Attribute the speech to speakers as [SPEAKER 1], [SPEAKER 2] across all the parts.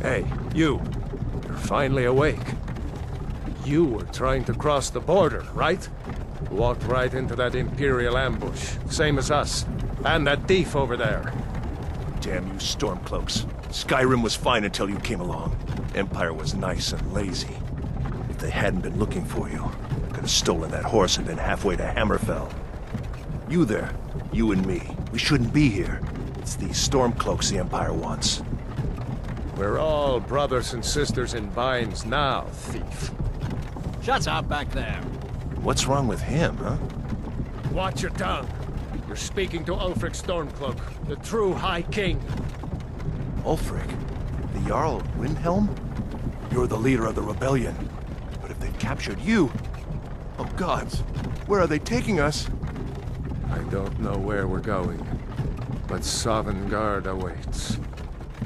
[SPEAKER 1] Hey, you. You're finally awake. You were trying to cross the border, right? Walked right into that Imperial ambush, same as us. And that thief over there.
[SPEAKER 2] Damn you Stormcloaks. Skyrim was fine until you came along. Empire was nice and lazy. If they hadn't been looking for you, I could have stolen that horse and been halfway to Hammerfell. You there, you and me, we shouldn't be here. It's these Stormcloaks the Empire wants.
[SPEAKER 1] We're all brothers and sisters in binds now, thief.
[SPEAKER 3] Shut up back there.
[SPEAKER 2] What's wrong with him, huh?
[SPEAKER 1] Watch your tongue. You're speaking to Ulfric Stormcloak, the true High King.
[SPEAKER 2] Ulfric? The Jarl of Windhelm? You're the leader of the rebellion. But if they've captured you... Oh gods, where are they taking us?
[SPEAKER 1] I don't know where we're going, but Sovngarde awaits.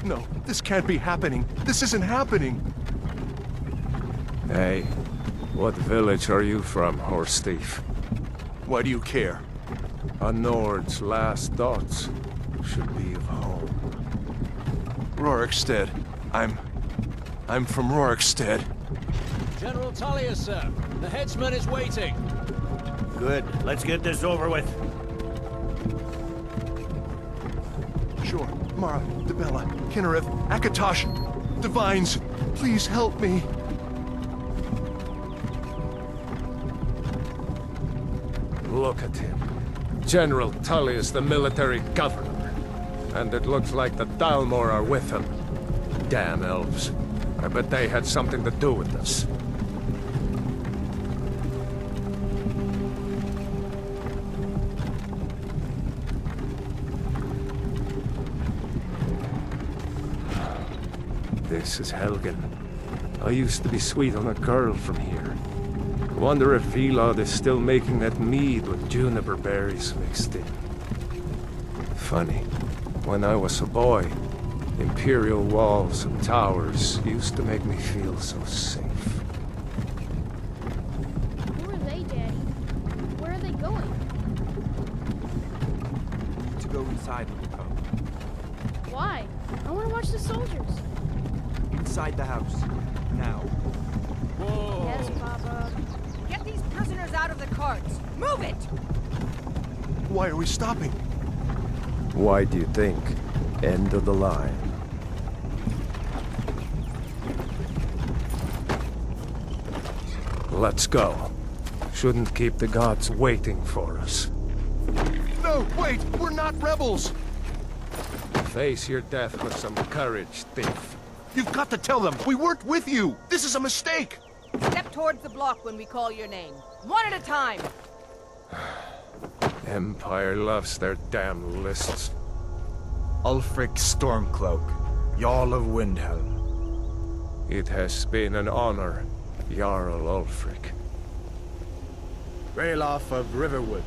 [SPEAKER 2] No, this can't be happening. This isn't happening.
[SPEAKER 1] Hey, what village are you from, horse thief?
[SPEAKER 2] Why do you care?
[SPEAKER 1] A Nord's last thoughts should be of home.
[SPEAKER 2] Rorikstead. I'm from Rorikstead.
[SPEAKER 3] General Tullius, sir. The headsman is waiting.
[SPEAKER 4] Good. Let's get this over with.
[SPEAKER 2] Sure. Mara, Dibella, Kinnereth, Akatosh, Divines, please help me.
[SPEAKER 1] Look at him. General Tullius, the military governor. And it looks like the Dalmor are with him. Damn elves. I bet they had something to do with this. This is Helgen. I used to be sweet on a girl from here. Wonder if Vilod is still making that mead with juniper berries mixed in. Funny. When I was a boy, Imperial walls and towers used to make me feel so safe.
[SPEAKER 5] Who are they, Daddy? Where are they going?
[SPEAKER 6] To go inside with the come.
[SPEAKER 5] Why? I want to watch the soldiers.
[SPEAKER 6] Inside the house. Now.
[SPEAKER 3] Whoa.
[SPEAKER 5] Yes, Papa.
[SPEAKER 7] Get these prisoners out of the carts! Move it!
[SPEAKER 2] Why are we stopping?
[SPEAKER 1] Why do you think? End of the line. Let's go. Shouldn't keep the gods waiting for us.
[SPEAKER 2] No, wait! We're not rebels!
[SPEAKER 1] Face your death with some courage, thief.
[SPEAKER 2] You've got to tell them! We weren't with you! This is a mistake!
[SPEAKER 7] Step towards the block when we call your name. One at a time!
[SPEAKER 1] Empire loves their damn lists.
[SPEAKER 6] Ulfric Stormcloak, Jarl of Windhelm.
[SPEAKER 1] It has been an honor, Jarl Ulfric.
[SPEAKER 6] Ralof of Riverwood.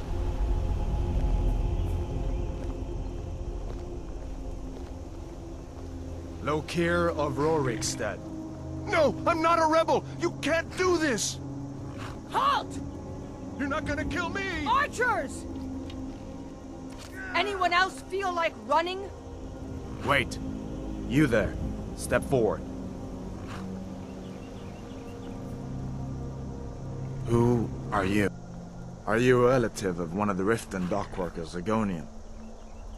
[SPEAKER 6] Lokir of Rorikstead.
[SPEAKER 2] No! I'm not a rebel! You can't do this!
[SPEAKER 7] Halt!
[SPEAKER 2] You're not gonna kill me!
[SPEAKER 7] Archers! Anyone else feel like running?
[SPEAKER 6] Wait. You there. Step forward. Who are you? Are you a relative of one of the Riften dockworkers, Agonian?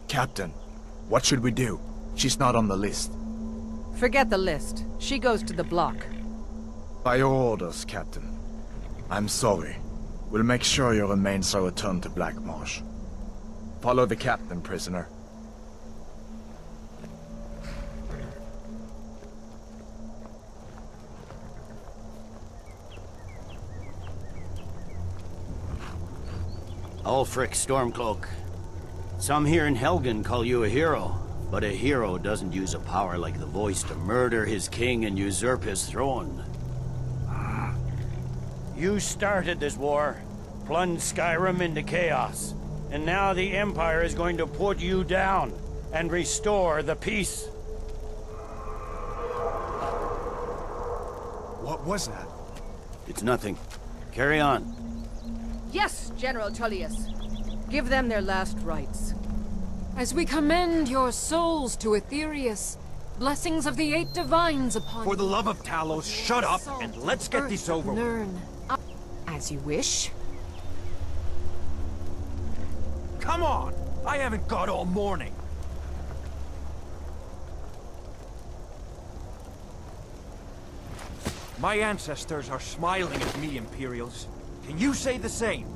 [SPEAKER 6] Captain, what should we do? She's not on the list.
[SPEAKER 7] Forget the list. She goes to the block.
[SPEAKER 6] By your orders, Captain. I'm sorry. We'll make sure your remains are returned to Blackmarsh. Follow the captain, prisoner.
[SPEAKER 4] Ulfric Stormcloak. Some here in Helgen call you a hero, but a hero doesn't use a power like the voice to murder his king and usurp his throne. You started this war, plunged Skyrim into chaos, and now the Empire is going to put you down and restore the peace.
[SPEAKER 6] What was that?
[SPEAKER 4] It's nothing. Carry on.
[SPEAKER 7] Yes, General Tullius. Give them their last rites.
[SPEAKER 8] As we commend your souls to Aetherius, Blessings of the Eight Divines upon
[SPEAKER 9] For the
[SPEAKER 8] you.
[SPEAKER 9] love of Talos, shut up and let's get this over with.
[SPEAKER 8] Learn.
[SPEAKER 7] As you wish.
[SPEAKER 9] Come on! I haven't got all morning. My ancestors are smiling at me, Imperials. Can you say the same?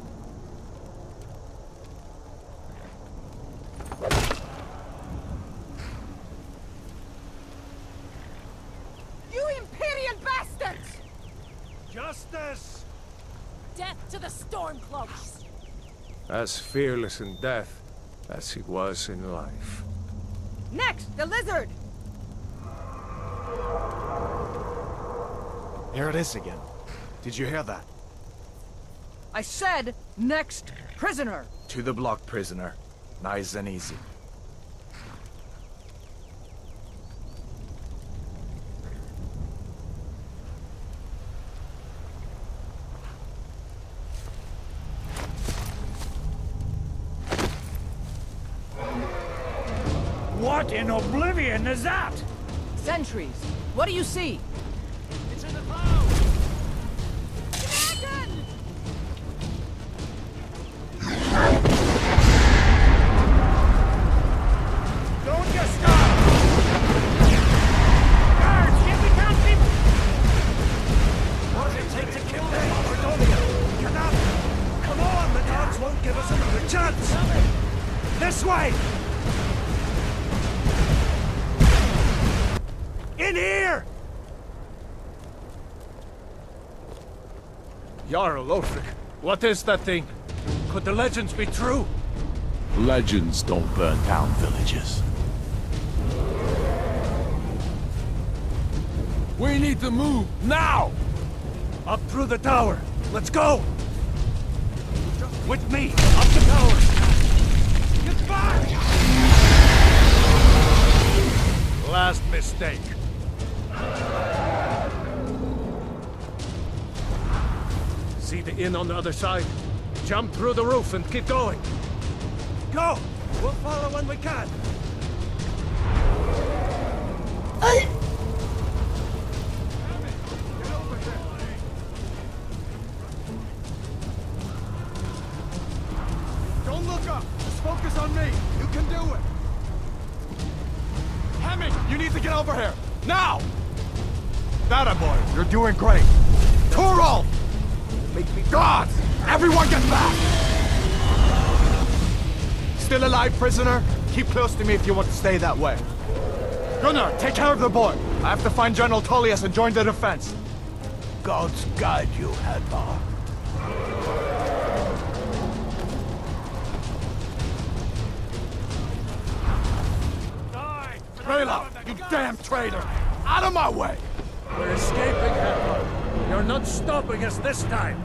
[SPEAKER 7] You Imperial bastards!
[SPEAKER 9] Justice!
[SPEAKER 8] Death to the Stormcloaks!
[SPEAKER 1] As fearless in death as he was in life.
[SPEAKER 7] Next, the lizard!
[SPEAKER 6] Here it is again. Did you hear that?
[SPEAKER 7] I said, next prisoner!
[SPEAKER 6] To the block, prisoner. Nice and easy.
[SPEAKER 9] What in Oblivion is that?
[SPEAKER 7] Sentries, what do you see?
[SPEAKER 9] It's in the clouds!
[SPEAKER 7] Dragon!
[SPEAKER 9] Don't you stop! Guards, get me down, people! What does it take to kill them? Cannot! Come on, the dogs won't give us another chance! This way! In here!
[SPEAKER 1] Jarl Ulfric, what is that thing? Could the legends be true?
[SPEAKER 10] Legends don't burn down villages.
[SPEAKER 1] We need to move, now!
[SPEAKER 9] Up through the tower. Let's go! With me, up the tower! Get back!
[SPEAKER 1] Last mistake. See the inn on the other side? Jump through the roof and keep going.
[SPEAKER 9] Go! We'll follow when we can.
[SPEAKER 6] Don't look up! Just focus on me! You can do it! Hemming, you need to get over here! Now! That boy, you're doing great! Torol! Make me gods! Everyone get back! Still alive, prisoner? Keep close to me if you want to stay that way. Gunnar, take care of the boy. I have to find General Tullius and join the defense.
[SPEAKER 10] Gods guide you, Hadvar.
[SPEAKER 6] Rayla, you damn traitor! Out of my way!
[SPEAKER 1] We're escaping, Hadvar. You're not stopping us this time.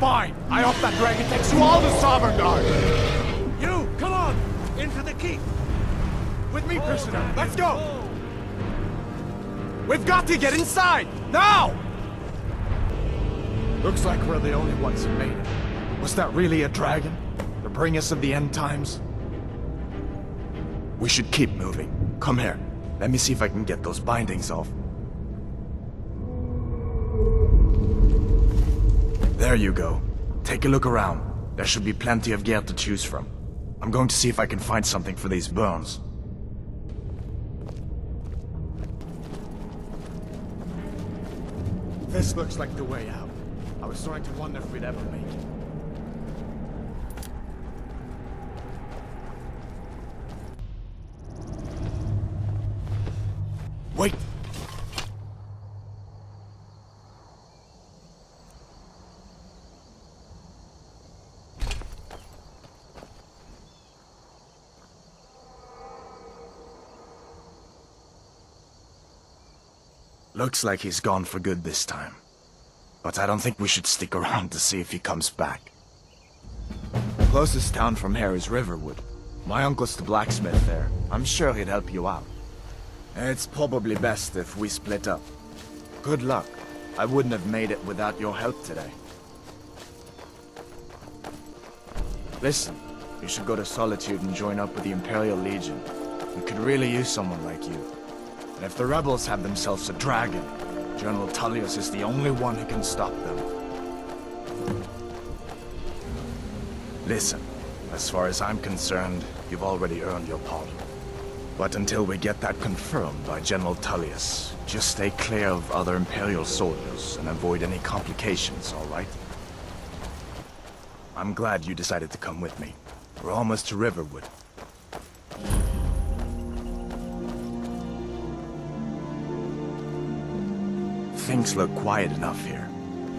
[SPEAKER 6] Fine! I hope that dragon takes you all to Sovngarde!
[SPEAKER 9] You, come on! Into the keep!
[SPEAKER 6] With me, prisoner! Let's go! We've got to get inside! Now! Looks like we're the only ones who made it. Was that really a dragon? To bring us of the end times? We should keep moving. Come here. Let me see if I can get those bindings off. There you go. Take a look around. There should be plenty of gear to choose from. I'm going to see if I can find something for these bones. This looks like the way out. I was starting to wonder if we'd ever make it. Wait! Looks like he's gone for good this time. But I don't think we should stick around to see if he comes back. Closest town from here is Riverwood. My uncle's the blacksmith there. I'm sure he'd help you out. It's probably best if we split up. Good luck. I wouldn't have made it without your help today. Listen, you should go to Solitude and join up with the Imperial Legion. We could really use someone like you. And if the rebels have themselves a dragon, General Tullius is the only one who can stop them. Listen, as far as I'm concerned, you've already earned your pardon. But until we get that confirmed by General Tullius, just stay clear of other Imperial soldiers and avoid any complications, all right? I'm glad you decided to come with me. We're almost to Riverwood. Things look quiet enough here.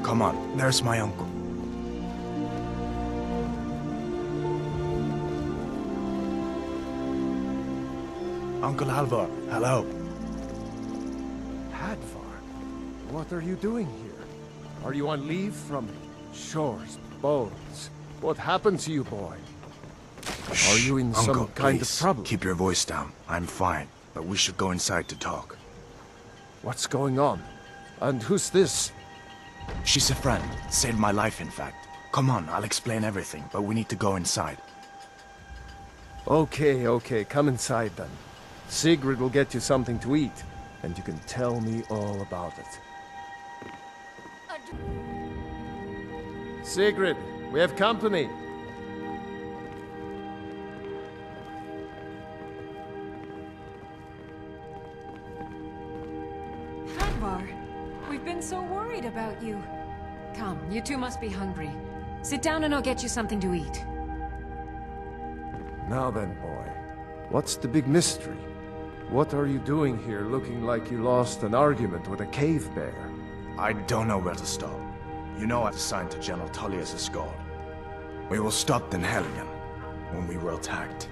[SPEAKER 6] Come on, there's my uncle. Uncle Alvar, hello.
[SPEAKER 1] Hadvar, what are you doing here? Are you on leave from shores, bones? What happened to you, boy? Are you in
[SPEAKER 6] Uncle,
[SPEAKER 1] some kind of
[SPEAKER 6] please,
[SPEAKER 1] trouble?
[SPEAKER 6] keep your voice down. I'm fine, but we should go inside to talk.
[SPEAKER 1] What's going on? And who's this?
[SPEAKER 6] She's a friend. Saved my life, in fact. Come on, I'll explain everything, but we need to go inside.
[SPEAKER 1] Okay, come inside then. Sigrid will get you something to eat, and you can tell me all about it. Sigrid, we have company.
[SPEAKER 8] Hadvar, we've been so worried about you. Come, you two must be hungry. Sit down and I'll get you something to eat.
[SPEAKER 1] Now then, boy, what's the big mystery? What are you doing here looking like you lost an argument with a cave bear?
[SPEAKER 6] I don't know where to start. You know I was assigned to General Tullius' guard. We were stopped in Helgen when we were attacked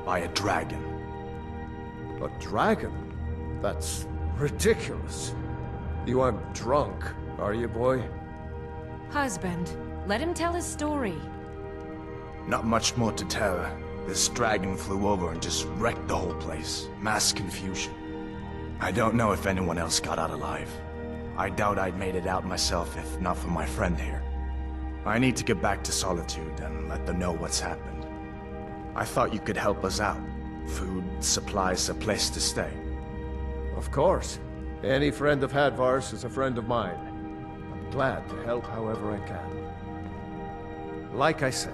[SPEAKER 6] by a dragon.
[SPEAKER 1] A dragon? That's ridiculous. You aren't drunk, are you, boy?
[SPEAKER 8] Husband, let him tell his story.
[SPEAKER 6] Not much more to tell. This dragon flew over and just wrecked the whole place. Mass confusion. I don't know if anyone else got out alive. I doubt I'd made it out myself if not for my friend here. I need to get back to Solitude and let them know what's happened. I thought you could help us out. Food, supplies, a place to stay.
[SPEAKER 1] Of course. Any friend of Hadvar's is a friend of mine. I'm glad to help however I can. Like I said,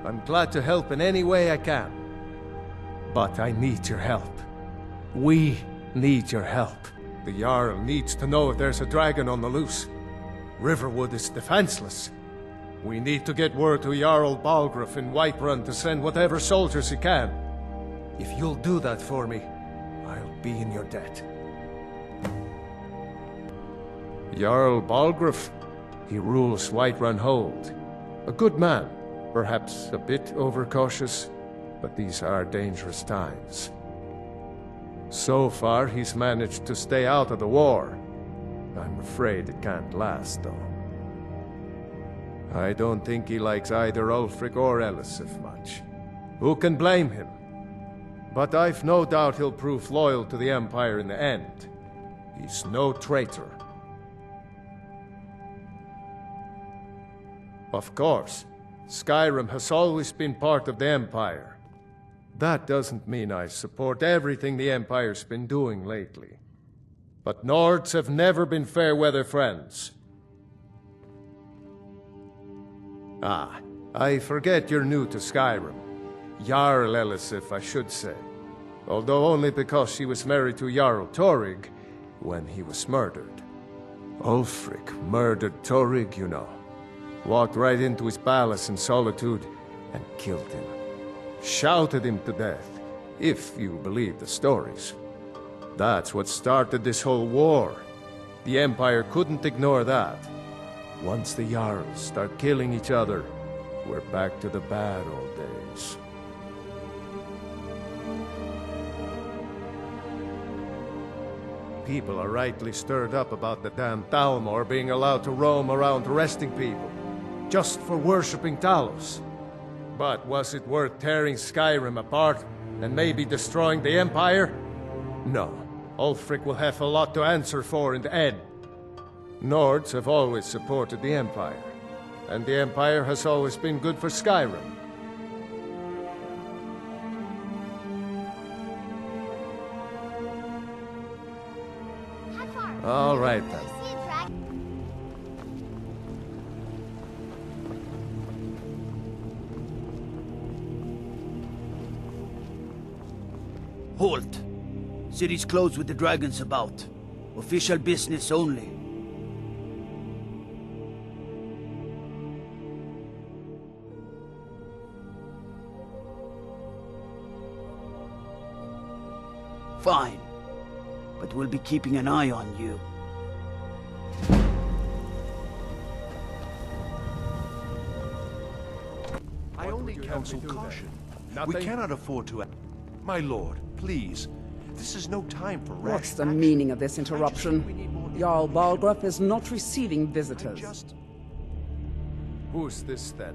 [SPEAKER 1] I'm glad to help in any way I can. But I need your help. We need your help. The Jarl needs to know if there's a dragon on the loose. Riverwood is defenseless. We need to get word to Jarl Balgruuf in Whiterun to send whatever soldiers he can. If you'll do that for me, I'll be in your debt. Jarl Balgruuf, he rules Whiterun Hold. A good man. Perhaps a bit overcautious, but these are dangerous times. So far, he's managed to stay out of the war. I'm afraid it can't last, though. I don't think he likes either Ulfric or Elisif much. Who can blame him? But I've no doubt he'll prove loyal to the Empire in the end. He's no traitor. Of course. Skyrim has always been part of the Empire. That doesn't mean I support everything the Empire's been doing lately. But Nords have never been fair-weather friends. Ah, I forget you're new to Skyrim. Jarl Elisif, I should say. Although only because she was married to Jarl Torygg when he was murdered. Ulfric murdered Torygg, you know. Walked right into his palace in Solitude and killed him. Shouted him to death, if you believe the stories. That's what started this whole war. The Empire couldn't ignore that. Once the Jarls start killing each other, we're back to the bad old days. People are rightly stirred up about the damn Thalmor being allowed to roam around arresting people. Just for worshipping Talos. But was it worth tearing Skyrim apart and maybe destroying the Empire? No. Ulfric will have a lot to answer for in the end. Nords have always supported the Empire, and the Empire has always been good for Skyrim. All right then.
[SPEAKER 5] See a dragon?
[SPEAKER 4] Halt! City's closed with the dragons about. Official business only. Fine. But we'll be keeping an eye on you.
[SPEAKER 2] I only counsel caution. We
[SPEAKER 1] Nothing?
[SPEAKER 2] cannot afford to... My lord, please. This is no time for rash
[SPEAKER 11] What's the
[SPEAKER 2] action.
[SPEAKER 11] meaning of this
[SPEAKER 2] I just
[SPEAKER 11] interruption?
[SPEAKER 2] think we need more
[SPEAKER 11] Jarl
[SPEAKER 2] information.
[SPEAKER 11] Balgruuf is not receiving visitors.
[SPEAKER 2] Just...
[SPEAKER 1] Who's this then?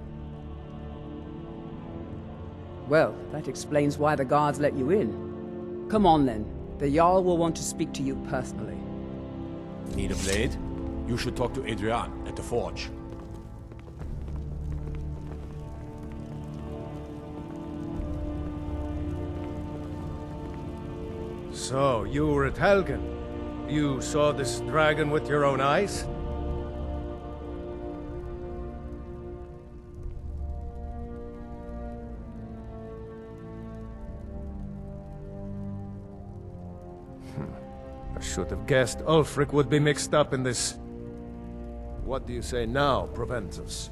[SPEAKER 11] Well, that explains why the guards let you in. Come on then. The Jarl will want to speak to you personally.
[SPEAKER 10] Need a blade? You should talk to Adrian at the forge.
[SPEAKER 1] So, you were at Helgen. You saw this dragon with your own eyes? I should have guessed Ulfric would be mixed up in this. What do you say now, Proventus?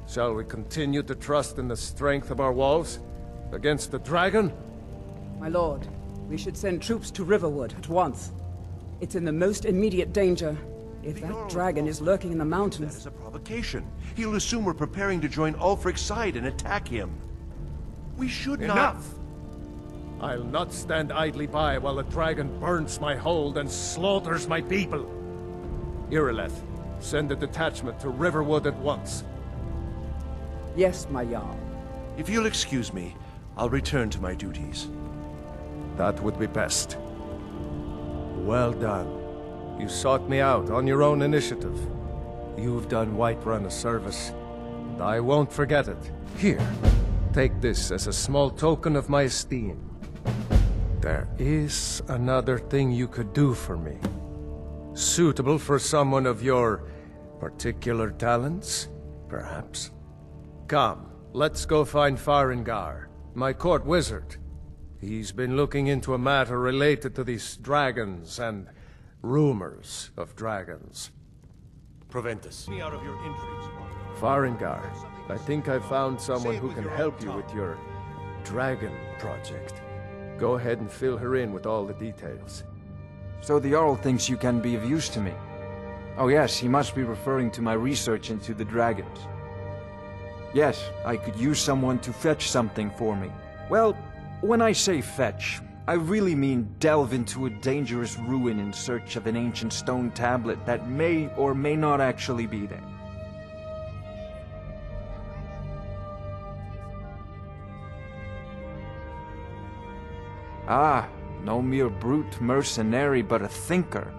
[SPEAKER 1] Shall we continue to trust in the strength of our walls? Against the dragon?
[SPEAKER 11] My lord, we should send troops to Riverwood at once. It's in the most immediate danger. If that dragon is lurking in the
[SPEAKER 2] That
[SPEAKER 11] mountains...
[SPEAKER 2] is a provocation. He'll assume we're preparing to join Ulfric's side and attack him. We should not...
[SPEAKER 1] Enough! I'll not stand idly by while the dragon burns my hold and slaughters my people. Irileth, send a detachment to Riverwood at once.
[SPEAKER 11] Yes, my Jarl.
[SPEAKER 2] If you'll excuse me, I'll return to my duties.
[SPEAKER 1] That would be best. Well done. You sought me out on your own initiative. You've done Whiterun a service, and I won't forget it. Here, take this as a small token of my esteem. There is another thing you could do for me. Suitable for someone of your particular talents, perhaps? Come, let's go find Farengar, my court wizard. He's been looking into a matter related to these dragons and rumors of dragons.
[SPEAKER 10] Proventus.
[SPEAKER 2] Me out of your intrigues.
[SPEAKER 1] Farengar, I think I found someone who can help you with your dragon project. Go ahead and fill her in with all the details.
[SPEAKER 6] So the Jarl thinks you can be of use to me. Oh yes, he must be referring to my research into the dragons. Yes, I could use someone to fetch something for me. Well, when I say fetch, I really mean delve into a dangerous ruin in search of an ancient stone tablet that may or may not actually be there. Ah, no mere brute mercenary, but a thinker.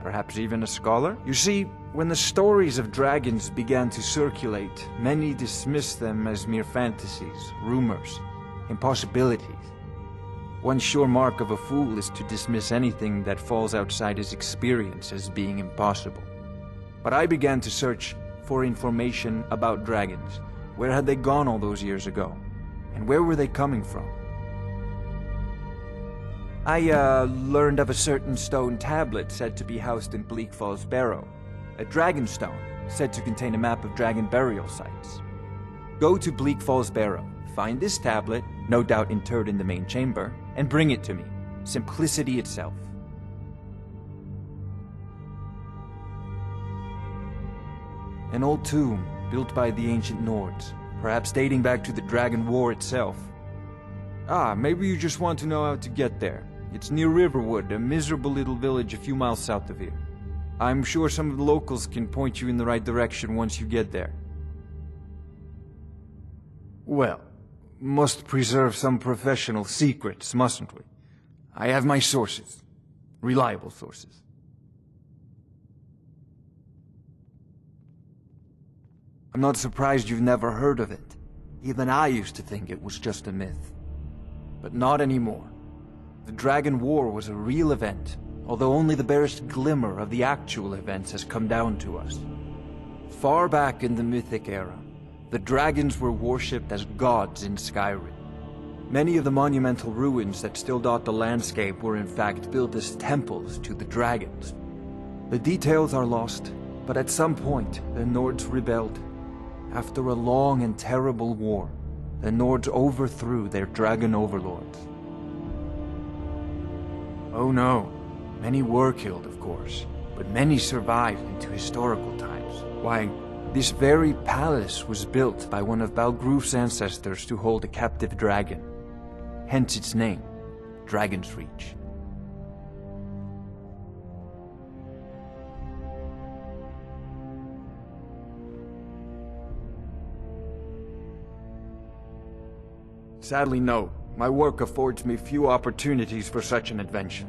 [SPEAKER 6] Perhaps even a scholar? You see, when the stories of dragons began to circulate, many dismissed them as mere fantasies, rumors, impossibilities. One sure mark of a fool is to dismiss anything that falls outside his experience as being impossible. But I began to search for information about dragons. Where had they gone all those years ago? And where were they coming from? I learned of a certain stone tablet said to be housed in Bleak Falls Barrow. A dragon stone, said to contain a map of dragon burial sites. Go to Bleak Falls Barrow, find this tablet, no doubt interred in the main chamber, and bring it to me. Simplicity itself. An old tomb, built by the ancient Nords, perhaps dating back to the Dragon War itself. Ah, maybe you just want to know how to get there. It's near Riverwood, a miserable little village a few miles south of here. I'm sure some of the locals can point you in the right direction once you get there. Well, must preserve some professional secrets, mustn't we? I have my sources. Reliable sources. I'm not surprised you've never heard of it. Even I used to think it was just a myth. But not anymore. The Dragon War was a real event,
[SPEAKER 12] although only the barest glimmer of the actual events has come down to us. Far back in the Mythic era, the dragons were worshipped as gods in Skyrim. Many of the monumental ruins that still dot the landscape were in fact built as temples to the dragons. The details are lost, but at some point, the Nords rebelled. After a long and terrible war, the Nords overthrew their dragon overlords. Oh no, many were killed, of course, but many survived into historical times. Why, this very palace was built by one of Balgruf's ancestors to hold a captive dragon. Hence its name, Dragon's Reach. Sadly, no. My work affords me few opportunities for such an adventure.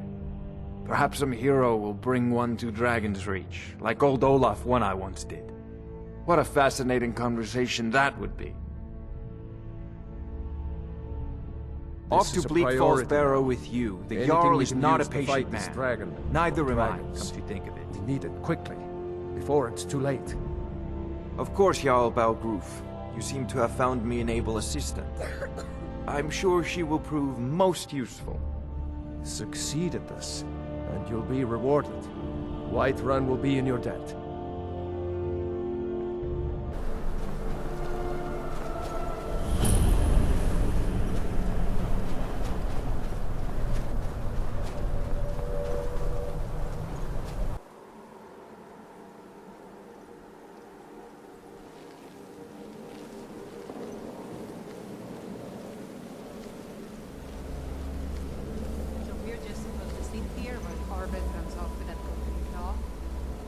[SPEAKER 12] Perhaps some hero will bring one to Dragon's Reach, like old Olaf one I once did. What a fascinating conversation that would be. Off to Bleak Falls Barrow with you. The Jarl is not a patient man. Neither am I, come to think of it.
[SPEAKER 1] We need it quickly, before it's too late.
[SPEAKER 12] Of course, Jarl Balgruf. You seem to have found me an able assistant. I'm sure she will prove most useful.
[SPEAKER 1] Succeed at this, and you'll be rewarded. Whiterun will be in your debt.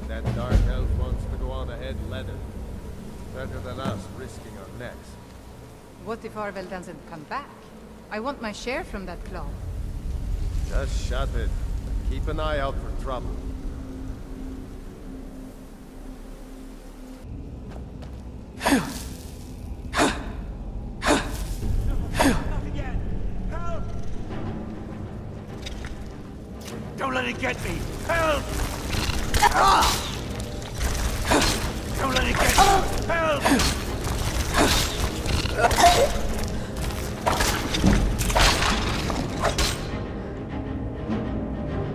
[SPEAKER 13] That dark elf wants to go on ahead leather. Better than us risking our necks.
[SPEAKER 7] What if Arvel doesn't come back? I want my share from that claw.
[SPEAKER 13] Just shut it. Keep an eye out for trouble.
[SPEAKER 9] Not again! Help! Don't let it get me! Help! Don't let it get me! Help!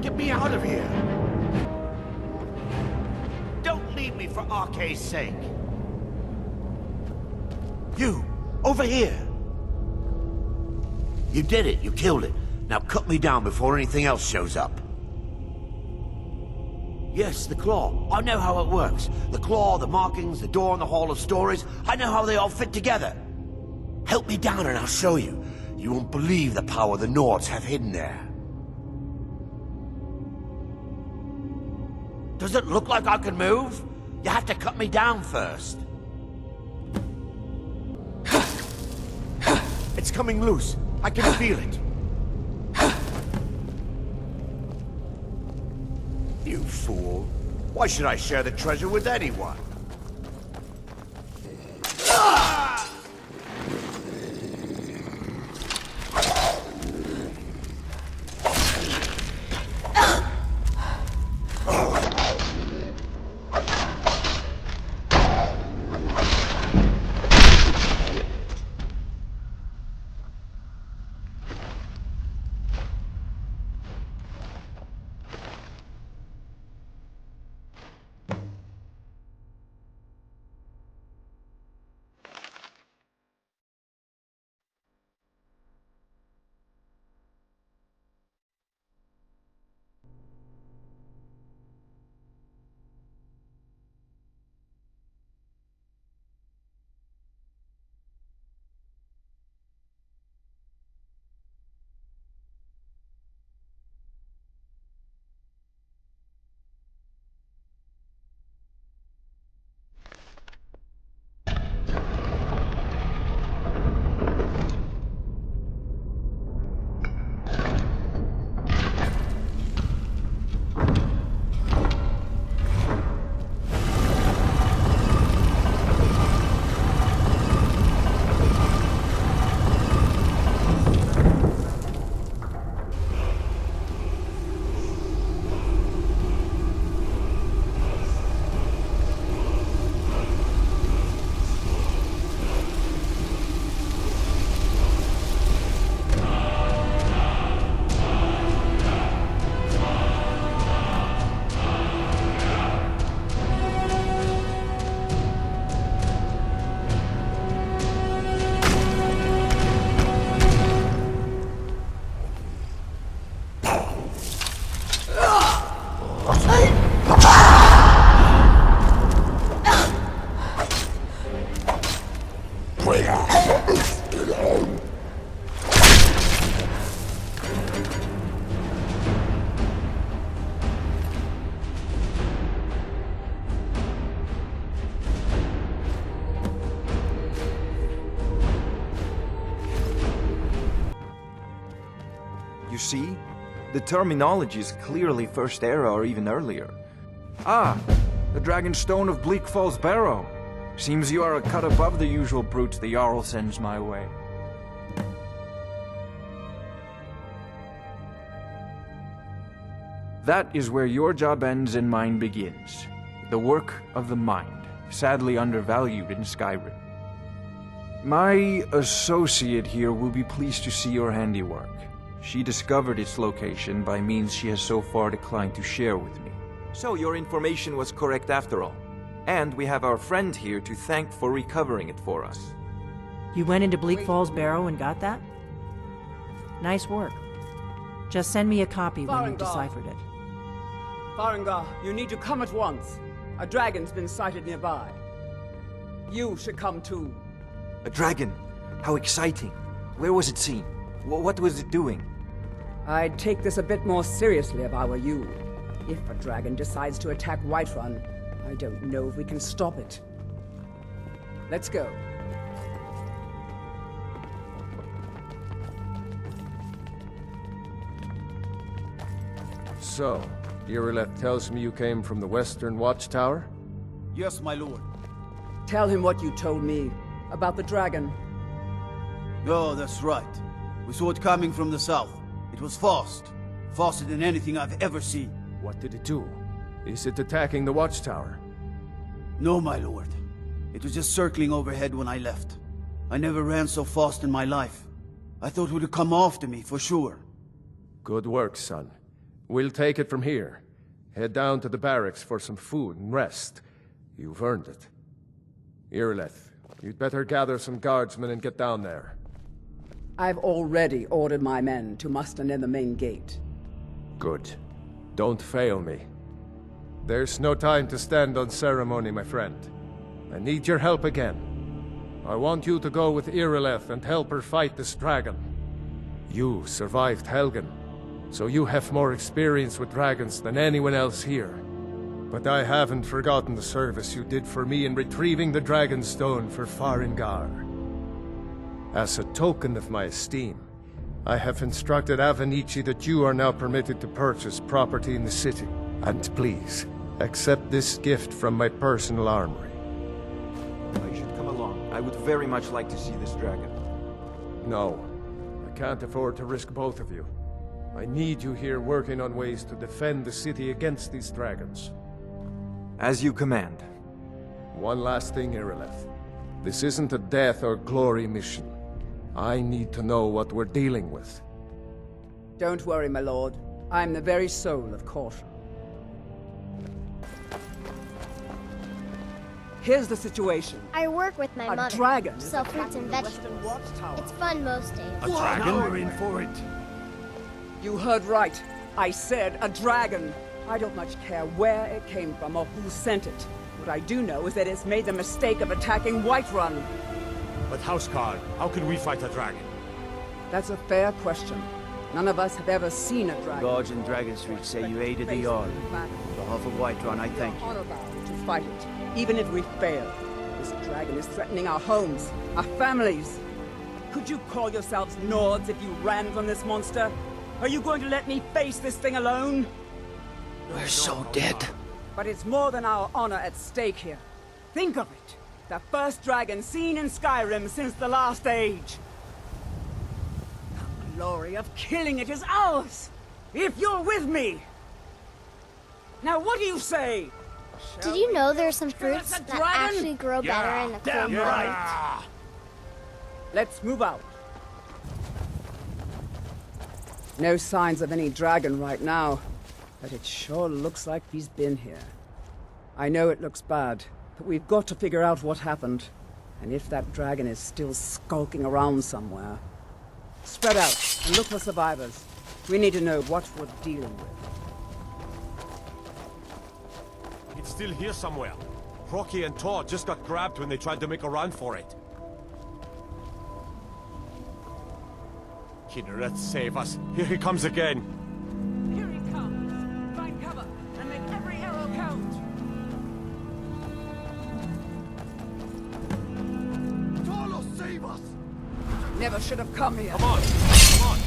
[SPEAKER 9] Get me out of here! Don't leave me for Arke's sake! You! Over here! You did it, you killed it. Now cut me down before anything else shows up. Yes, the claw. I know how it works. The claw, the markings, the door in the Hall of Stories. I know how they all fit together. Help me down and I'll show you. You won't believe the power the Nords have hidden there. Does it look like I can move? You have to cut me down first. It's coming loose. I can feel it. You fool. Why should I share the treasure with anyone?
[SPEAKER 12] You see? The terminology is clearly First Era or even earlier. Ah, the Dragonstone of Bleak Falls Barrow. Seems you are a cut above the usual brutes the Jarl sends my way. That is where your job ends and mine begins. The work of the mind, sadly undervalued in Skyrim. My associate here will be pleased to see your handiwork. She discovered its location by means she has so far declined to share with me. So your information was correct after all. And we have our friend here to thank for recovering it for us.
[SPEAKER 14] You went into Bleak Falls Barrow and got that? Nice work. Just send me a copy when you've deciphered it.
[SPEAKER 11] Sovngarde, you need to come at once. A dragon's been sighted nearby. You should come too.
[SPEAKER 12] A dragon? How exciting. Where was it seen? What was it doing?
[SPEAKER 11] I'd take this a bit more seriously if I were you. If a dragon decides to attack Whiterun, I don't know if we can stop it. Let's go.
[SPEAKER 1] So, Irileth tells me you came from the Western Watchtower?
[SPEAKER 15] Yes, my lord.
[SPEAKER 11] Tell him what you told me about the dragon.
[SPEAKER 15] Oh, that's right. We saw it coming from the south. It was fast. Faster than anything I've ever seen.
[SPEAKER 1] What did it do? Is it attacking the Watchtower?
[SPEAKER 15] No, my lord. It was just circling overhead when I left. I never ran so fast in my life. I thought it would come after me, for sure.
[SPEAKER 1] Good work, son. We'll take it from here. Head down to the barracks for some food and rest. You've earned it. Irileth, you'd better gather some guardsmen and get down there.
[SPEAKER 11] I've already ordered my men to muster near the main gate.
[SPEAKER 1] Good. Don't fail me. There's no time to stand on ceremony, my friend. I need your help again. I want you to go with Irileth and help her fight this dragon. You survived Helgen, so you have more experience with dragons than anyone else here. But I haven't forgotten the service you did for me in retrieving the Dragonstone for Farengar. As a token of my esteem, I have instructed Avenici that you are now permitted to purchase property in the city. And please, accept this gift from my personal armory.
[SPEAKER 12] I should come along. I would very much like to see this dragon.
[SPEAKER 1] No, I can't afford to risk both of you. I need you here working on ways to defend the city against these dragons.
[SPEAKER 12] As you command.
[SPEAKER 1] One last thing, Irileth. This isn't a death or glory mission. I need to know what we're dealing with.
[SPEAKER 11] Don't worry, my lord. I'm the very soul of caution. Here's the situation.
[SPEAKER 5] I work with my mother.
[SPEAKER 11] A dragon.
[SPEAKER 5] Sell fruits and vegetables. It's fun most days.
[SPEAKER 15] A dragon? We're in for it.
[SPEAKER 11] You heard right. I said a dragon. I don't much care where it came from or who sent it. What I do know is that it's made the mistake of attacking Whiterun.
[SPEAKER 10] But Houseguard, how can we fight a dragon?
[SPEAKER 11] That's a fair question. None of us have ever seen a dragon.
[SPEAKER 4] Guards in Dragon Street say you aided the Jarl. On behalf of Whiterun, I thank you.
[SPEAKER 11] Honor bound to fight it, even if we fail. This dragon is threatening our homes, our families. Could you call yourselves Nords if you ran from this monster? Are you going to let me face this thing alone?
[SPEAKER 9] We're so dead.
[SPEAKER 11] But it's more than our honor at stake here. Think of it. The first dragon seen in Skyrim since the Last Age. The glory of killing it is ours, if you're with me. Now what do you say?
[SPEAKER 5] Did you know there are some fruits that actually grow better in the cold weather?
[SPEAKER 11] Right. Let's move out. No signs of any dragon right now, but it sure looks like he's been here. I know it looks bad, but we've got to figure out what happened, and if that dragon is still skulking around somewhere. Spread out and look for survivors. We need to know what we're dealing with.
[SPEAKER 10] It's still here somewhere. Rocky and Tor just got grabbed when they tried to make a run for it. Kinneret, save us. Here he comes again.
[SPEAKER 11] Here he comes. Find cover and make every arrow count.
[SPEAKER 15] Tolo, save us!
[SPEAKER 11] Never should have come here.
[SPEAKER 10] Come on! Come on!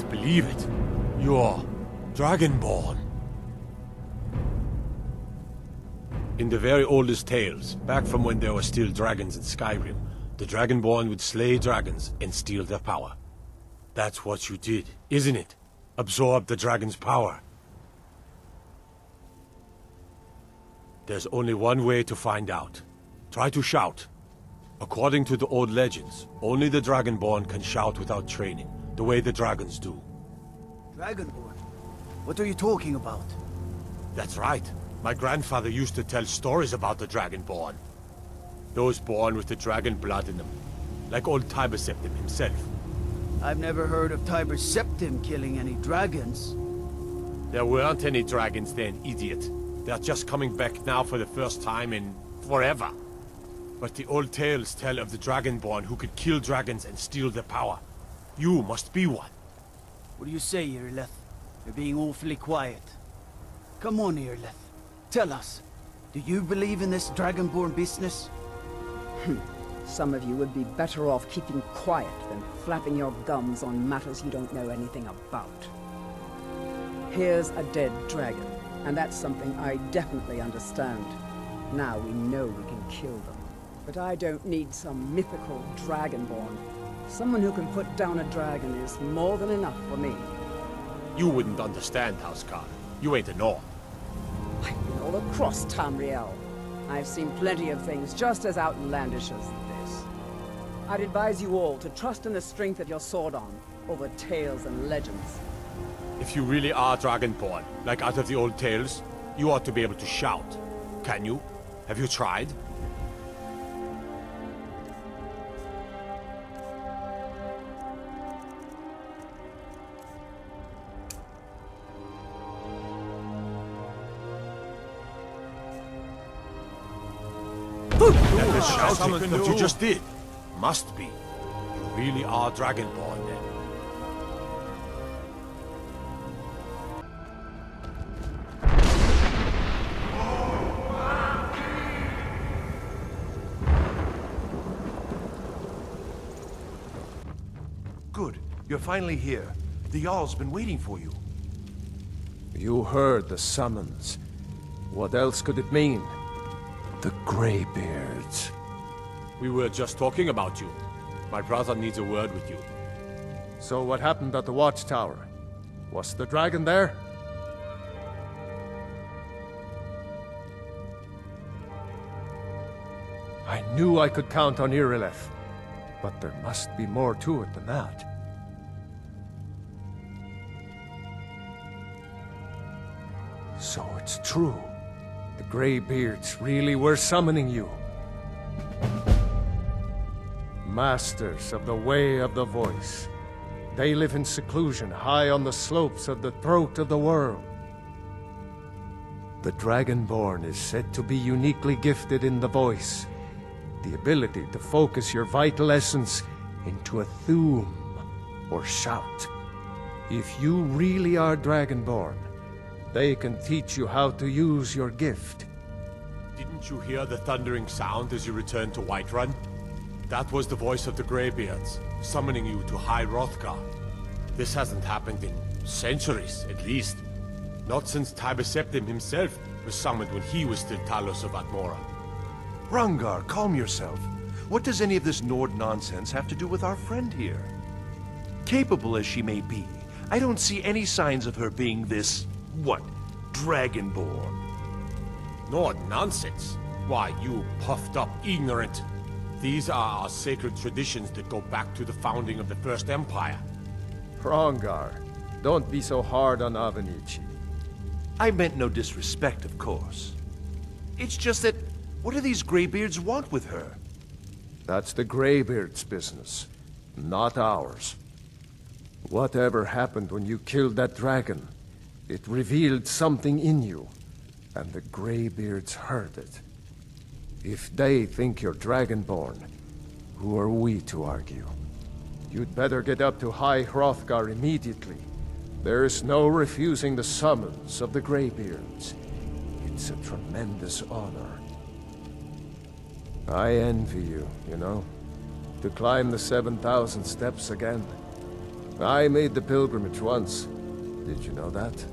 [SPEAKER 10] Believe it. You're Dragonborn. In the very oldest tales, back from when there were still dragons in Skyrim, the Dragonborn would slay dragons and steal their power. That's what you did, isn't it? Absorb the dragon's power. There's only one way to find out. Try to shout. According to the old legends, only the Dragonborn can shout without training, the way the dragons do.
[SPEAKER 15] Dragonborn? What are you talking about?
[SPEAKER 10] That's right. My grandfather used to tell stories about the Dragonborn. Those born with the dragon blood in them. Like old Tiber Septim himself.
[SPEAKER 15] I've never heard of Tiber Septim killing any dragons.
[SPEAKER 10] There weren't any dragons then, idiot. They're just coming back now for the first time in forever. But the old tales tell of the Dragonborn who could kill dragons and steal their power. You must be one.
[SPEAKER 15] What do you say, Irileth? You're being awfully quiet. Come on, Irileth. Tell us. Do you believe in this Dragonborn business?
[SPEAKER 11] Some of you would be better off keeping quiet than flapping your gums on matters you don't know anything about. Here's a dead dragon, and that's something I definitely understand. Now we know we can kill them. But I don't need some mythical Dragonborn. Someone who can put down a dragon is more than enough for me.
[SPEAKER 10] You wouldn't understand, Housecarl. You ain't a Norn.
[SPEAKER 11] I've been all across Tamriel. I've seen plenty of things just as outlandish as this. I'd advise you all to trust in the strength of your sword arm over tales and legends.
[SPEAKER 10] If you really are Dragonborn, like out of the old tales, you ought to be able to shout. Can you? Have you tried? That is shouting what you just did. Must be. You really are Dragonborn then.
[SPEAKER 2] Good. You're finally here. The Jarl's been waiting for you.
[SPEAKER 1] You heard the summons. What else could it mean? The Greybeards.
[SPEAKER 10] We were just talking about you. My brother needs a word with you.
[SPEAKER 1] So what happened at the watchtower? Was the dragon there? I knew I could count on Irileth, but there must be more to it than that. So it's true. The Greybeards really were summoning you. Masters of the Way of the Voice. They live in seclusion high on the slopes of the throat of the world. The Dragonborn is said to be uniquely gifted in the voice. The ability to focus your vital essence into a thume or shout. If you really are Dragonborn, they can teach you how to use your gift.
[SPEAKER 10] Didn't you hear the thundering sound as you returned to Whiterun? That was the voice of the Greybeards, summoning you to High Hrothgar. This hasn't happened in centuries, at least. Not since Tiber Septim himself was summoned when he was still Talos of Atmora.
[SPEAKER 2] Hrongar, calm yourself. What does any of this Nord nonsense have to do with our friend here? Capable as she may be, I don't see any signs of her being this, what, Dragonborn.
[SPEAKER 10] Nord nonsense? Why, you puffed up ignorant. These are our sacred traditions that go back to the founding of the First Empire.
[SPEAKER 1] Hrongar, don't be so hard on Avenichi.
[SPEAKER 2] I meant no disrespect, of course. It's just that, what do these Greybeards want with her?
[SPEAKER 1] That's the Greybeards' business. not ours. Whatever happened when you killed that dragon, it revealed something in you, and the Greybeards heard it. If they think you're Dragonborn, who are we to argue? You'd better get up to High Hrothgar immediately. There's no refusing the summons of the Greybeards. It's a tremendous honor. I envy you, you know, to climb the 7,000 steps again. I made the pilgrimage once. Did you know that?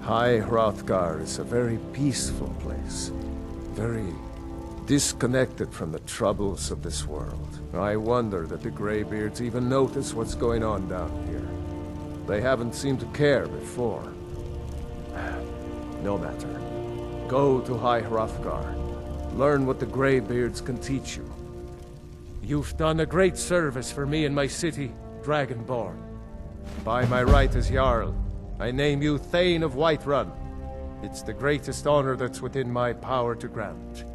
[SPEAKER 1] High Hrothgar is a very peaceful place. Very disconnected from the troubles of this world. I wonder that the Greybeards even notice what's going on down here. They haven't seemed to care before. No matter. Go to High Hrothgar. Learn what the Greybeards can teach you. You've done a great service for me and my city, Dragonborn. By my right as Jarl, I name you Thane of Whiterun. It's the greatest honor that's within my power to grant.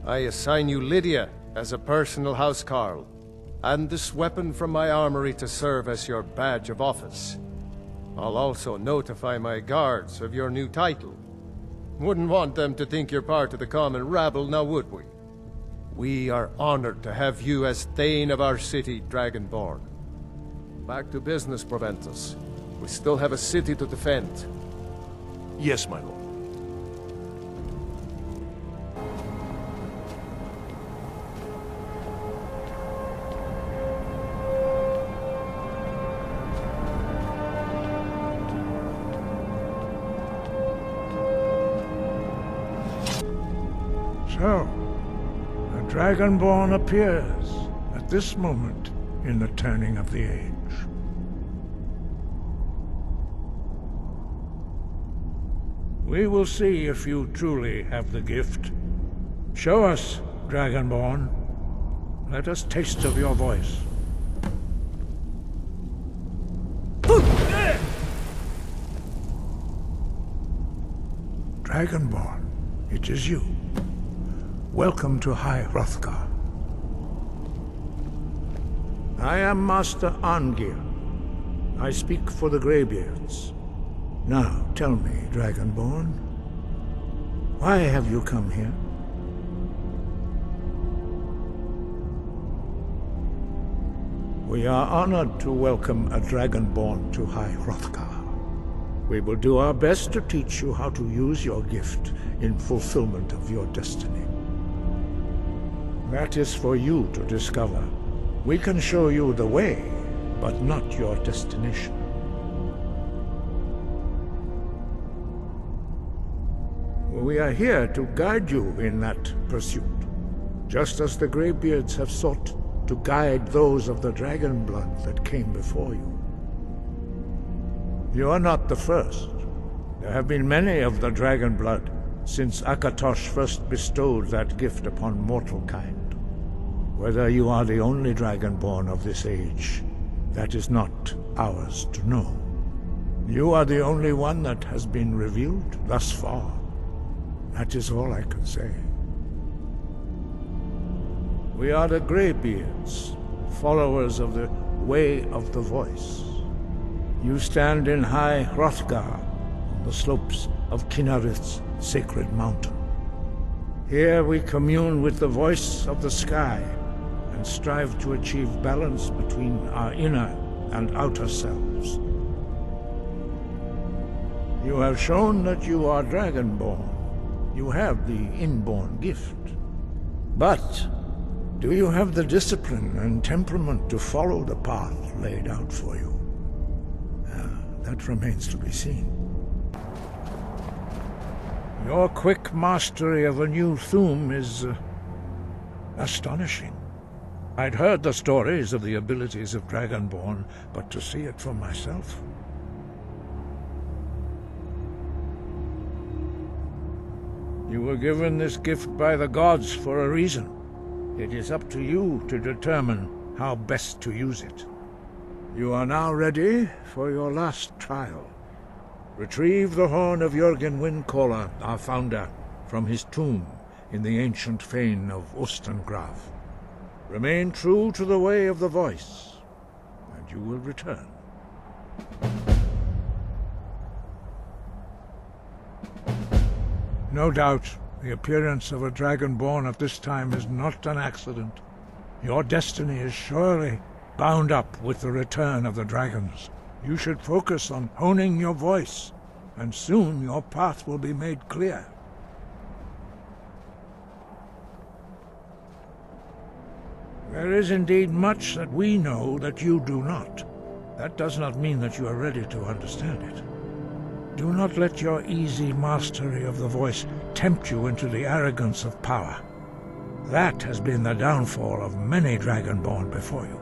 [SPEAKER 1] I assign you Lydia as a personal housecarl, and this weapon from my armory to serve as your badge of office. I'll also notify my guards of your new title. Wouldn't want them to think you're part of the common rabble, now would we? We are honored to have you as Thane of our city, Dragonborn. Back to business, Proventus. We still have a city to defend.
[SPEAKER 2] Yes, my lord.
[SPEAKER 16] So, the Dragonborn appears at this moment in the turning of the age. We will see if you truly have the gift. Show us, Dragonborn. Let us taste of your voice. Dragonborn, it is you. Welcome to High Hrothgar. I am Master Arngir. I speak for the Greybeards. Now, tell me, Dragonborn, why have you come here? We are honored to welcome a Dragonborn to High Hrothgar. We will do our best to teach you how to use your gift in fulfillment of your destiny. That is for you to discover. We can show you the way, but not your destination. We are here to guide you in that pursuit, just as the Greybeards have sought to guide those of the dragon blood that came before you. You are not the first. There have been many of the dragon blood since Akatosh first bestowed that gift upon mortal kind. Whether you are the only Dragonborn of this age, that is not ours to know. You are the only one that has been revealed thus far. That is all I can say. We are the Greybeards, followers of the Way of the Voice. You stand in High Hrothgar, on the slopes of Kinnarith's sacred mountain. Here we commune with the voice of the sky, and strive to achieve balance between our inner and outer selves. You have shown that you are Dragonborn. You have the inborn gift. But do you have the discipline and temperament to follow the path laid out for you? That remains to be seen. Your quick mastery of a new Thu'um is astonishing. I'd heard the stories of the abilities of Dragonborn, but to see it for myself... You were given this gift by the gods for a reason. It is up to you to determine how best to use it. You are now ready for your last trial. Retrieve the horn of Jurgen Windcaller, our founder, from his tomb in the ancient fane of Ustengrav. Remain true to the Way of the Voice. you will return. No doubt, the appearance of a dragonborn at this time is not an accident. Your destiny is surely bound up with the return of the dragons. You should focus on honing your voice, and soon your path will be made clear. There is indeed much that we know that you do not. That does not mean that you are ready to understand it. Do not let your easy mastery of the voice tempt you into the arrogance of power. That has been the downfall of many Dragonborn before you.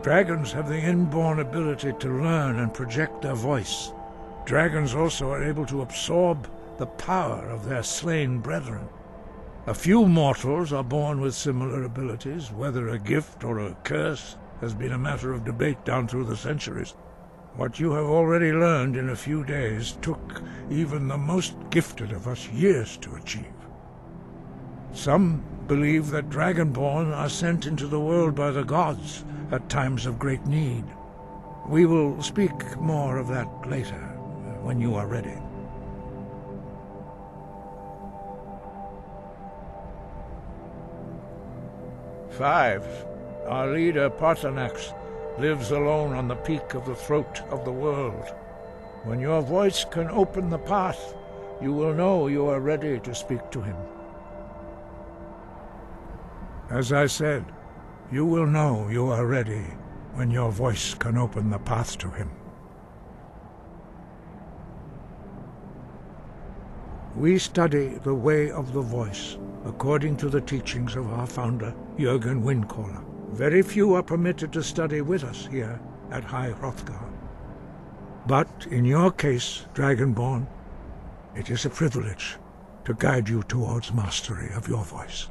[SPEAKER 16] Dragons have the inborn ability to learn and project their voice. Dragons also are able to absorb the power of their slain brethren. A few mortals are born with similar abilities. Whether a gift or a curse has been a matter of debate down through the centuries. What you have already learned in a few days took even the most gifted of us years to achieve. Some believe that Dragonborn are sent into the world by the gods at times of great need. We will speak more of that later, when you are ready. Five, our leader Paarthurnax lives alone on the peak of the throat of the world. When your voice can open the path, you will know you are ready to speak to him. As I said, you will know you are ready when your voice can open the path to him. We study the way of the voice, according to the teachings of our founder, Jurgen Windcaller. Very few are permitted to study with us here at High Hrothgar. But in your case, Dragonborn, it is a privilege to guide you towards mastery of your voice.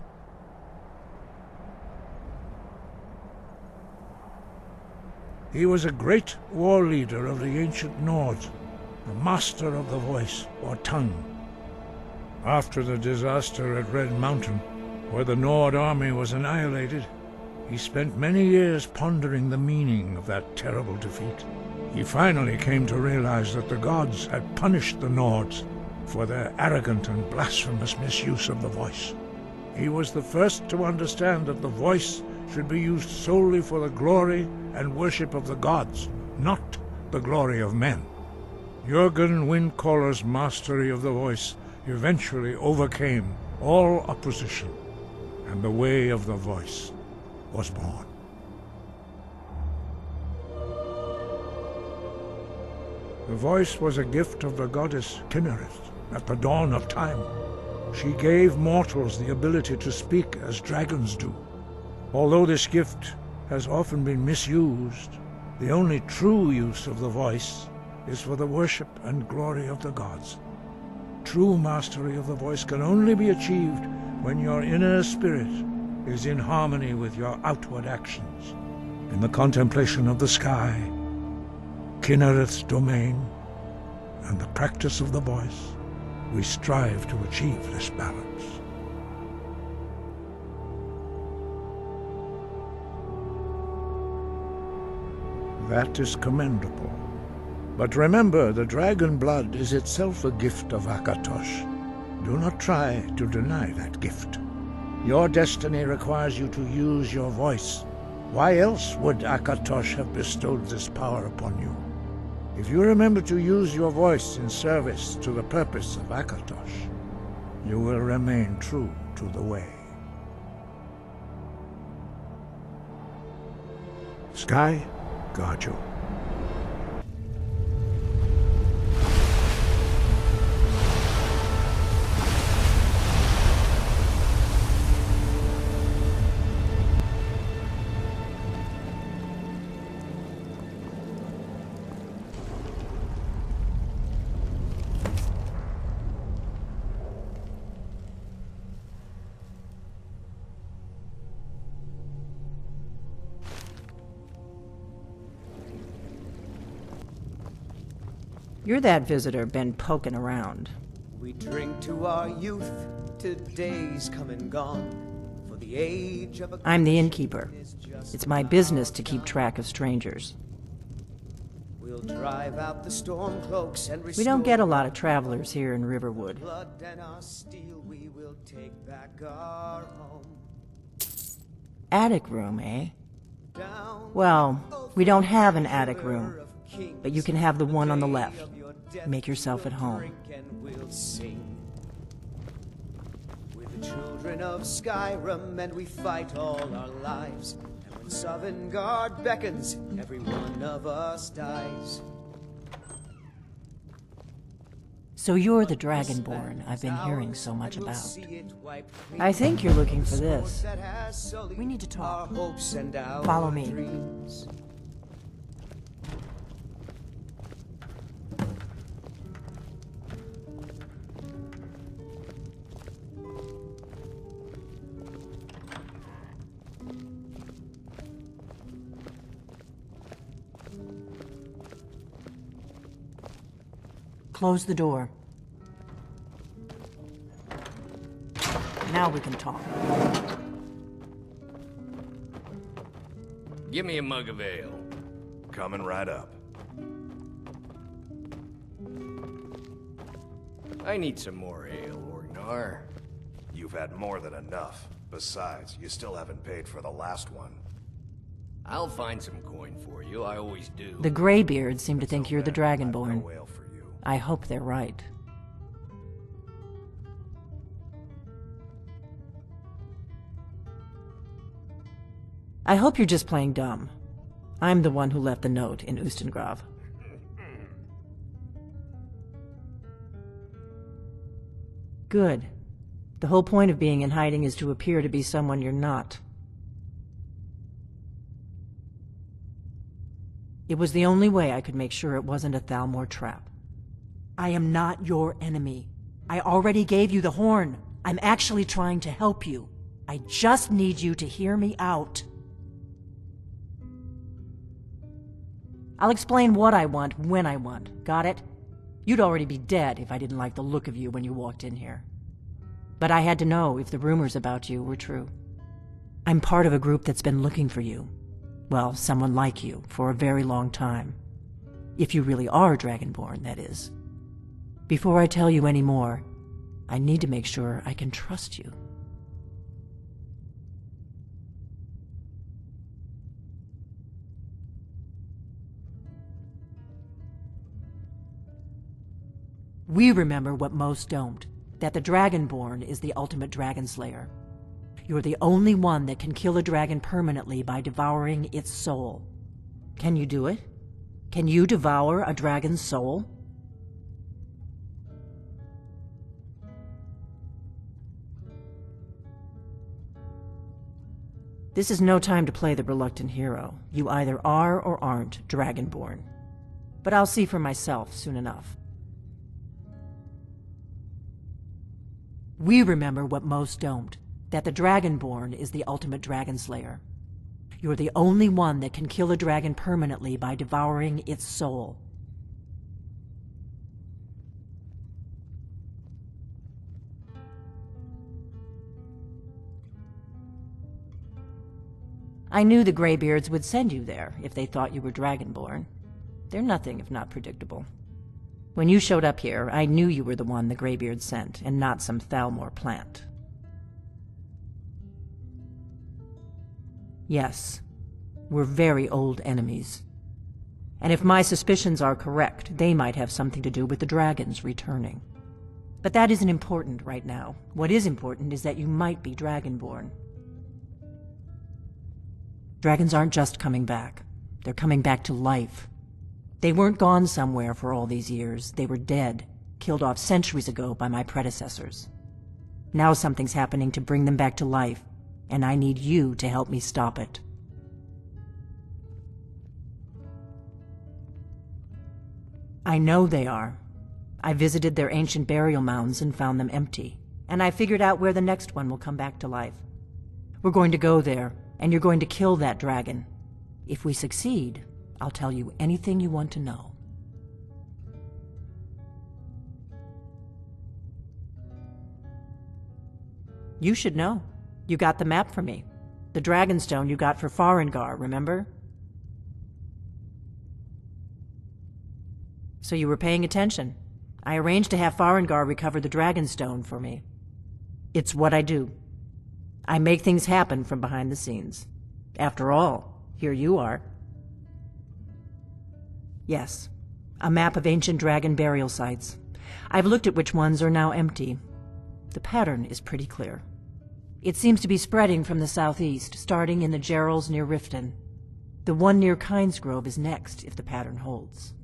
[SPEAKER 16] He was a great war leader of the ancient Nords, the master of the voice, or tongue. After the disaster at Red Mountain, where the Nord army was annihilated, he spent many years pondering the meaning of that terrible defeat. He finally came to realize that the gods had punished the Nords for their arrogant and blasphemous misuse of the voice. He was the first to understand that the voice should be used solely for the glory and worship of the gods, not the glory of men. Jurgen Windcaller's mastery of the voice eventually overcame all opposition, and the way of the voice was born. The voice was a gift of the goddess Kinnereth at the dawn of time. She gave mortals the ability to speak as dragons do. Although this gift has often been misused, the only true use of the voice is for the worship and glory of the gods. True mastery of the voice can only be achieved when your inner spirit is in harmony with your outward actions. In the contemplation of the sky, Kinnereth's domain, and the practice of the voice, we strive to achieve this balance. That is commendable. But remember, the dragon blood is itself a gift of Akatosh. Do not try to deny that gift. Your destiny requires you to use your voice. Why else would Akatosh have bestowed this power upon you? If you remember to use your voice in service to the purpose of Akatosh, you will remain true to the way. Sky, guard you.
[SPEAKER 14] You're that visitor been poking around.
[SPEAKER 17] We drink to our youth, to days come and gone. For the age of a
[SPEAKER 14] I'm the innkeeper. It's my business to keep track of strangers.
[SPEAKER 17] We'll drive out the storm cloaks and
[SPEAKER 14] We don't get a lot of travelers here in Riverwood.
[SPEAKER 17] blood and our steel, we will take back our home.
[SPEAKER 14] Attic room, eh? Well, we don't have an attic room, but you can have the one on the left. Make yourself at home.
[SPEAKER 17] And we'll sing. We're the children of Skyrim, and we fight all our lives. And when Sovngarde beckons, every one of us dies.
[SPEAKER 14] So you're the Dragonborn I've been hearing so much about. I think you're looking for this. We need to talk. Follow me. Close the door. Now we can talk.
[SPEAKER 18] Give me a mug of ale.
[SPEAKER 2] Coming right up.
[SPEAKER 18] I need some more ale, Orgnar.
[SPEAKER 2] You've had more than enough. Besides, you still haven't paid for the last one.
[SPEAKER 18] I'll find some coin for you, I always do.
[SPEAKER 14] The Greybeards seem to think you're the Dragonborn. I hope they're right. I hope you're just playing dumb. I'm the one who left the note in Ustengrav. Good. The whole point of being in hiding is to appear to be someone you're not. It was the only way I could make sure it wasn't a Thalmor trap. I am not your enemy. I already gave you the horn. I'm actually trying to help you. I just need you to hear me out. I'll explain what I want when I want. Got it? You'd already be dead if I didn't like the look of you when you walked in here. But I had to know if the rumors about you were true. I'm part of a group that's been looking for you. Well, someone like you, for a very long time. If you really are Dragonborn, that is. Before I tell you any more, I need to make sure I can trust you. We remember what most don't, that the Dragonborn is the ultimate Dragonslayer. You're the only one that can kill a dragon permanently by devouring its soul. Can you do it? Can you devour a dragon's soul? This is no time to play the reluctant hero. You either are or aren't Dragonborn. But I'll see for myself soon enough. We remember what most don't, that the Dragonborn is the ultimate Dragonslayer. You're the only one that can kill a dragon permanently by devouring its soul. I knew the Greybeards would send you there if they thought you were Dragonborn. They're nothing if not predictable. When you showed up here, I knew you were the one the Greybeards sent, and not some Thalmor plant. Yes, we're very old enemies. And if my suspicions are correct, they might have something to do with the dragons returning. But that isn't important right now. What is important is that you might be Dragonborn. Dragons aren't just coming back. They're coming back to life. They weren't gone somewhere for all these years. They were dead, killed off centuries ago by my predecessors. Now something's happening to bring them back to life, and I need you to help me stop it. I know they are. I visited their ancient burial mounds and found them empty, and I figured out where the next one will come back to life. We're going to go there, and you're going to kill that dragon. If we succeed, I'll tell you anything you want to know. You should know. You got the map for me. The Dragonstone you got for Farengar, remember? So you were paying attention. I arranged to have Farengar recover the Dragonstone for me. It's what I do. I make things happen from behind the scenes. After all, here you are. Yes, a map of ancient dragon burial sites. I've looked at which ones are now empty. The pattern is pretty clear. It seems to be spreading from the southeast, starting in the Gerals near Riften. The one near Kynesgrove is next, if the pattern holds.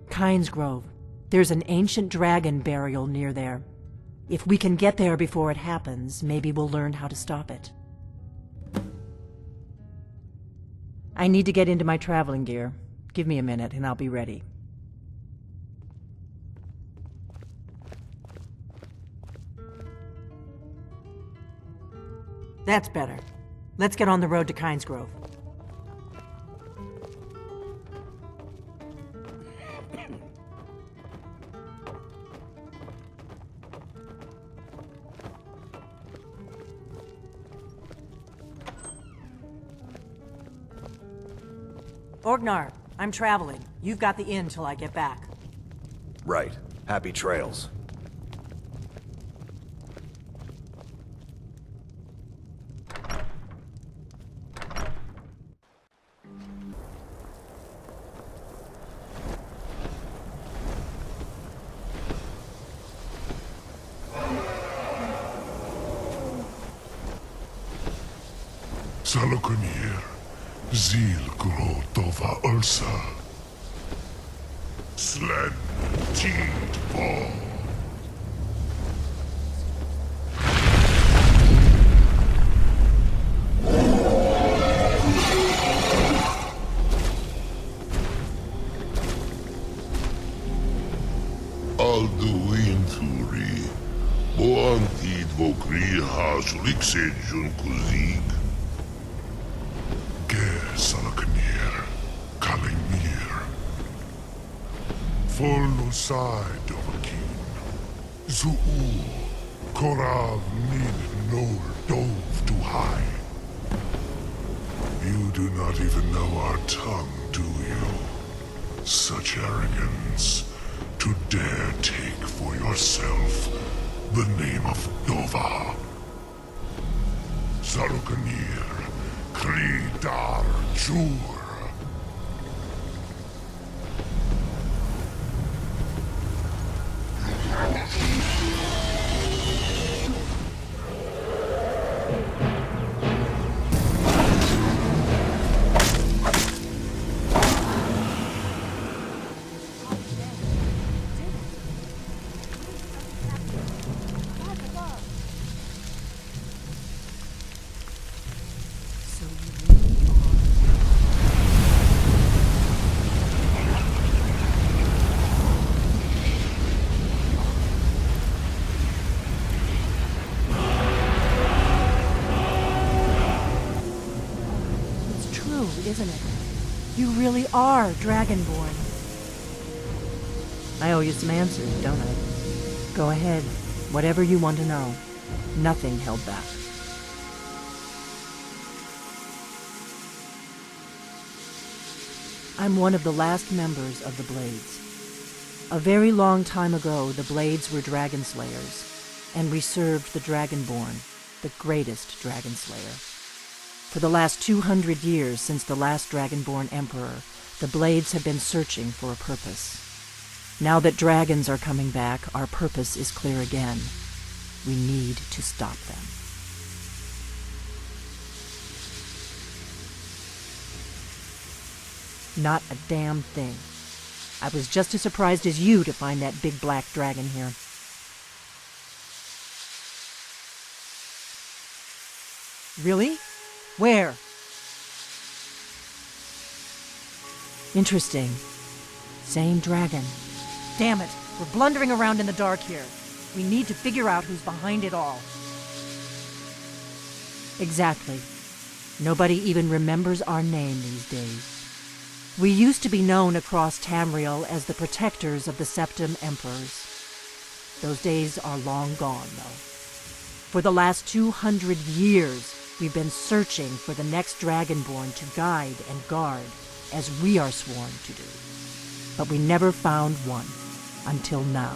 [SPEAKER 14] Kynesgrove. There's an ancient dragon burial near there. If we can get there before it happens, maybe we'll learn how to stop it. I need to get into my traveling gear. Give me a minute and I'll be ready. That's better. Let's get on the road to Kynesgrove. Orgnar, I'm traveling. You've got the inn till I get back.
[SPEAKER 2] Right. Happy trails.
[SPEAKER 19] Salokunir, Zil Gro Dova Ulsa, Slen Teed Ball. Alduin Thuri, Boantid Vokri Hasulik Jun Kuzig. Salokunir, Kalimir, Folosai Dovakin, Zuu, Korav Nin Nol Dove to high. You do not even know our tongue, do you? Such arrogance, to dare take for yourself the name of Dova. Salokunir, Kridar Jur.
[SPEAKER 14] Isn't it? You really are Dragonborn. I owe you some answers, don't I? Go ahead. Whatever you want to know. Nothing held back. I'm one of the last members of the Blades. A very long time ago, the Blades were Dragonslayers, and we served the Dragonborn, the greatest Dragonslayer. For the last 200 years since the last Dragonborn Emperor, the Blades have been searching for a purpose. Now that dragons are coming back, our purpose is clear again. We need to stop them. Not a damn thing. I was just as surprised as you to find that big black dragon here. Really? Where? Interesting. Same dragon. Damn it, we're blundering around in the dark here. We need to figure out who's behind it all. Exactly. Nobody even remembers our name these days. We used to be known across Tamriel as the protectors of the Septim Emperors. Those days are long gone, though. For the last 200 years, we've been searching for the next Dragonborn to guide and guard, as we are sworn to do. But we never found one, until now.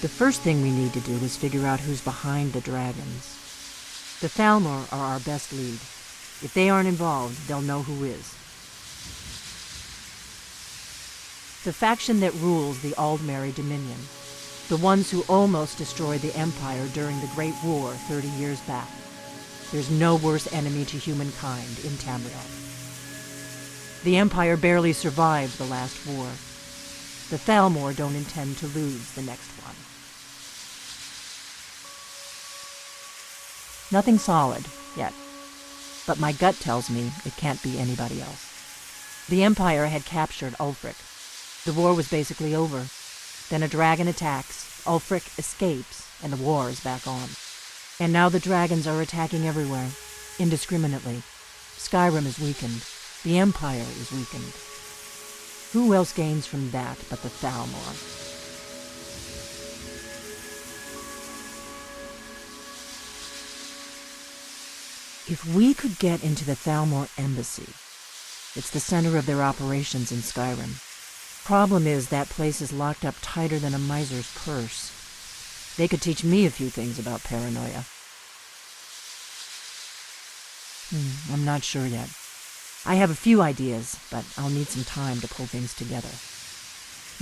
[SPEAKER 14] The first thing we need to do is figure out who's behind the dragons. The Thalmor are our best lead. If they aren't involved, they'll know who is. The faction that rules the Aldmeri Dominion. The ones who almost destroyed the Empire during the Great War 30 years back. There's no worse enemy to humankind in Tamriel. The Empire barely survived the last war. The Thalmor don't intend to lose the next one. Nothing solid, yet. But my gut tells me it can't be anybody else. The Empire had captured Ulfric. The war was basically over. Then a dragon attacks, Ulfric escapes, and the war is back on. And now the dragons are attacking everywhere, indiscriminately. Skyrim is weakened. The Empire is weakened. Who else gains from that but the Thalmor? If we could get into the Thalmor embassy, it's the center of their operations in Skyrim. Problem is, that place is locked up tighter than a miser's purse. They could teach me a few things about paranoia. I'm not sure yet. I have a few ideas, but I'll need some time to pull things together.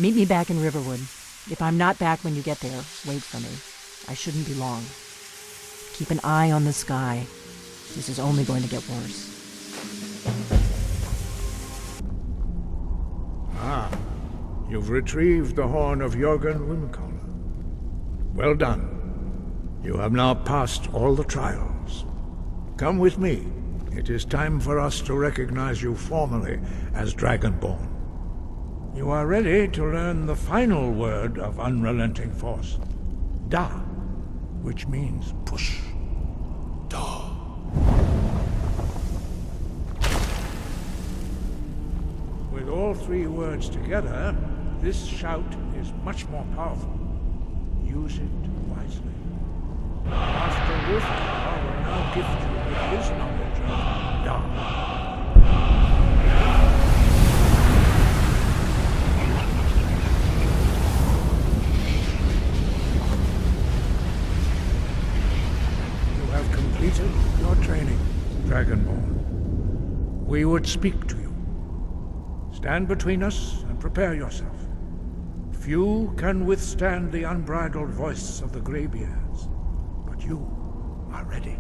[SPEAKER 14] Meet me back in Riverwood. If I'm not back when you get there, wait for me. I shouldn't be long. Keep an eye on the sky. This is only going to get worse.
[SPEAKER 16] Ah, you've retrieved the horn of Jurgen Windcaller. Well done. You have now passed all the trials. Come with me. It is time for us to recognize you formally as Dragonborn. You are ready to learn the final word of unrelenting force. Da, which means push. Da. With all three words together, this shout is much more powerful. Use it wisely. Master Windcaller will now gift you with his knowledge of Da. You have completed your training, Dragonborn. We would speak to you. Stand between us and prepare yourself. Few can withstand the unbridled voice of the Greybeards, but you are ready.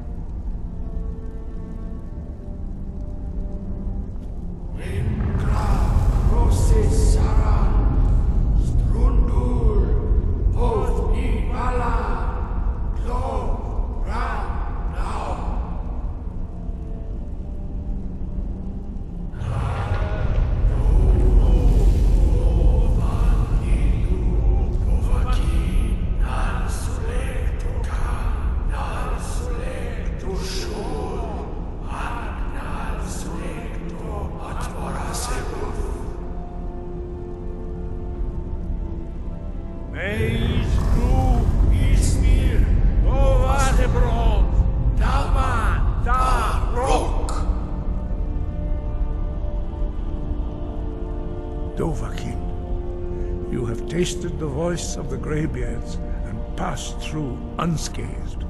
[SPEAKER 16] You have tasted the voice of the Greybeards and passed through unscathed.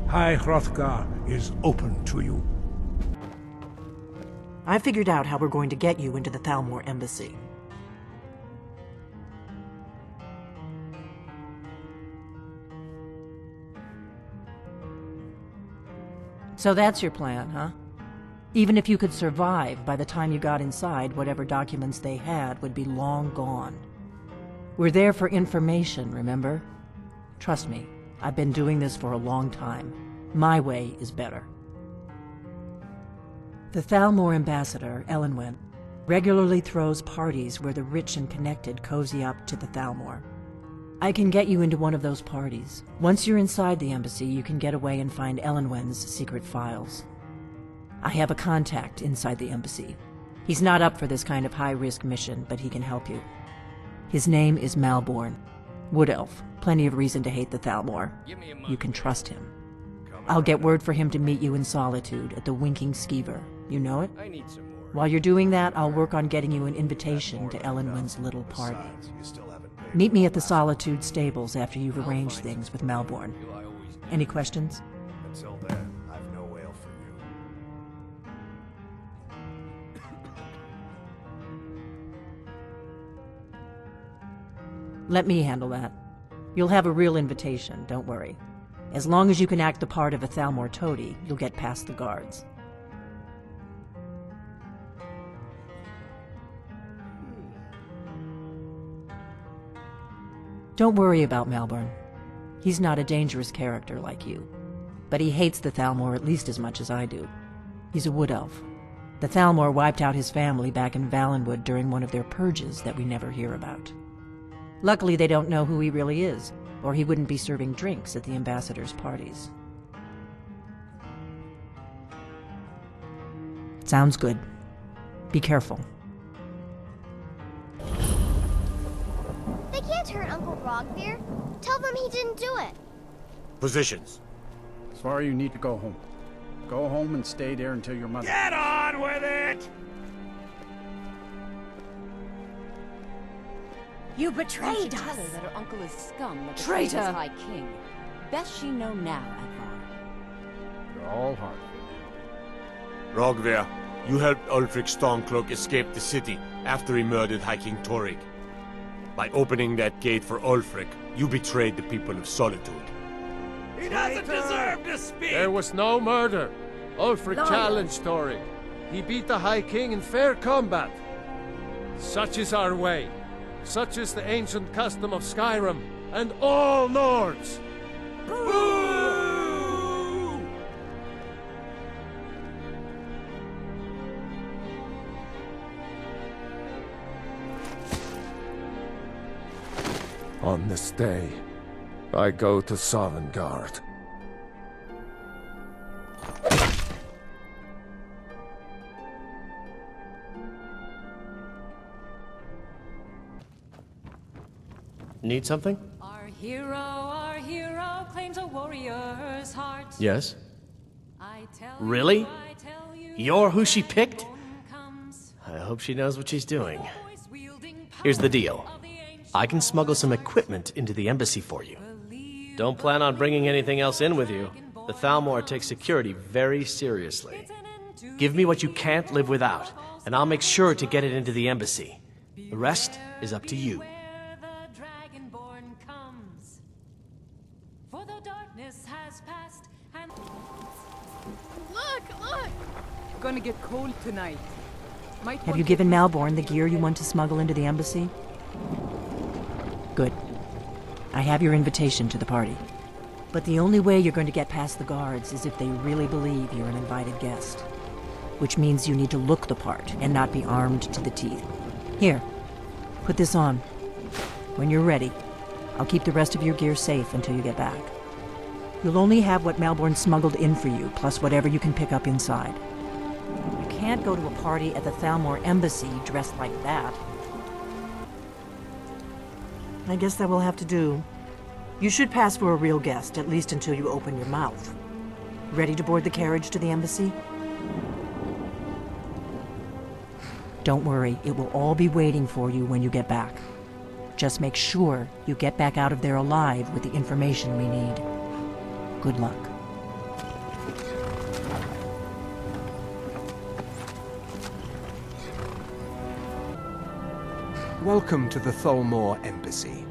[SPEAKER 16] High Hrothgar is open to you.
[SPEAKER 14] I figured out how we're going to get you into the Thalmor embassy. So that's your plan, huh? Even if you could survive, by the time you got inside, whatever documents they had would be long gone. We're there for information, remember? Trust me, I've been doing this for a long time. My way is better. The Thalmor ambassador, Elenwen, regularly throws parties where the rich and connected cozy up to the Thalmor. I can get you into one of those parties. Once you're inside the embassy, you can get away and find Elenwen's secret files. I have a contact inside the embassy. He's not up for this kind of high-risk mission, but he can help you. His name is Malborn. Wood Elf. Plenty of reason to hate the Thalmor. You can trust him. I'll get word for him to meet you in Solitude at the Winking Skeever. You know it? While you're doing that, I'll work on getting you an invitation to Elenwen's little party. Meet me at the Solitude stables after you've arranged things with Malborn. Any questions?
[SPEAKER 2] Until then, I've no ale for you.
[SPEAKER 14] Let me handle that. You'll have a real invitation, don't worry. As long as you can act the part of a Thalmor toady, you'll get past the guards. Don't worry about Malborn. He's not a dangerous character like you. But he hates the Thalmor at least as much as I do. He's a wood elf. The Thalmor wiped out his family back in Valenwood during one of their purges that we never hear about. Luckily, they don't know who he really is, or he wouldn't be serving drinks at the ambassadors' parties. Sounds good. Be careful.
[SPEAKER 5] They can't hurt Uncle Rogbeer. Tell them he didn't do it.
[SPEAKER 10] Positions.
[SPEAKER 20] Sorry, you need to go home. Go home and stay there until your mother...
[SPEAKER 9] Get on with it!
[SPEAKER 21] You betrayed us!
[SPEAKER 22] Tell her that her uncle is scum that betrayed
[SPEAKER 21] Traitor!
[SPEAKER 22] his High King. Best she know now, Advar.
[SPEAKER 20] You're all hard.
[SPEAKER 10] Rogver, you helped Ulfric Stormcloak escape the city after he murdered High King Torrig. By opening that gate for Ulfric, you betrayed the people of Solitude.
[SPEAKER 9] He doesn't deserve to speak!
[SPEAKER 1] There was no murder. Ulfric
[SPEAKER 21] Liar.
[SPEAKER 1] challenged Torrig. He beat the High King in fair combat. Such is our way. Such is the ancient custom of Skyrim and all Nords.
[SPEAKER 9] Boo!
[SPEAKER 1] On this day, I go to Sovngarde.
[SPEAKER 18] Need something?
[SPEAKER 8] Our hero claims a warrior's heart.
[SPEAKER 18] Yes.
[SPEAKER 8] I tell
[SPEAKER 18] Really?
[SPEAKER 8] you, I tell you,
[SPEAKER 18] You're who she picked? I hope she knows what she's doing. Here's the deal. I can smuggle some equipment into the embassy for you. Don't plan on bringing anything else in with you. The Thalmor takes security very seriously. Give me what you can't live without, and I'll make sure to get it into the embassy. The rest is up to you.
[SPEAKER 8] For the darkness has passed and
[SPEAKER 7] Look! Gonna get cold tonight.
[SPEAKER 14] Have you given Malborn the gear you want to smuggle into the embassy? Good. I have your invitation to the party. But the only way you're going to get past the guards is if they really believe you're an invited guest. Which means you need to look the part and not be armed to the teeth. Here, put this on. When you're ready, I'll keep the rest of your gear safe until you get back. You'll only have what Malborn smuggled in for you, plus whatever you can pick up inside. You can't go to a party at the Thalmor embassy dressed like that. I guess that will have to do. You should pass for a real guest, at least until you open your mouth. Ready to board the carriage to the embassy? Don't worry, it will all be waiting for you when you get back. Just make sure you get back out of there alive with the information we need. Good luck.
[SPEAKER 23] Welcome to the Thalmor Embassy.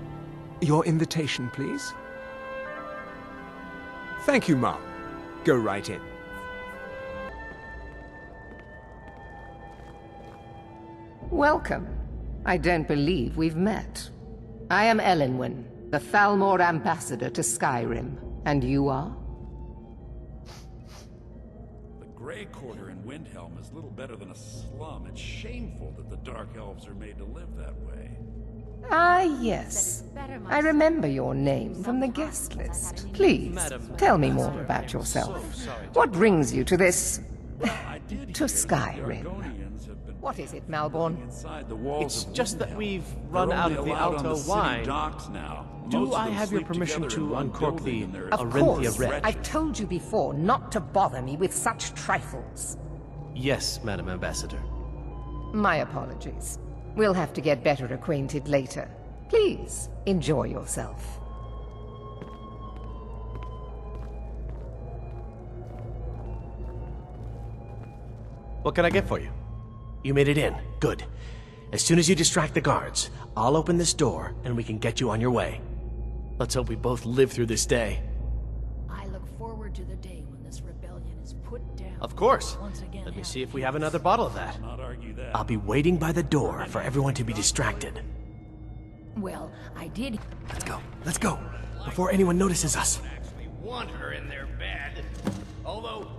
[SPEAKER 23] Your invitation, please? Thank you, Mom. Go right in.
[SPEAKER 24] Welcome. I don't believe we've met. I am Elenwen, the Thalmor ambassador to Skyrim. And you are?
[SPEAKER 25] The Grey Quarter in Windhelm is little better than a slum. It's shameful that the Dark Elves are made to live that way.
[SPEAKER 24] Ah, yes. I remember your name from the guest list. Please, tell me more about yourself. What brings you to this... to Skyrim?
[SPEAKER 25] Argonians have been
[SPEAKER 24] What is it, Malborn?
[SPEAKER 25] Inside the walls
[SPEAKER 18] It's
[SPEAKER 25] of
[SPEAKER 18] just that
[SPEAKER 25] Windhelm.
[SPEAKER 18] we've
[SPEAKER 25] They're
[SPEAKER 18] run out
[SPEAKER 25] only
[SPEAKER 18] of the
[SPEAKER 25] allowed on
[SPEAKER 18] Alto
[SPEAKER 25] city
[SPEAKER 18] wine.
[SPEAKER 25] docks now.
[SPEAKER 18] Do
[SPEAKER 25] Most of
[SPEAKER 18] I
[SPEAKER 25] them
[SPEAKER 18] have your
[SPEAKER 25] sleep
[SPEAKER 18] permission
[SPEAKER 25] together
[SPEAKER 18] to
[SPEAKER 25] in one
[SPEAKER 18] uncork
[SPEAKER 25] building,
[SPEAKER 18] the
[SPEAKER 25] and they're-
[SPEAKER 24] Of
[SPEAKER 18] Arinthia
[SPEAKER 24] course.
[SPEAKER 18] Red?
[SPEAKER 24] I've told you before not to bother me with such trifles.
[SPEAKER 18] Yes, Madam Ambassador.
[SPEAKER 24] My apologies. We'll have to get better acquainted later. Please, enjoy yourself.
[SPEAKER 18] What can I get for you? You made it in. Good. As soon as you distract the guards, I'll open this door and we can get you on your way. Let's hope we both live through this day.
[SPEAKER 3] I look forward to the day when this rebellion is put down.
[SPEAKER 18] Of course.
[SPEAKER 3] Once again,
[SPEAKER 18] Let me see if we have another bottle of that.
[SPEAKER 25] Not argue that.
[SPEAKER 18] I'll be waiting by the door for everyone to be distracted.
[SPEAKER 3] Well, I did.
[SPEAKER 18] Let's go. Let's go. Before anyone notices us.
[SPEAKER 4] Actually want her in their bed. Although,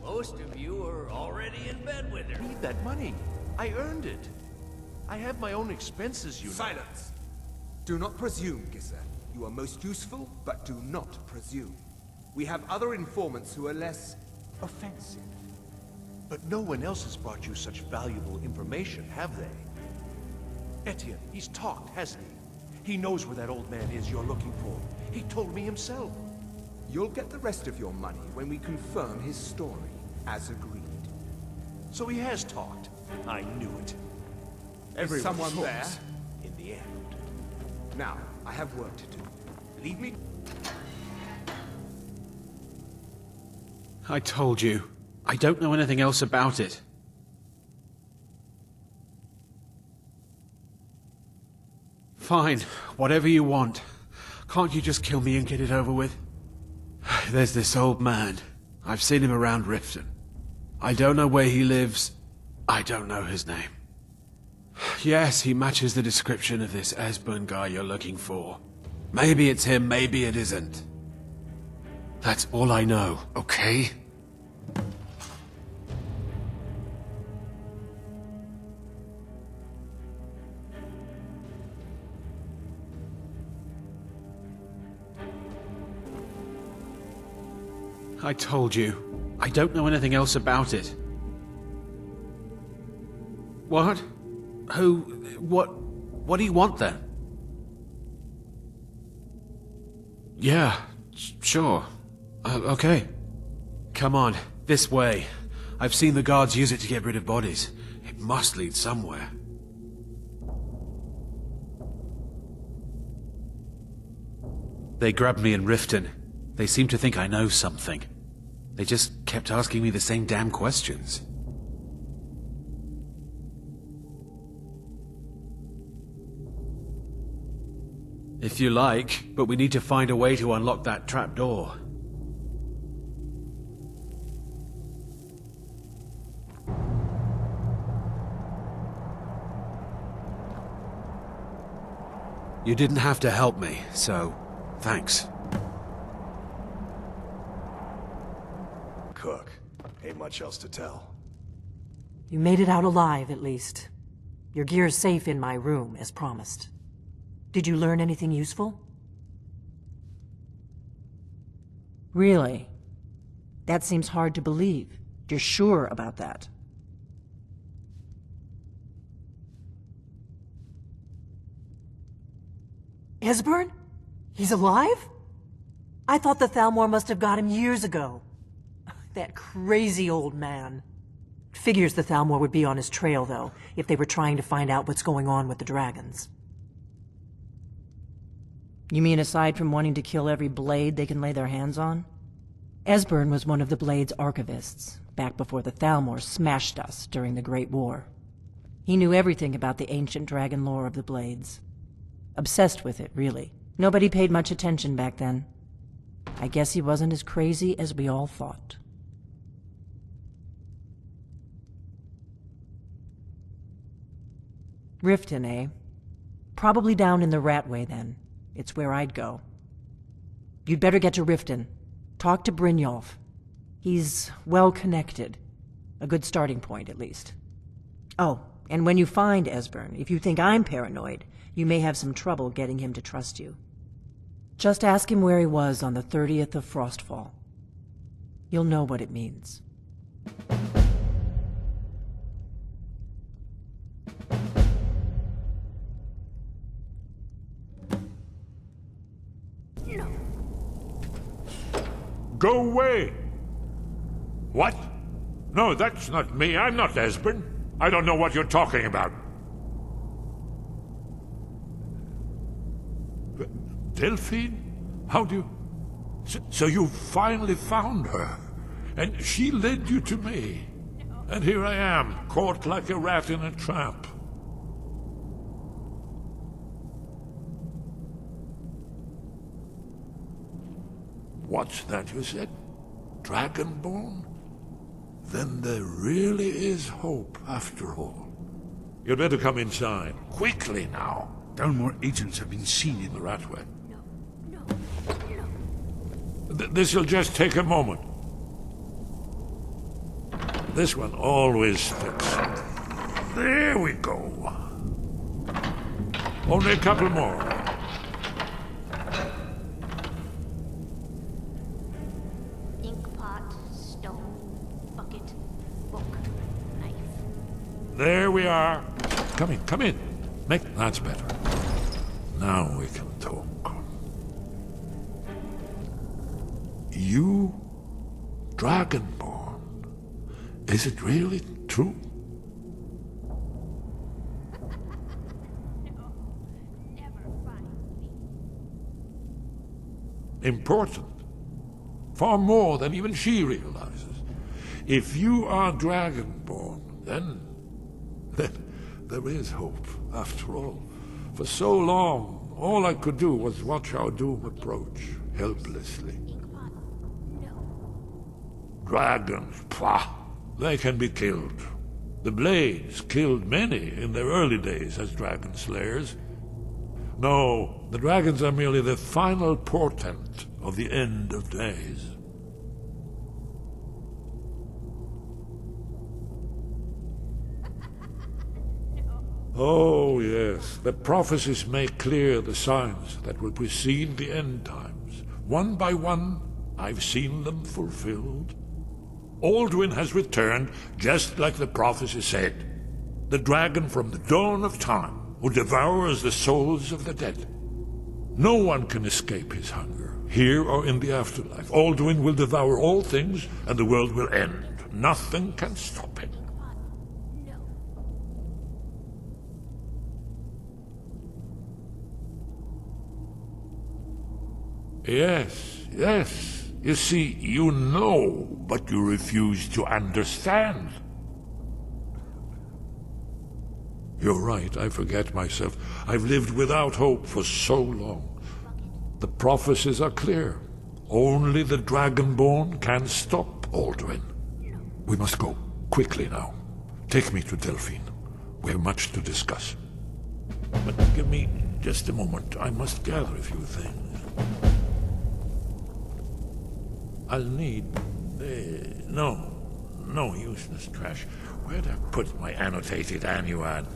[SPEAKER 4] most of you are already in bed with her.
[SPEAKER 2] Need that money. I earned it. I have my own expenses, you know.
[SPEAKER 23] Silence! Do not presume, Gisser. You are most useful, but do not presume. We have other informants who are less offensive.
[SPEAKER 2] But no one else has brought you such valuable information, have they? Etienne, he's talked, hasn't he? He knows where that old man is you're looking for. He told me himself.
[SPEAKER 23] You'll get the rest of your money when we confirm his story, as agreed.
[SPEAKER 2] So he has talked. I knew it.
[SPEAKER 23] Is someone
[SPEAKER 2] talks
[SPEAKER 23] there?
[SPEAKER 2] in the end.
[SPEAKER 23] Now, I have work to do. Leave me...
[SPEAKER 20] I told you. I don't know anything else about it. Fine, whatever you want. Can't you just kill me and get it over with? There's this old man. I've seen him around Riften. I don't know where he lives. I don't know his name. Yes, he matches the description of this Esbern guy you're looking for. Maybe it's him, maybe it isn't. That's all I know, okay? I told you. I don't know anything else about it. What? Who? What do you want then? Yeah, sure. Okay. Come on, this way. I've seen the guards use it to get rid of bodies. It must lead somewhere. They grabbed me in Riften. They seem to think I know something. They just kept asking me the same damn questions. If you like, but we need to find a way to unlock that trapdoor. You didn't have to help me, so thanks.
[SPEAKER 2] Cook, ain't much else to tell.
[SPEAKER 14] You made it out alive, at least. Your gear's safe in my room, as promised. Did you learn anything useful? Really? That seems hard to believe. You're sure about that? Esbern? He's alive? I thought the Thalmor must have got him years ago. That crazy old man. Figures the Thalmor would be on his trail, though, if they were trying to find out what's going on with the dragons. You mean aside from wanting to kill every blade they can lay their hands on? Esbern was one of the Blade's archivists, back before the Thalmor smashed us during the Great War. He knew everything about the ancient dragon lore of the Blades. Obsessed with it, really. Nobody paid much attention back then. I guess he wasn't as crazy as we all thought. Riften, eh? Probably down in the Ratway, then. It's where I'd go. You'd better get to Riften. Talk to Brynjolf. He's well-connected. A good starting point, at least. Oh, and when you find Esbern, if you think I'm paranoid, you may have some trouble getting him to trust you. Just ask him where he was on the 30th of Frostfall. You'll know what it means.
[SPEAKER 19] Go away! What? No, that's not me. I'm not Esbern. I don't know what you're talking about. Delphine? How do you... So you finally found her, and she led you to me. And here I am, caught like a rat in a trap. What's that you said? Dragonborn? Then there really is hope, after all. You'd better come inside, quickly now.
[SPEAKER 6] Downmore agents have been seen in
[SPEAKER 19] the Ratway. This'll just take a moment. This one always sticks. There we go. Only a couple more.
[SPEAKER 5] Inkpot, stone, bucket, book, knife.
[SPEAKER 19] There we are. Come in, come in. That's better. Now we can talk. You, Dragonborn, is it really true? Important. Far more than even she realizes. If you are Dragonborn, then there is hope, after all. For so long, all I could do was watch our doom approach, helplessly. Dragons, pah! They can be killed. The Blades killed many in their early days as Dragonslayers. No, the dragons are merely the final portent of the end of days. Oh, yes. The prophecies make clear the signs that will precede the end times. One by one, I've seen them fulfilled. Alduin has returned, just like the prophecy said. The dragon from the dawn of time, who devours the souls of the dead. No one can escape his hunger, here or in the afterlife. Alduin will devour all things, and the world will end. Nothing can stop him. Yes, yes. You see, you know, but you refuse to understand. You're right, I forget myself. I've lived without hope for so long. The prophecies are clear. Only the Dragonborn can stop Alduin. We must go, quickly now. Take me to Delphine. We have much to discuss. But give me just a moment. I must gather a few things. I'll need... no useless trash. Where'd I put my annotated Annuad?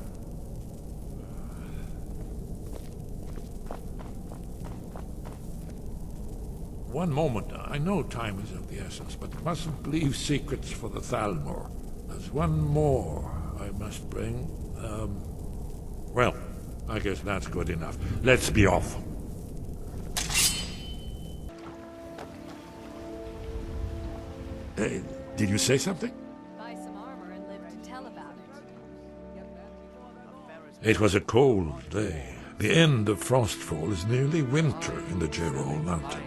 [SPEAKER 19] One moment. I know time is of the essence, but mustn't leave secrets for the Thalmor. There's one more I must bring. Well, I guess that's good enough. Let's be off. Did you say something?
[SPEAKER 22] Buy some armor and live to tell about it.
[SPEAKER 19] It was a cold day. The end of Frostfall is nearly winter in the Gerol Mountains.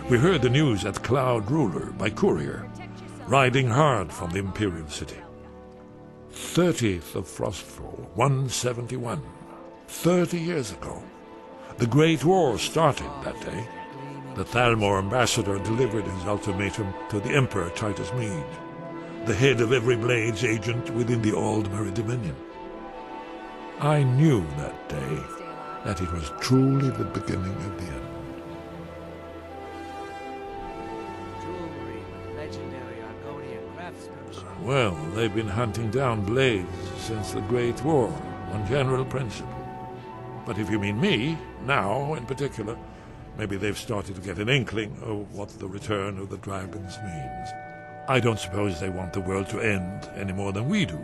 [SPEAKER 19] We heard the news at Cloud Ruler by courier, riding hard from the Imperial City. 30th of Frostfall, 171. 30 years ago. The Great War started that day. The Thalmor ambassador delivered his ultimatum to the Emperor Titus Mede, the head of every Blades agent within the Aldmeri Dominion. I knew that day that it was truly the beginning of the end.
[SPEAKER 17] Jewelry with legendary Argonian craftsmanship.
[SPEAKER 19] Well, they've been hunting down Blades since the Great War, on general principle. But if you mean me, now in particular, maybe they've started to get an inkling of what the return of the dragons means. I don't suppose they want the world to end any more than we do.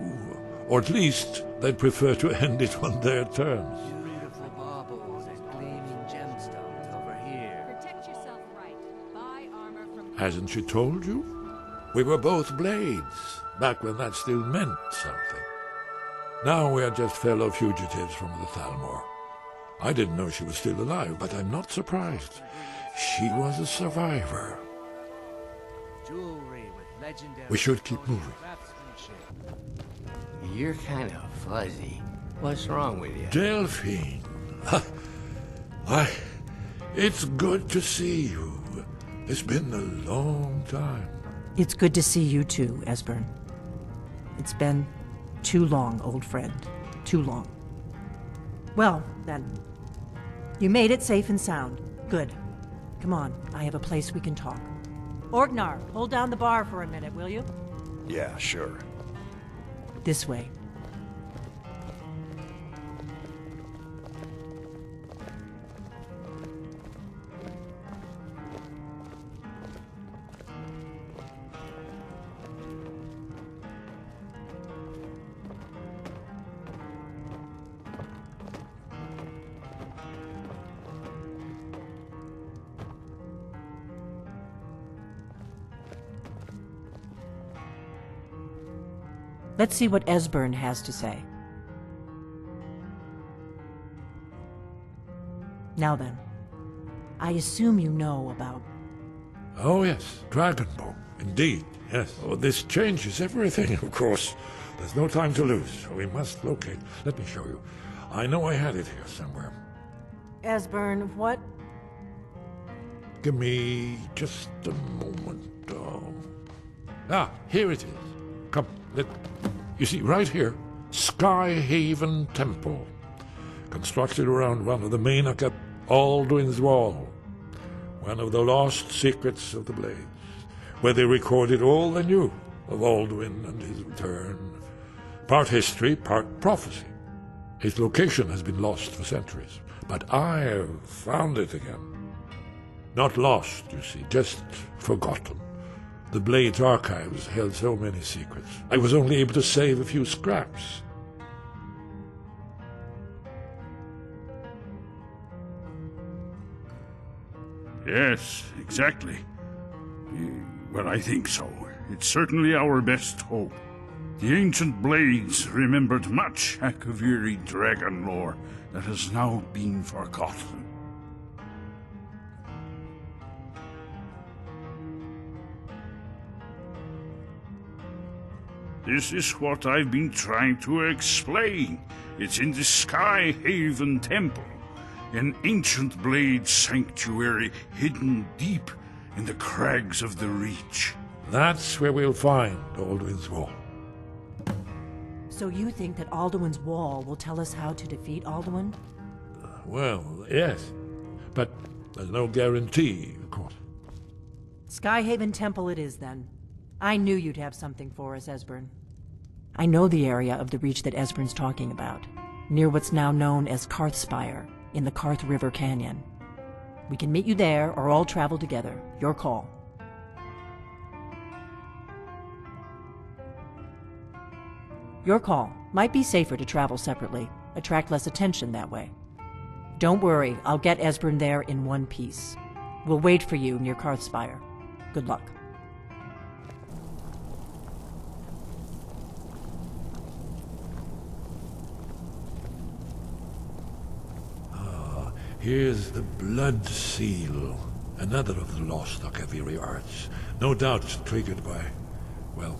[SPEAKER 19] Or at least, they'd prefer to end it on their terms.
[SPEAKER 17] Beautiful baubles and gleaming gemstones over here.
[SPEAKER 22] Protect yourself right. Buy armor from
[SPEAKER 19] Hasn't she told you? We were both blades, back when that still meant something. Now we are just fellow fugitives from the Thalmor. I didn't know she was still alive, but I'm not surprised. She was a survivor. We should keep moving.
[SPEAKER 9] You're kind of fuzzy. What's wrong with you?
[SPEAKER 19] Delphine. Why, it's good to see you. It's been a long time.
[SPEAKER 14] It's good to see you too, Esbern. It's been too long, old friend. Too long. Well, then. You made it safe and sound. Good. Come on, I have a place we can talk. Orgnar, hold down the bar for a minute, will you?
[SPEAKER 2] Yeah, sure.
[SPEAKER 14] This way. Let's see what Esbern has to say. Now then, I assume you know about...
[SPEAKER 19] Oh yes, Dragonbone. Indeed, yes. Oh, this changes everything, of course. There's no time to lose. We must locate. Let me show you. I know I had it here somewhere.
[SPEAKER 14] Esbern, what?
[SPEAKER 19] Give me just a moment. Ah, here it is. Come, you see, right here, Skyhaven Temple. Constructed around one of the main Alduin's Wall. One of the lost secrets of the Blades, where they recorded all they knew of Alduin and his return. Part history, part prophecy. Its location has been lost for centuries, but I've found it again. Not lost, you see, just forgotten. The Blade's archives held so many secrets. I was only able to save a few scraps.
[SPEAKER 6] Yes, exactly. Well, I think so. It's certainly our best hope. The ancient Blades remembered much Akaviri dragon lore that has now been forgotten. This is what I've been trying to explain. It's in the Skyhaven Temple, an ancient blade sanctuary hidden deep in the crags of the Reach.
[SPEAKER 19] That's where we'll find Alduin's Wall.
[SPEAKER 14] So you think that Alduin's Wall will tell us how to defeat Alduin?
[SPEAKER 19] Well, yes. But there's no guarantee, of course.
[SPEAKER 14] Skyhaven Temple it is, then. I knew you'd have something for us, Esbern. I know the area of the Reach that Esbern's talking about, near what's now known as Karthspire, in the Karth River Canyon. We can meet you there, or all travel together. Your call. Your call. Might be safer to travel separately. Attract less attention that way. Don't worry, I'll get Esbern there in one piece. We'll wait for you near Karthspire. Good luck.
[SPEAKER 19] Here's the Blood Seal, another of the lost Akaviri arts. No doubt triggered by, well,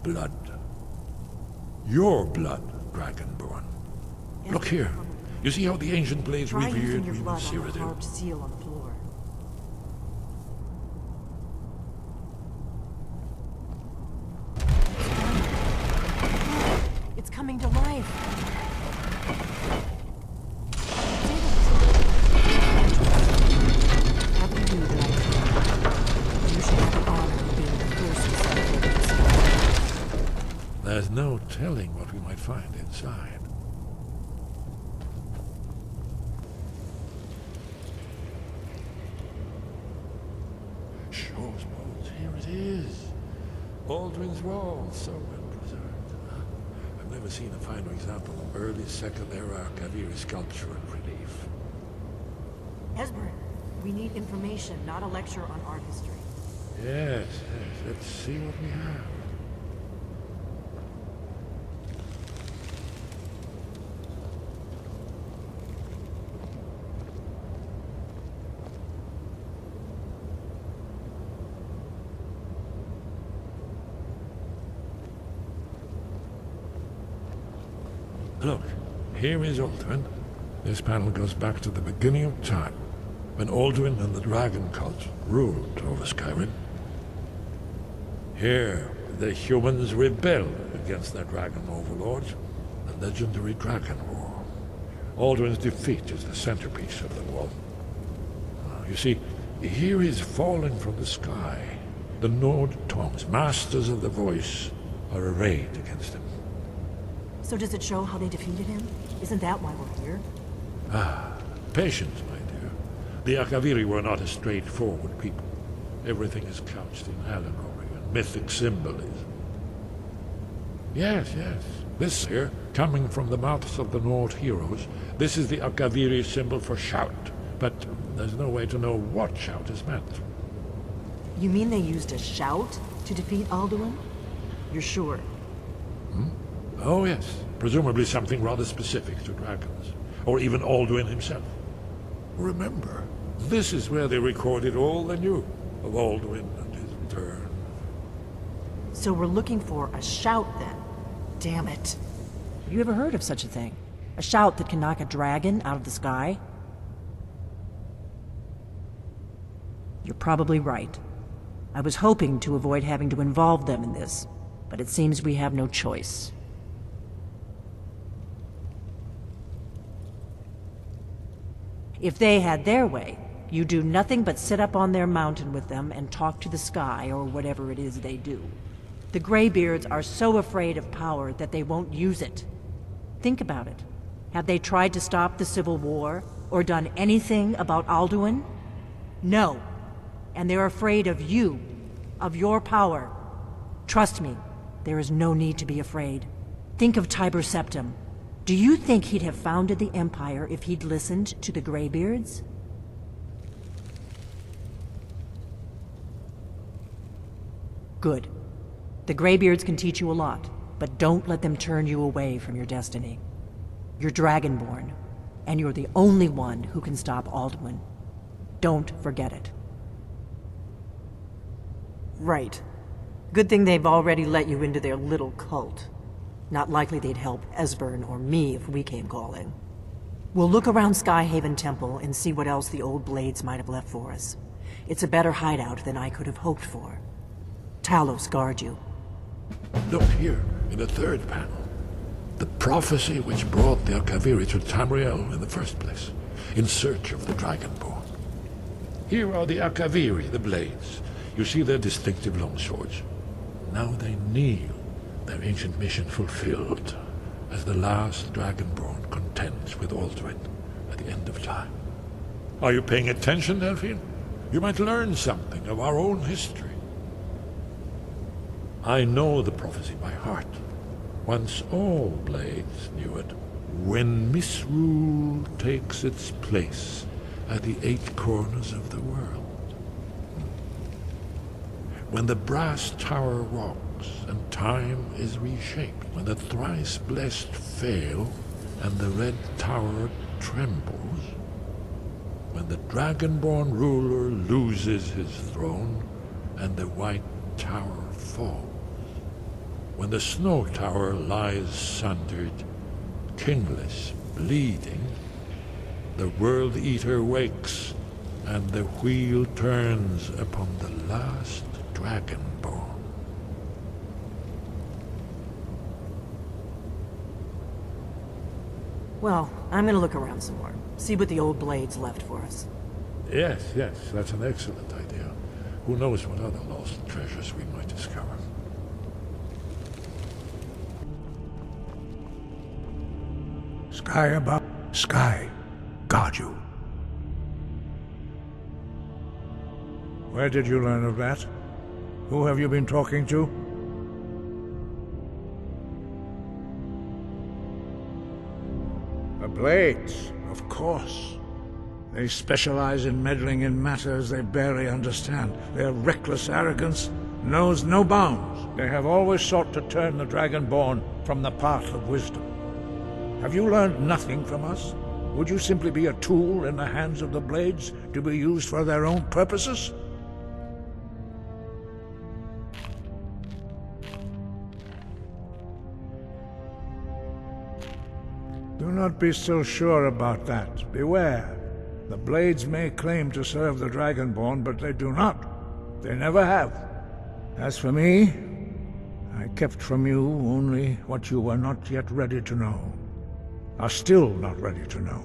[SPEAKER 19] blood. Your blood, Dragonborn. Look here. You see how the ancient blades revered Cyrodiil?
[SPEAKER 14] Seal on the floor. It's coming to life.
[SPEAKER 19] There's no telling what we might find inside. Shaw's bones, here it is. Alduin's Wall, so well preserved. I've never seen a finer example of early Second Era Akaviri sculpture and relief.
[SPEAKER 14] Esbern, we need information, not a lecture on art history.
[SPEAKER 19] Yes, let's see what we have. Look, here is Alduin. This panel goes back to the beginning of time, when Alduin and the dragon cult ruled over Skyrim. Here, the humans rebelled against their dragon overlords, the legendary Dragon War. Alduin's defeat is the centerpiece of the war. You see, here he's fallen from the sky. The Nord Tongs, masters of the voice, are arrayed against him.
[SPEAKER 14] So does it show how they defeated him? Isn't that why we're here?
[SPEAKER 19] Patience, my dear. The Akaviri were not a straightforward people. Everything is couched in allegory and mythic symbolism. Yes. This here, coming from the mouths of the Nord heroes, this is the Akaviri symbol for shout. But there's no way to know what shout is meant.
[SPEAKER 14] You mean they used a shout to defeat Alduin? You're sure?
[SPEAKER 19] Oh yes, presumably something rather specific to dragons, or even Alduin himself. Remember, this is where they recorded all they knew of Alduin and his return.
[SPEAKER 14] So we're looking for a shout then? Damn it. Have you ever heard of such a thing? A shout that can knock a dragon out of the sky? You're probably right. I was hoping to avoid having to involve them in this, but it seems we have no choice. If they had their way, you do nothing but sit up on their mountain with them and talk to the sky or whatever it is they do. The Greybeards are so afraid of power that they won't use it. Think about it. Have they tried to stop the Civil War or done anything about Alduin? No. And they're afraid of you, of your power. Trust me, there is no need to be afraid. Think of Tiber Septim. Do you think he'd have founded the Empire if he'd listened to the Greybeards? Good. The Greybeards can teach you a lot, but don't let them turn you away from your destiny. You're Dragonborn, and you're the only one who can stop Alduin. Don't forget it. Right. Good thing they've already let you into their little cult. Not likely they'd help Esbern or me if we came calling. We'll look around Skyhaven Temple and see what else the old blades might have left for us. It's a better hideout than I could have hoped for. Talos guard you.
[SPEAKER 19] Look here, in the third panel. The prophecy which brought the Akaviri to Tamriel in the first place, in search of the Dragonborn. Here are the Akaviri, the blades. You see their distinctive longswords. Now they kneel, their ancient mission fulfilled, as the last Dragonborn contends with Alduin at the end of time. Are you paying attention, Delphine? You might learn something of our own history. I know the prophecy by heart. Once all blades knew it. When misrule takes its place at the 8 corners of the world. When the brass tower rocks and time is reshaped. When the thrice blessed fail and the red tower trembles. When the Dragonborn ruler loses his throne and the white tower falls. When the snow tower lies sundered, kingless, bleeding, the World Eater wakes, and the wheel turns upon the last Dragonborn.
[SPEAKER 14] Well, I'm gonna look around some more. See what the old blades left for us.
[SPEAKER 19] Yes, that's an excellent idea. Who knows what other lost treasures we might discover.
[SPEAKER 16] Sky above, sky, guard you. Where did you learn of that? Who have you been talking to? The blades, of course. They specialize in meddling in matters they barely understand. Their reckless arrogance knows no bounds. They have always sought to turn the Dragonborn from the path of wisdom. Have you learned nothing from us? Would you simply be a tool in the hands of the Blades to be used for their own purposes? Do not be so sure about that. Beware. The Blades may claim to serve the Dragonborn, but they do not. They never have. As for me, I kept from you only what you were not yet ready to know. Are still not ready to know,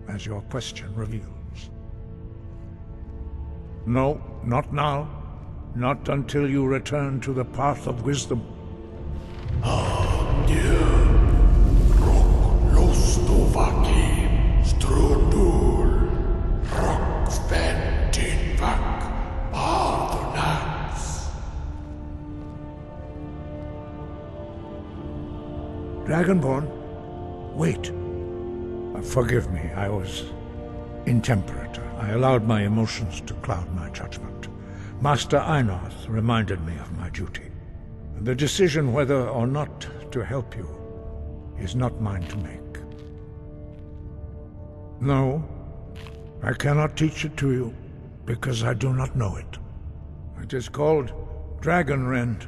[SPEAKER 16] as your question reveals. No, not now. Not until you return to the path of wisdom. Dragonborn, wait. Forgive me, I was intemperate. I allowed my emotions to cloud my judgment. Master Einarth reminded me of my duty. The decision whether or not to help you is not mine to make. No, I cannot teach it to you, because I do not know it. It is called Dragonrend,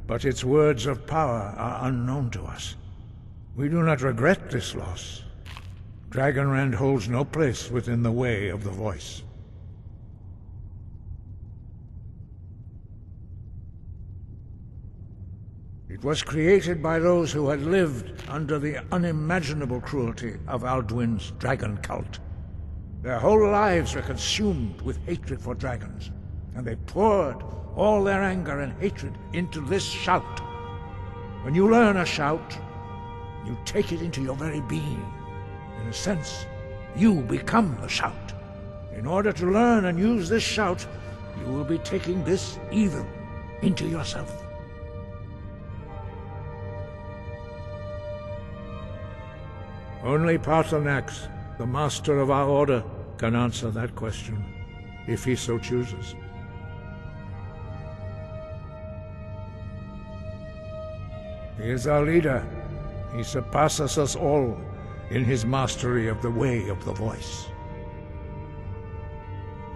[SPEAKER 16] but its words of power are unknown to us. We do not regret this loss. Dragonrend holds no place within the way of the voice. It was created by those who had lived under the unimaginable cruelty of Alduin's dragon cult. Their whole lives were consumed with hatred for dragons, and they poured all their anger and hatred into this shout. When you learn a shout, you take it into your very being. In a sense, you become the shout. In order to learn and use this shout, you will be taking this evil into yourself. Only Paarthurnax, the master of our order, can answer that question, if he so chooses. He is our leader. He surpasses us all in his mastery of the way of the voice.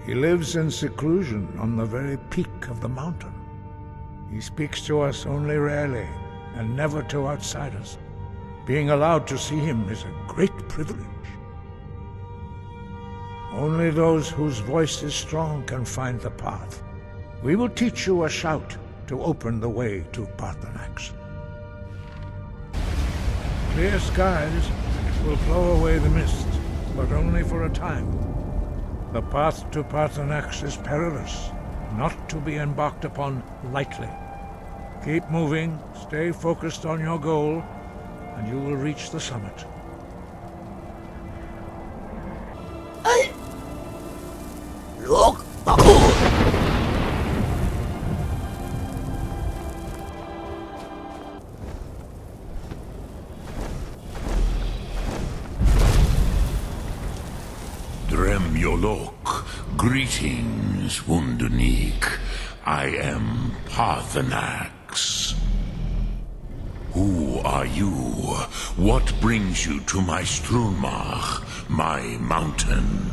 [SPEAKER 16] He lives in seclusion on the very peak of the mountain. He speaks to us only rarely, and never to outsiders. Being allowed to see him is a great privilege. Only those whose voice is strong can find the path. We will teach you a shout to open the way to Paarthurnax. Clear skies will blow away the mist, but only for a time. The path to Paarthurnax is perilous, not to be embarked upon lightly. Keep moving, stay focused on your goal, and you will reach the summit.
[SPEAKER 9] Look!
[SPEAKER 11] Dremyolok, greetings, Wundernik. I am Paarthurnax. Who are you? What brings you to my Strunmach, my mountain?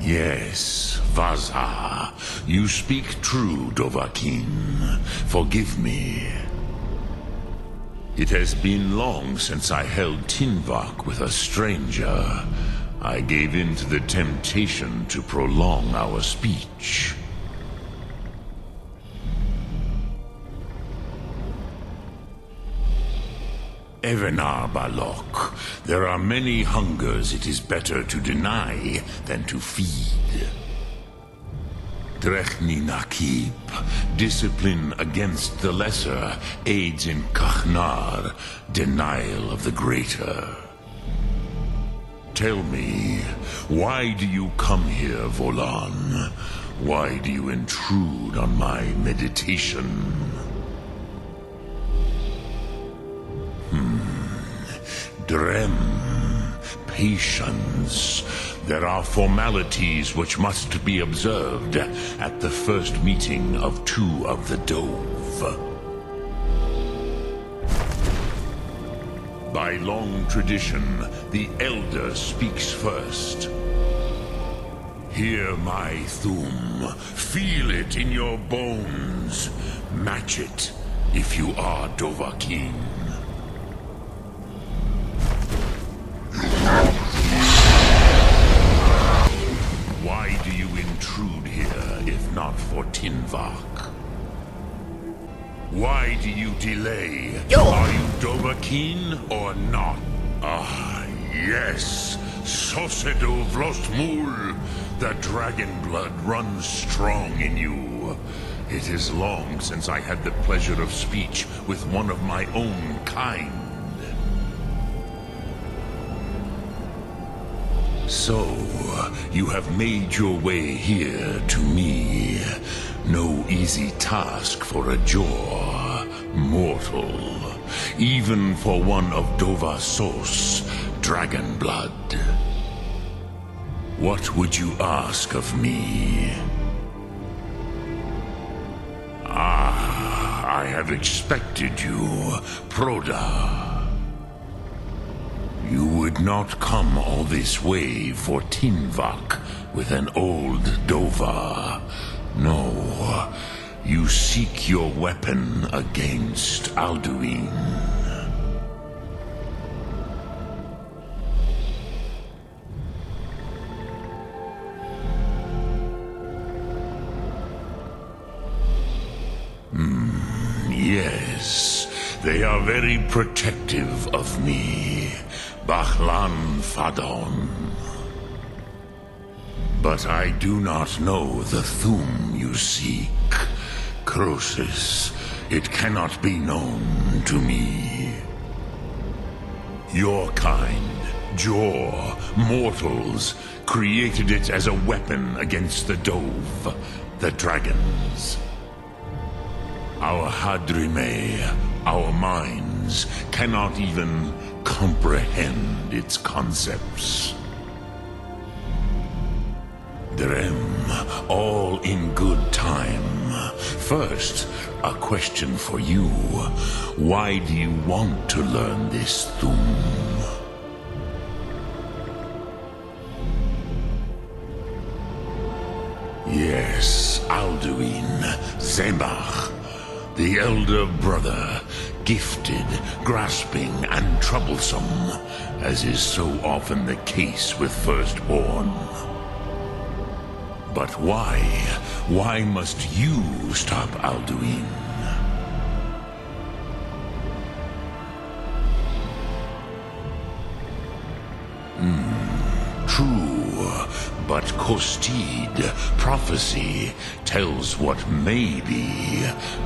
[SPEAKER 11] Yes, Vaza. You speak true, Dovahkiin. Forgive me. It has been long since I held Tinvak with a stranger. I gave in to the temptation to prolong our speech. Evenar Balok, there are many hungers it is better to deny than to feed. Drechni Nakib, discipline against the lesser aids in Kachnar, denial of the greater. Tell me, why do you come here, Volan? Why do you intrude on my meditation? Drem. Patience. There are formalities which must be observed at the first meeting of two of the Dove. By long tradition, the Elder speaks first. Hear my Thum. Feel it in your bones. Match it if you are Dovahkiin. Why do you intrude here if not for Tinvak? Why do you delay? Are you Dovahkiin or not? Ah, yes. Sosedo Vlostmul. The dragon blood runs strong in you. It is long since I had the pleasure of speech with one of my own kind. So, you have made your way here to me. No easy task for a Jor, mortal. Even for one of Dovahsos, dragon blood. What would you ask of me? Ah, I have expected you, Proda. You would not come all this way for Tinvak with an old Dova. No, you seek your weapon against Alduin. Yes, they are very protective of me. Bahlan Fadon. But I do not know the Thum you seek. Croesus, it cannot be known to me. Your kind, Jor, mortals, created it as a weapon against the Dove, the dragons. Our Hadrime, our minds, cannot even comprehend its concepts. Drem, all in good time. First, a question for you. Why do you want to learn this Thum? Yes, Alduin, Zemach, the elder brother, gifted, grasping, and troublesome, as is so often the case with firstborn. But why? Why must you stop Alduin? True, but Kostid, prophecy, tells what may be,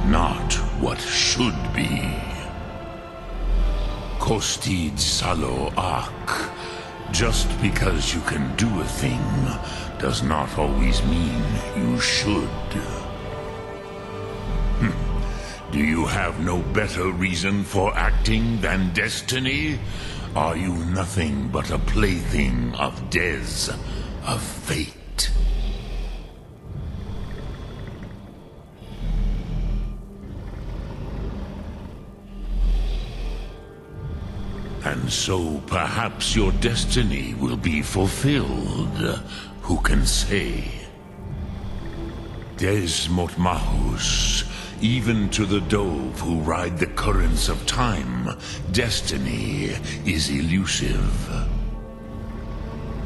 [SPEAKER 11] not what should be. Kostid Salo Ak. Just because you can do a thing does not always mean you should. Do you have no better reason for acting than destiny? Are you nothing but a plaything of Des, of fate? And so perhaps your destiny will be fulfilled. Who can say? Des Motmahus, even to the Dove who ride the currents of time, destiny is elusive.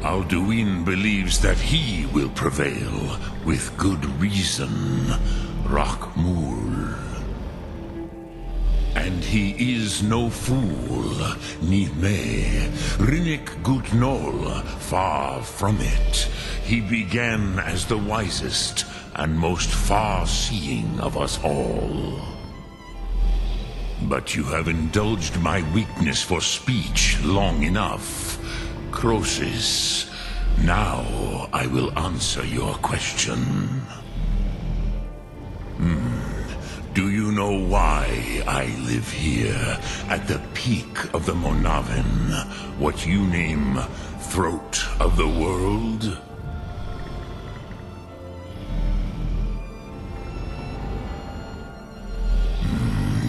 [SPEAKER 11] Alduin believes that he will prevail, with good reason, Rakmul. And he is no fool, Nime, Rinnik Gutnol, far from it. He began as the wisest and most far-seeing of us all. But you have indulged my weakness for speech long enough. Croesus, now I will answer your question. Do you know why I live here, at the peak of the Monavin, what you name Throat of the World?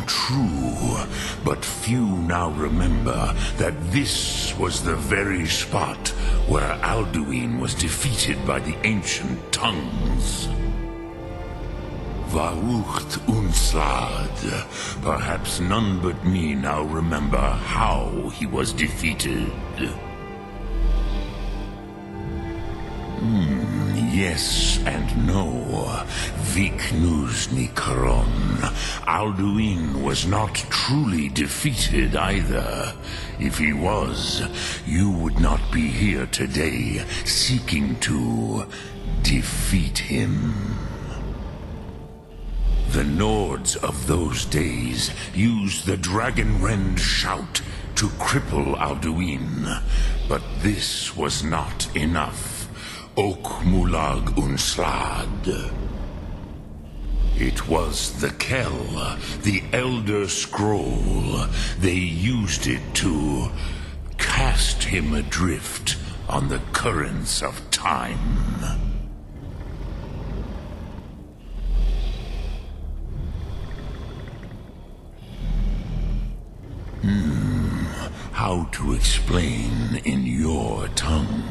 [SPEAKER 11] True, but few now remember that this was the very spot where Alduin was defeated by the ancient tongues. Varucht Unslad. Perhaps none but me now remember how he was defeated. Yes and no. Vik Nuzny Karon. Alduin was not truly defeated either. If he was, you would not be here today seeking to defeat him. The Nords of those days used the Dragonrend shout to cripple Alduin, but this was not enough. Ok Mulag Unslad. It was the Kell, the Elder Scroll. They used it to cast him adrift on the currents of time. How to explain in your tongue?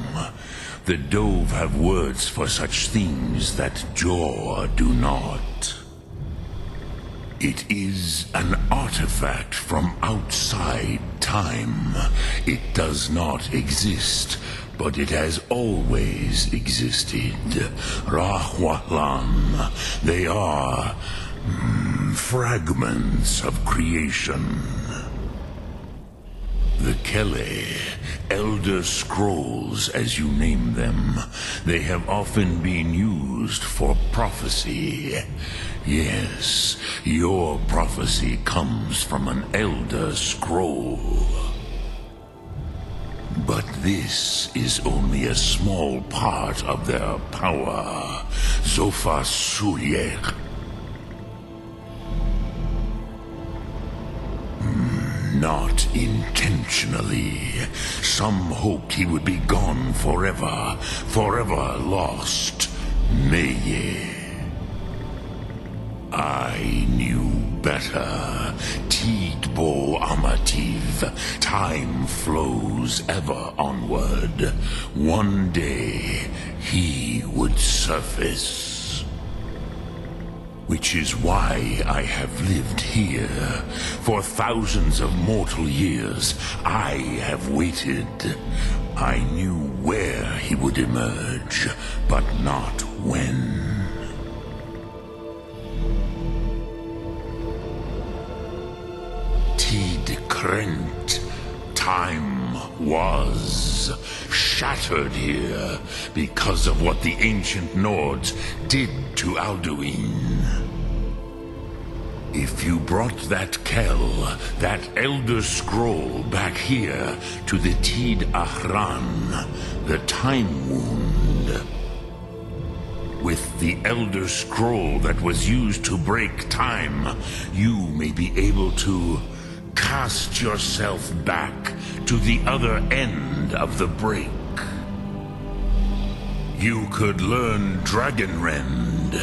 [SPEAKER 11] The Dove have words for such things that Jor do not. It is an artifact from outside time. It does not exist, but it has always existed. Rahwalan. They are fragments of creation. The Kelle, Elder Scrolls as you name them, they have often been used for prophecy. Yes, your prophecy comes from an Elder Scroll. But this is only a small part of their power. Zofa Suyek. Not intentionally. Some hoped he would be gone forever, forever lost. Meye. I knew better. Tidbo Amativ. Time flows ever onward. One day, he would surface. Which is why I have lived here. For thousands of mortal years, I have waited. I knew where he would emerge, but not when. Tid Krent. Time was shattered here because of what the ancient Nords did to Alduin. If you brought that Kell, that Elder Scroll back here to the Tid Ahran, the Time Wound, with the Elder Scroll that was used to break time, you may be able to cast yourself back to the other end of the break. You could learn Dragonrend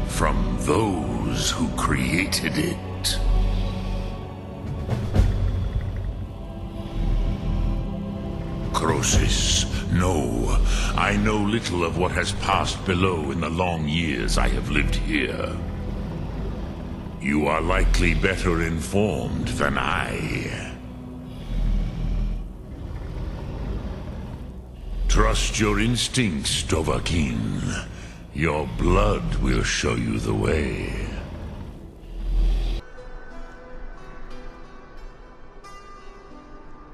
[SPEAKER 11] from those who created it. Croesus, no. I know little of what has passed below in the long years I have lived here. You are likely better informed than I. Trust your instincts, Dovahkiin. Your blood will show you the way.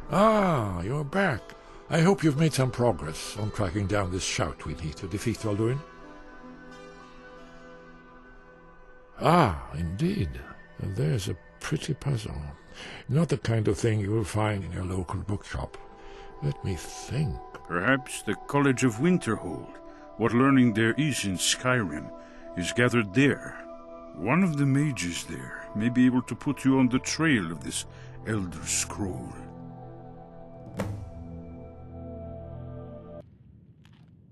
[SPEAKER 19] Ah, you're back. I hope you've made some progress on tracking down this shout we need to defeat Alduin. Ah, indeed. There's a pretty puzzle. Not the kind of thing you will find in your local bookshop. Let me think.
[SPEAKER 6] Perhaps the College of Winterhold. What learning there is in Skyrim is gathered there. One of the mages there may be able to put you on the trail of this Elder Scroll.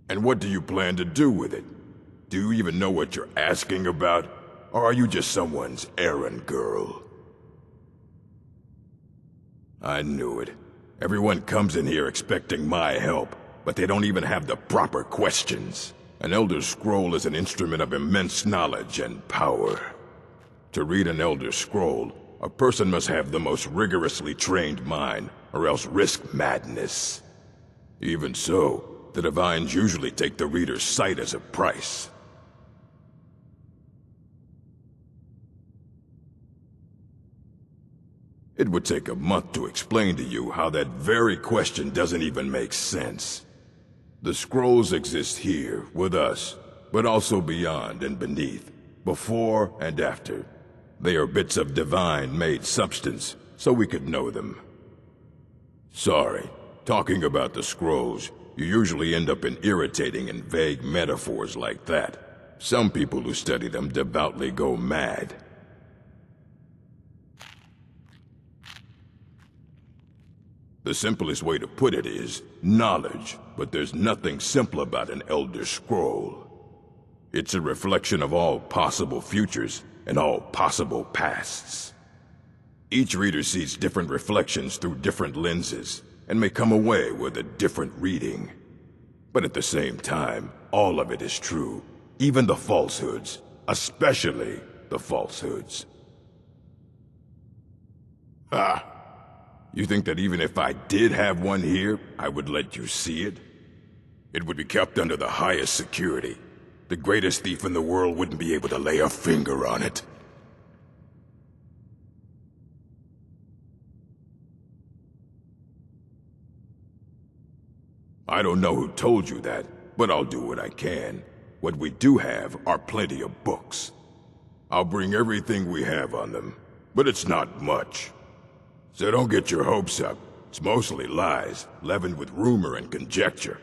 [SPEAKER 10] And what do you plan to do with it? Do you even know what you're asking about? Or are you just someone's errand girl? I knew it. Everyone comes in here expecting my help, but they don't even have the proper questions. An Elder Scroll is an instrument of immense knowledge and power. To read an Elder Scroll, a person must have the most rigorously trained mind, or else risk madness. Even so, the Divines usually take the reader's sight as a price. It would take a month to explain to you how that very question doesn't even make sense. The scrolls exist here, with us, but also beyond and beneath, before and after. They are bits of divine-made substance, so we could know them. Sorry, talking about the scrolls, you usually end up in irritating and vague metaphors like that. Some people who study them devoutly go mad. The simplest way to put it is knowledge, but there's nothing simple about an Elder Scroll. It's a reflection of all possible futures and all possible pasts. Each reader sees different reflections through different lenses, and may come away with a different reading. But at the same time, all of it is true, even the falsehoods, especially the falsehoods. Ah! You think that even if I did have one here, I would let you see it? It would be kept under the highest security. The greatest thief in the world wouldn't be able to lay a finger on it. I don't know who told you that, but I'll do what I can. What we do have are plenty of books. I'll bring everything we have on them, but it's not much. So don't get your hopes up. It's mostly lies, leavened with rumor and conjecture.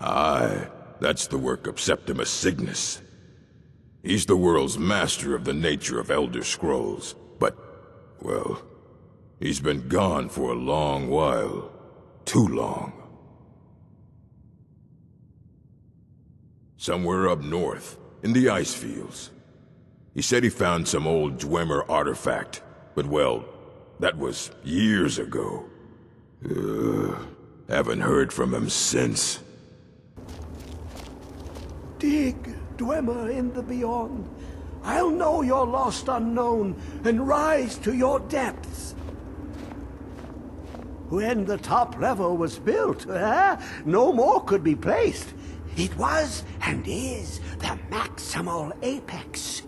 [SPEAKER 10] Aye, that's the work of Septimus Signus. He's the world's master of the nature of Elder Scrolls, but, well, he's been gone for a long while. Too long. Somewhere up north, in the ice fields. He said he found some old Dwemer artifact, but well, that was years ago. Haven't heard from him since.
[SPEAKER 12] Dig, Dwemer in the beyond. I'll know your lost unknown and rise to your depths. When the top level was built, no more could be placed. It was and is the maximal apex.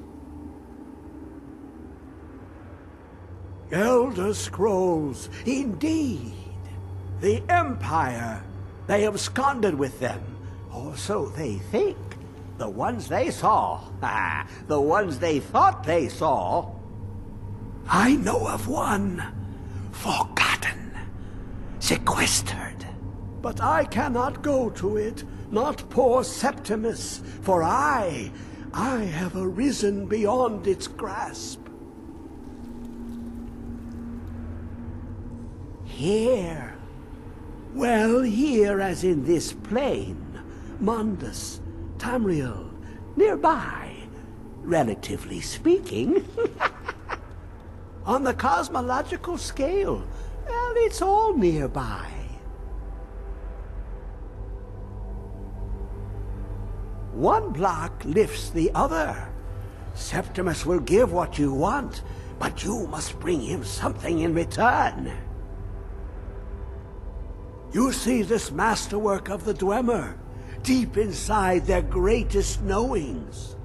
[SPEAKER 12] Elder Scrolls, indeed. The Empire. They absconded with them, or so they think. The ones they saw. The ones they thought they saw. I know of one. Forgotten. Sequestered. But I cannot go to it, not poor Septimus, for I have arisen beyond its grasp. Here. Well, here as in this plain. Mundus, Tamriel, nearby, relatively speaking. On the cosmological scale, well, it's all nearby. One block lifts the other. Septimus will give what you want, but you must bring him something in return. You see this masterwork of the Dwemer, deep inside their greatest knowings.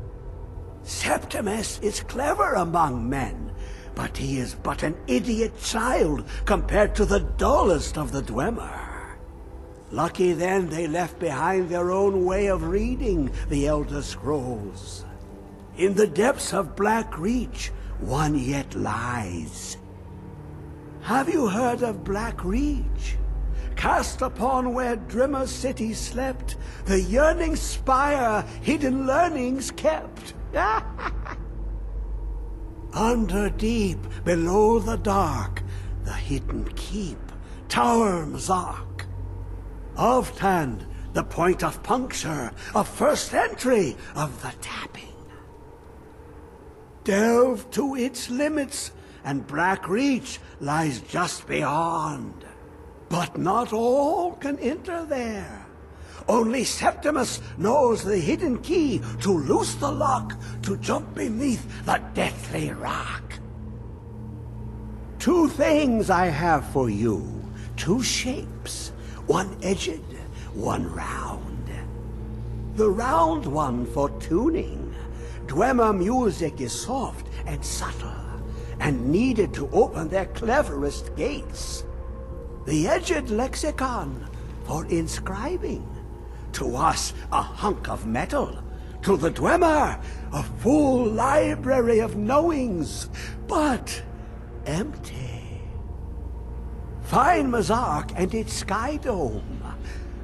[SPEAKER 12] Septimus is clever among men, but he is but an idiot child compared to the dullest of the Dwemer. Lucky then they left behind their own way of reading the Elder Scrolls. In the depths of Black Reach, one yet lies. Have you heard of Black Reach? cast upon where Drimmer city slept, the yearning spire hidden learnings kept. Under deep, below the dark, the hidden keep, Tower Mzark. Oft-hand, the point of puncture, of first entry of the tapping. Delve to its limits, and Black Reach lies just beyond. But not all can enter there. Only Septimus knows the hidden key to loose the lock, to jump beneath the deathly rock. Two things I have for you, two shapes, one edged, one round. The round one for tuning. Dwemer music is soft and subtle, and needed to open their cleverest gates. The edged lexicon for inscribing. To us, a hunk of metal. To the Dwemer, a full library of knowings, but empty. Find Mzark and its sky dome.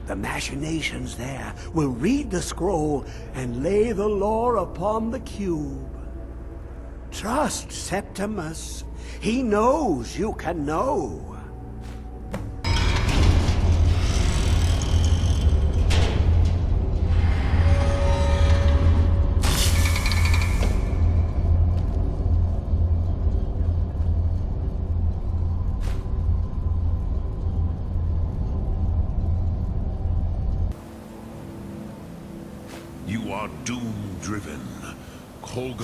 [SPEAKER 12] The machinations there will read the scroll and lay the lore upon the cube. Trust Septimus. He knows you can know.
[SPEAKER 11] You are doom-driven. Kolgan.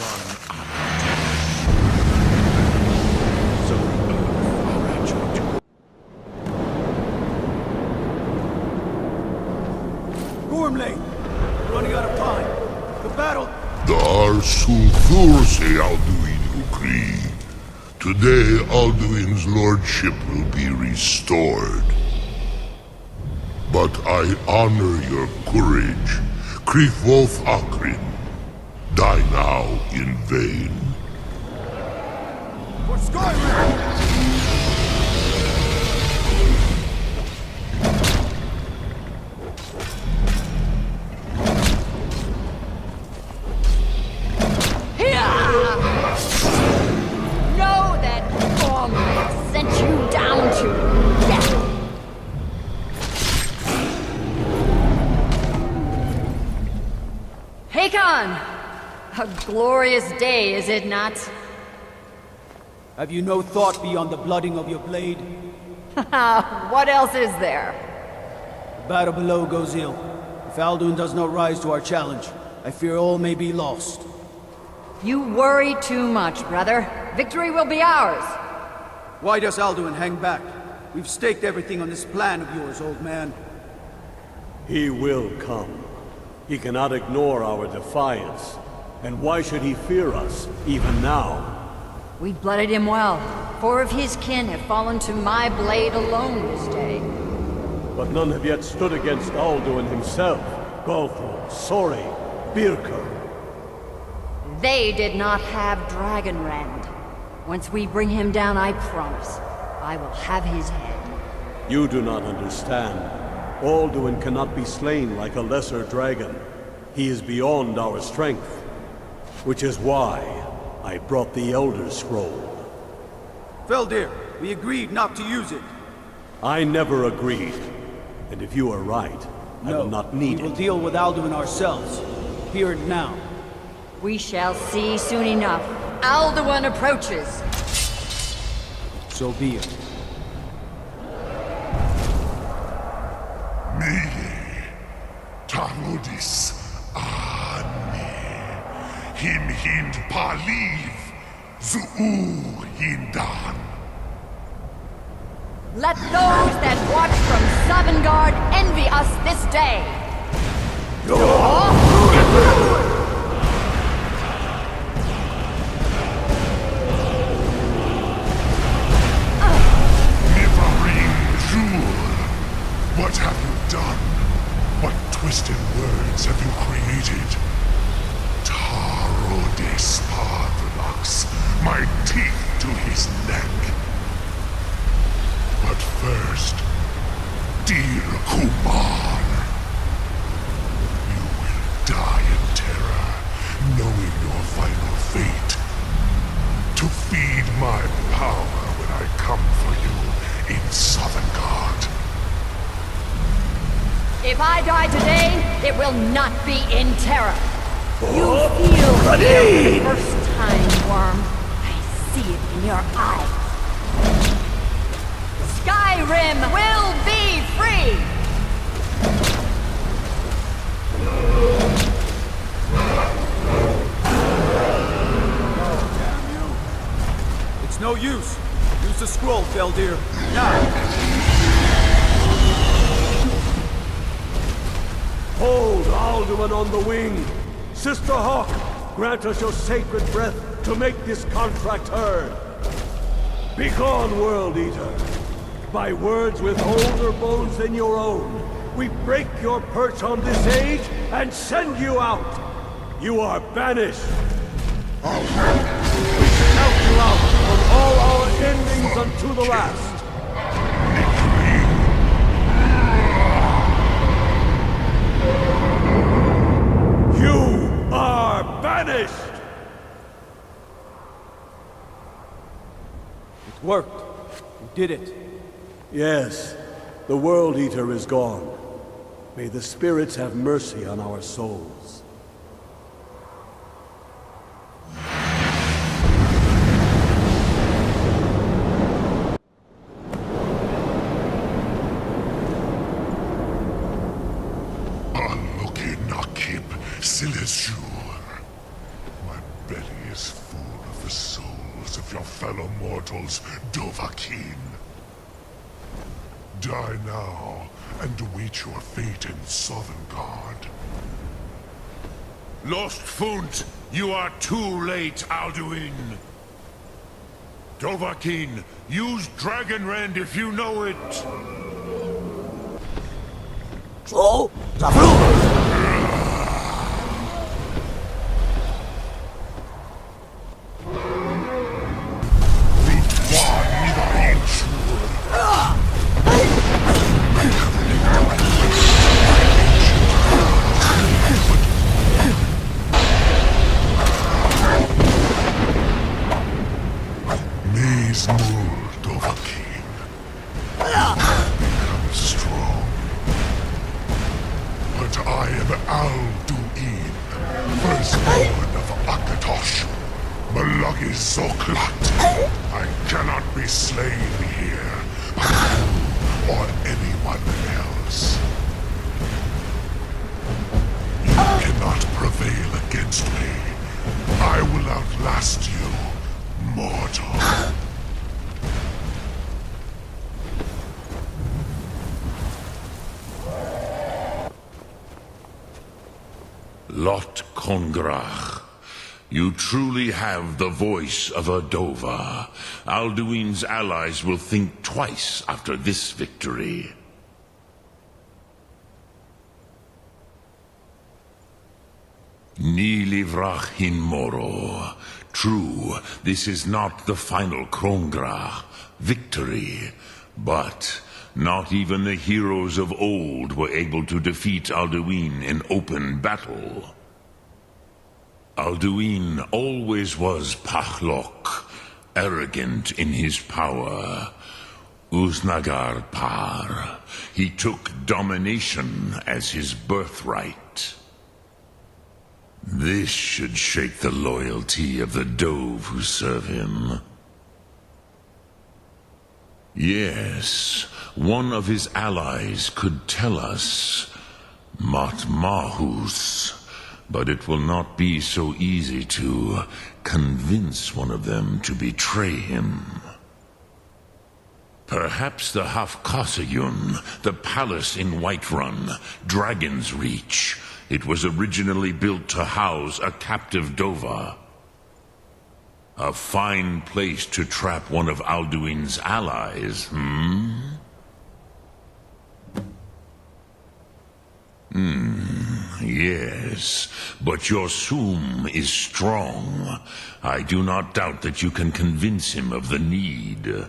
[SPEAKER 1] Gormley! Running out of time. The battle...
[SPEAKER 11] Dar Sulthurse Alduin Ukri. Today Alduin's lordship will be restored. But I honor your courage. Kriegwolf Akrin. Die now in vain.
[SPEAKER 1] For Skyrim!
[SPEAKER 22] Know that Gormley sent you down to death. Hakon! A glorious day, is it not?
[SPEAKER 1] Have you no thought beyond the blooding of your blade?
[SPEAKER 22] What else is there?
[SPEAKER 1] The battle below goes ill. If Alduin does not rise to our challenge, I fear all may be lost.
[SPEAKER 22] You worry too much, brother. Victory will be ours.
[SPEAKER 1] Why does Alduin hang back? We've staked everything on this plan of yours, old man.
[SPEAKER 8] He will come. He cannot ignore our defiance. And why should he fear us, even now?
[SPEAKER 22] We've blooded him well. 4 of his kin have fallen to my blade alone this day.
[SPEAKER 8] But none have yet stood against Alduin himself. Galthor, Sori, Birka.
[SPEAKER 22] They did not have Dragonrend. Once we bring him down, I promise, I will have his head.
[SPEAKER 8] You do not understand. Alduin cannot be slain like a lesser dragon. He is beyond our strength. Which is why I brought the Elder Scroll.
[SPEAKER 1] Feldir, we agreed not to use it.
[SPEAKER 8] I never agreed. And if you are right, I will not need it.
[SPEAKER 1] We will deal with Alduin ourselves. Here and now.
[SPEAKER 22] We shall see soon enough. Alduin approaches.
[SPEAKER 1] So be it.
[SPEAKER 11] Me, Tarudis, Him hind paliv, Zuu hindan.
[SPEAKER 22] Let those that watch from Sovngarde envy us this day.
[SPEAKER 11] What have you done? What twisted words have you created? Tarodis Paarthurnax, my teeth to his neck. But first, my power when I come for you in Sovngarde.
[SPEAKER 22] If I die today, it will not be in terror. You feel it for the first time, Worm. I see it in your eyes. Skyrim will be free!
[SPEAKER 1] It's no use. Use the scroll, Feldir. Now!
[SPEAKER 8] Hold Alduin on the wing! Sister Hawk, grant us your sacred breath to make this contract heard. Begone, World Eater. By words with older bones than your own, we break your perch on this age and send you out. You are banished. We count you out from all our endings unto the last. You are banished!
[SPEAKER 1] It worked. You did it.
[SPEAKER 8] Yes, the World Eater is gone. May the spirits have mercy on our souls.
[SPEAKER 11] My belly is full of the souls of your fellow mortals, Dovahkiin. Die now, and await your fate in Sovngarde.
[SPEAKER 7] Lost Funt, you are too late, Alduin. Dovahkiin, use Dragonrend if you know it.
[SPEAKER 12] Oh, the
[SPEAKER 11] I cannot be slain here by you or anyone else. You cannot prevail against me. I will outlast you, mortal.
[SPEAKER 7] Lot Kongrach. You truly have the voice of a Dova. Alduin's allies will think twice after this victory. Ni livrach hin moro. True, this is not the final Kongrach victory, but not even the heroes of old were able to defeat Alduin in open battle. Alduin always was Pachlok, arrogant in his power. Uznagar Par. He took domination as his birthright. This should shake the loyalty of the Dove who serve him. Yes, one of his allies could tell us Matmahus. But it will not be so easy to convince one of them to betray him. Perhaps the Hafkasayun, the palace in Whiterun, Dragon's Reach. It was originally built to house a captive Dova. A fine place to trap one of Alduin's allies, Yes, but your Sum is strong. I do not doubt that you can convince him of the need.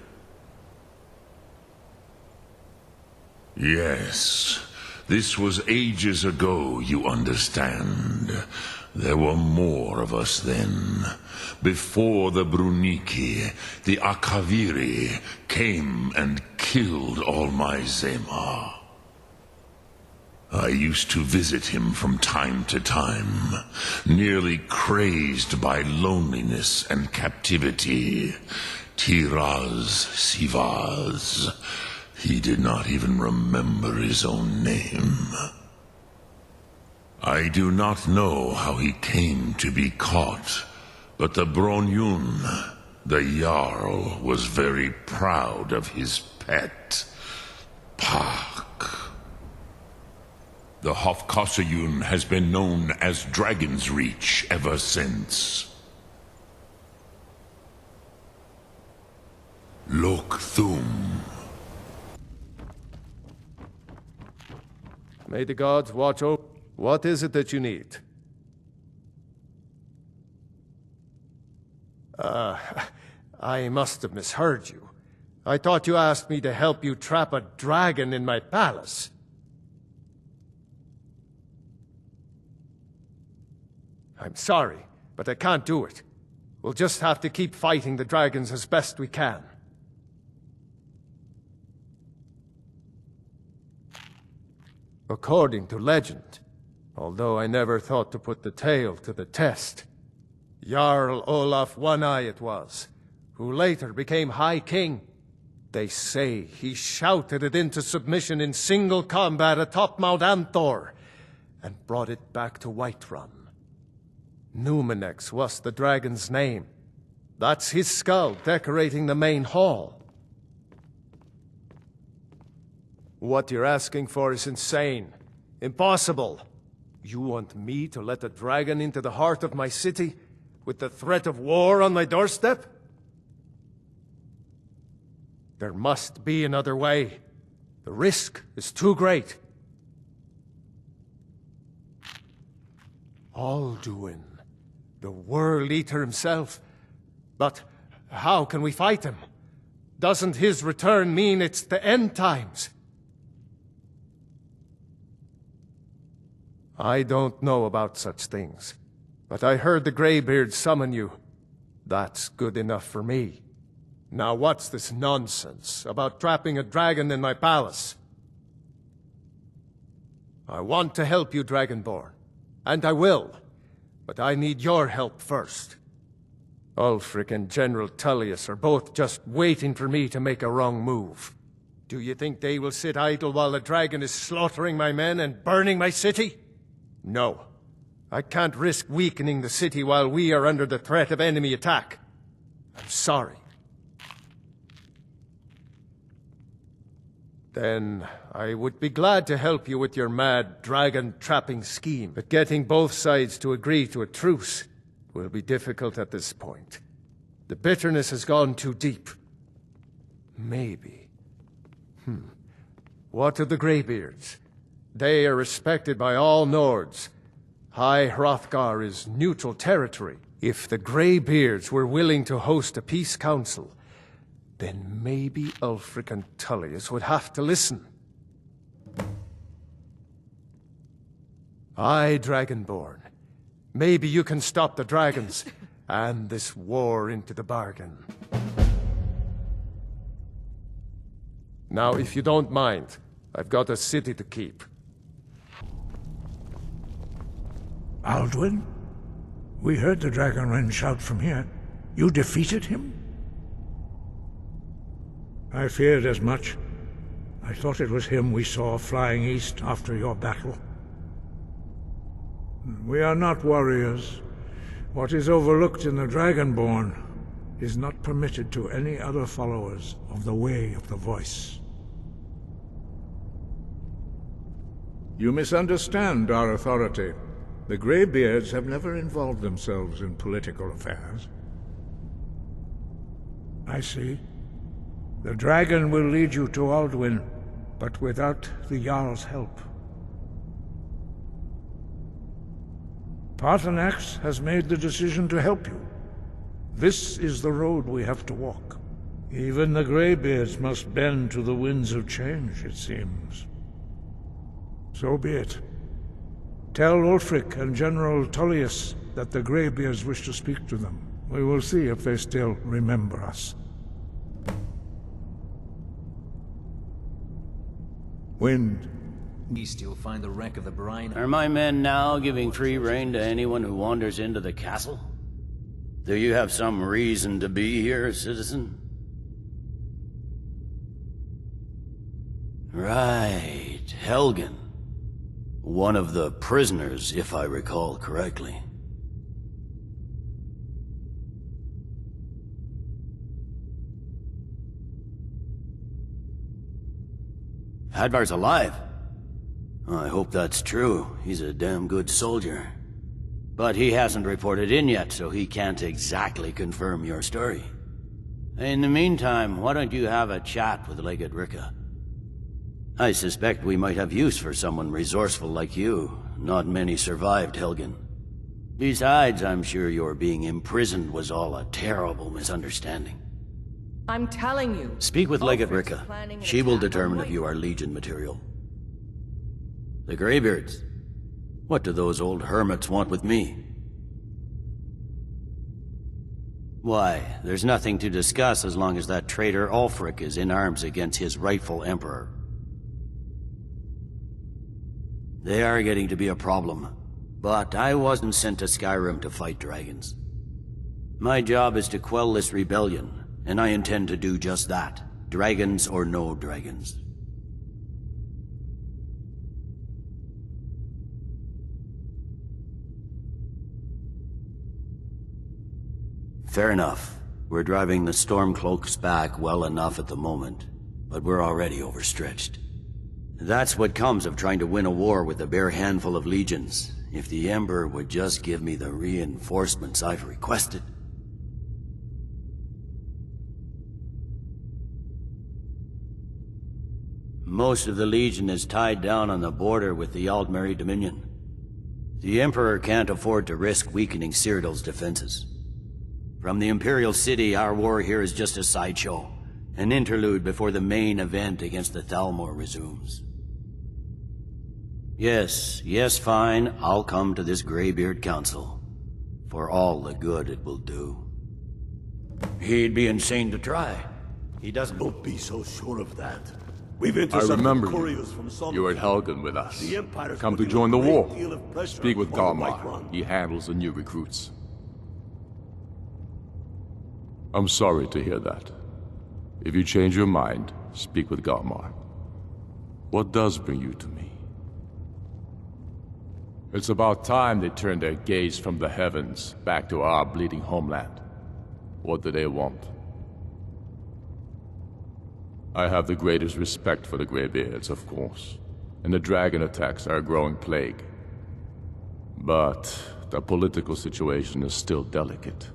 [SPEAKER 7] Yes, this was ages ago, you understand. There were more of us then. Before the Bruniki, the Akaviri came and killed all my Zema. I used to visit him from time to time, nearly crazed by loneliness and captivity. Tiraz Sivaz. He did not even remember his own name. I do not know how he came to be caught, but the Bronyun, the Jarl, was very proud of his pet, Pak. The Hofkosayun has been known as Dragon's Reach ever since. Lok Thum.
[SPEAKER 13] May the gods watch over. What is it that you need? I must have misheard you. I thought you asked me to help you trap a dragon in my palace. I'm sorry, but I can't do it. We'll just have to keep fighting the dragons as best we can. According to legend, although I never thought to put the tale to the test, Jarl Olaf One-Eye it was, who later became High King. They say he shouted it into submission in single combat atop Mount Anthor, and brought it back to Whiterun. Numenex was the dragon's name. That's his skull decorating the main hall. What you're asking for is insane. Impossible. You want me to let a dragon into the heart of my city, with the threat of war on my doorstep? There must be another way. The risk is too great. Alduin, the World Eater himself. But how can we fight him? Doesn't his return mean it's the end times? I don't know about such things, but I heard the Greybeard summon you. That's good enough for me. Now what's this nonsense about trapping a dragon in my palace? I want to help you, Dragonborn, and I will, but I need your help first. Ulfric and General Tullius are both just waiting for me to make a wrong move. Do you think they will sit idle while the dragon is slaughtering my men and burning my city? No. I can't risk weakening the city while we are under the threat of enemy attack. I'm sorry. Then I would be glad to help you with your mad dragon-trapping scheme, but getting both sides to agree to a truce will be difficult at this point. The bitterness has gone too deep. Maybe. What of the Greybeards? They are respected by all Nords. High Hrothgar is neutral territory. If the Greybeards were willing to host a peace council, then maybe Ulfric and Tullius would have to listen. Aye, Dragonborn. Maybe you can stop the dragons, and this war into the bargain. Now, if you don't mind, I've got a city to keep.
[SPEAKER 16] Alduin? We heard the Dragonren shout from here. You defeated him? I feared as much. I thought it was him we saw flying east after your battle. We are not warriors. What is overlooked in the Dragonborn is not permitted to any other followers of the Way of the Voice. You misunderstand our authority. The Greybeards have never involved themselves in political affairs. I see. The dragon will lead you to Alduin, but without the Jarl's help. Paarthurnax has made the decision to help you. This is the road we have to walk. Even the Greybeards must bend to the winds of change, it seems. So be it. Tell Ulfric and General Tullius that the Greybeards wish to speak to them. We will see if they still remember us. Wind.
[SPEAKER 3] East, you'll find the wreck of the brine.
[SPEAKER 4] Are my men now giving free rein to anyone who wanders into the castle? Do you have some reason to be here, citizen? Right, Helgen. One of the prisoners, if I recall correctly. Hadvar's alive. I hope that's true. He's a damn good soldier. But he hasn't reported in yet, so he can't exactly confirm your story. In the meantime, why don't you have a chat with Legate Ricka? I suspect we might have use for someone resourceful like you. Not many survived, Helgen. Besides, I'm sure your being imprisoned was all a terrible misunderstanding.
[SPEAKER 22] I'm telling you.
[SPEAKER 4] Speak with Legate Ricka. She will determine if you are Legion material. The Greybeards. What do those old hermits want with me? Why, there's nothing to discuss as long as that traitor Ulfric is in arms against his rightful emperor. They are getting to be a problem, but I wasn't sent to Skyrim to fight dragons. My job is to quell this rebellion, and I intend to do just that, dragons or no dragons. Fair enough. We're driving the Stormcloaks back well enough at the moment, but we're already overstretched. That's what comes of trying to win a war with a bare handful of legions. If the Emperor would just give me the reinforcements I've requested. Most of the Legion is tied down on the border with the Aldmeri Dominion. The Emperor can't afford to risk weakening Cyrodiil's defenses. From the Imperial City, our war here is just a sideshow. An interlude before the main event against the Thalmor resumes. Yes, fine. I'll come to this Greybeard Council. For all the good it will do. He'd be insane to try. He doesn't...
[SPEAKER 8] Don't be so sure of that.
[SPEAKER 15] I remember you. You were at Helgen with us. Come to join the war. Speak with Galmar. He handles the new recruits. I'm sorry to hear that. If you change your mind, speak with Galmar. What does bring you to me? It's about time they turned their gaze from the heavens back to our bleeding homeland. What do they want? I have the greatest respect for the Greybeards, of course, and the dragon attacks are a growing plague. But the political situation is still delicate.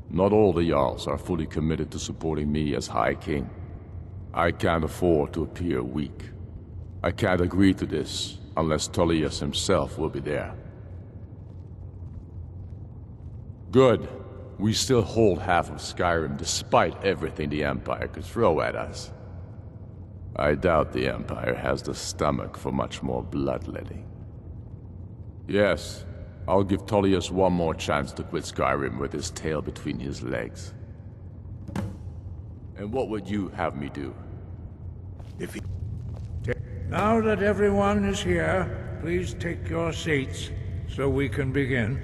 [SPEAKER 15] Not all the Jarls are fully committed to supporting me as High King. I can't afford to appear weak. I can't agree to this unless Tullius himself will be there. Good. We still hold half of Skyrim despite everything the Empire could throw at us. I doubt the Empire has the stomach for much more bloodletting. Yes, I'll give Tullius one more chance to quit Skyrim with his tail between his legs. And what would you have me do?
[SPEAKER 16] Now that everyone is here, please take your seats so we can begin.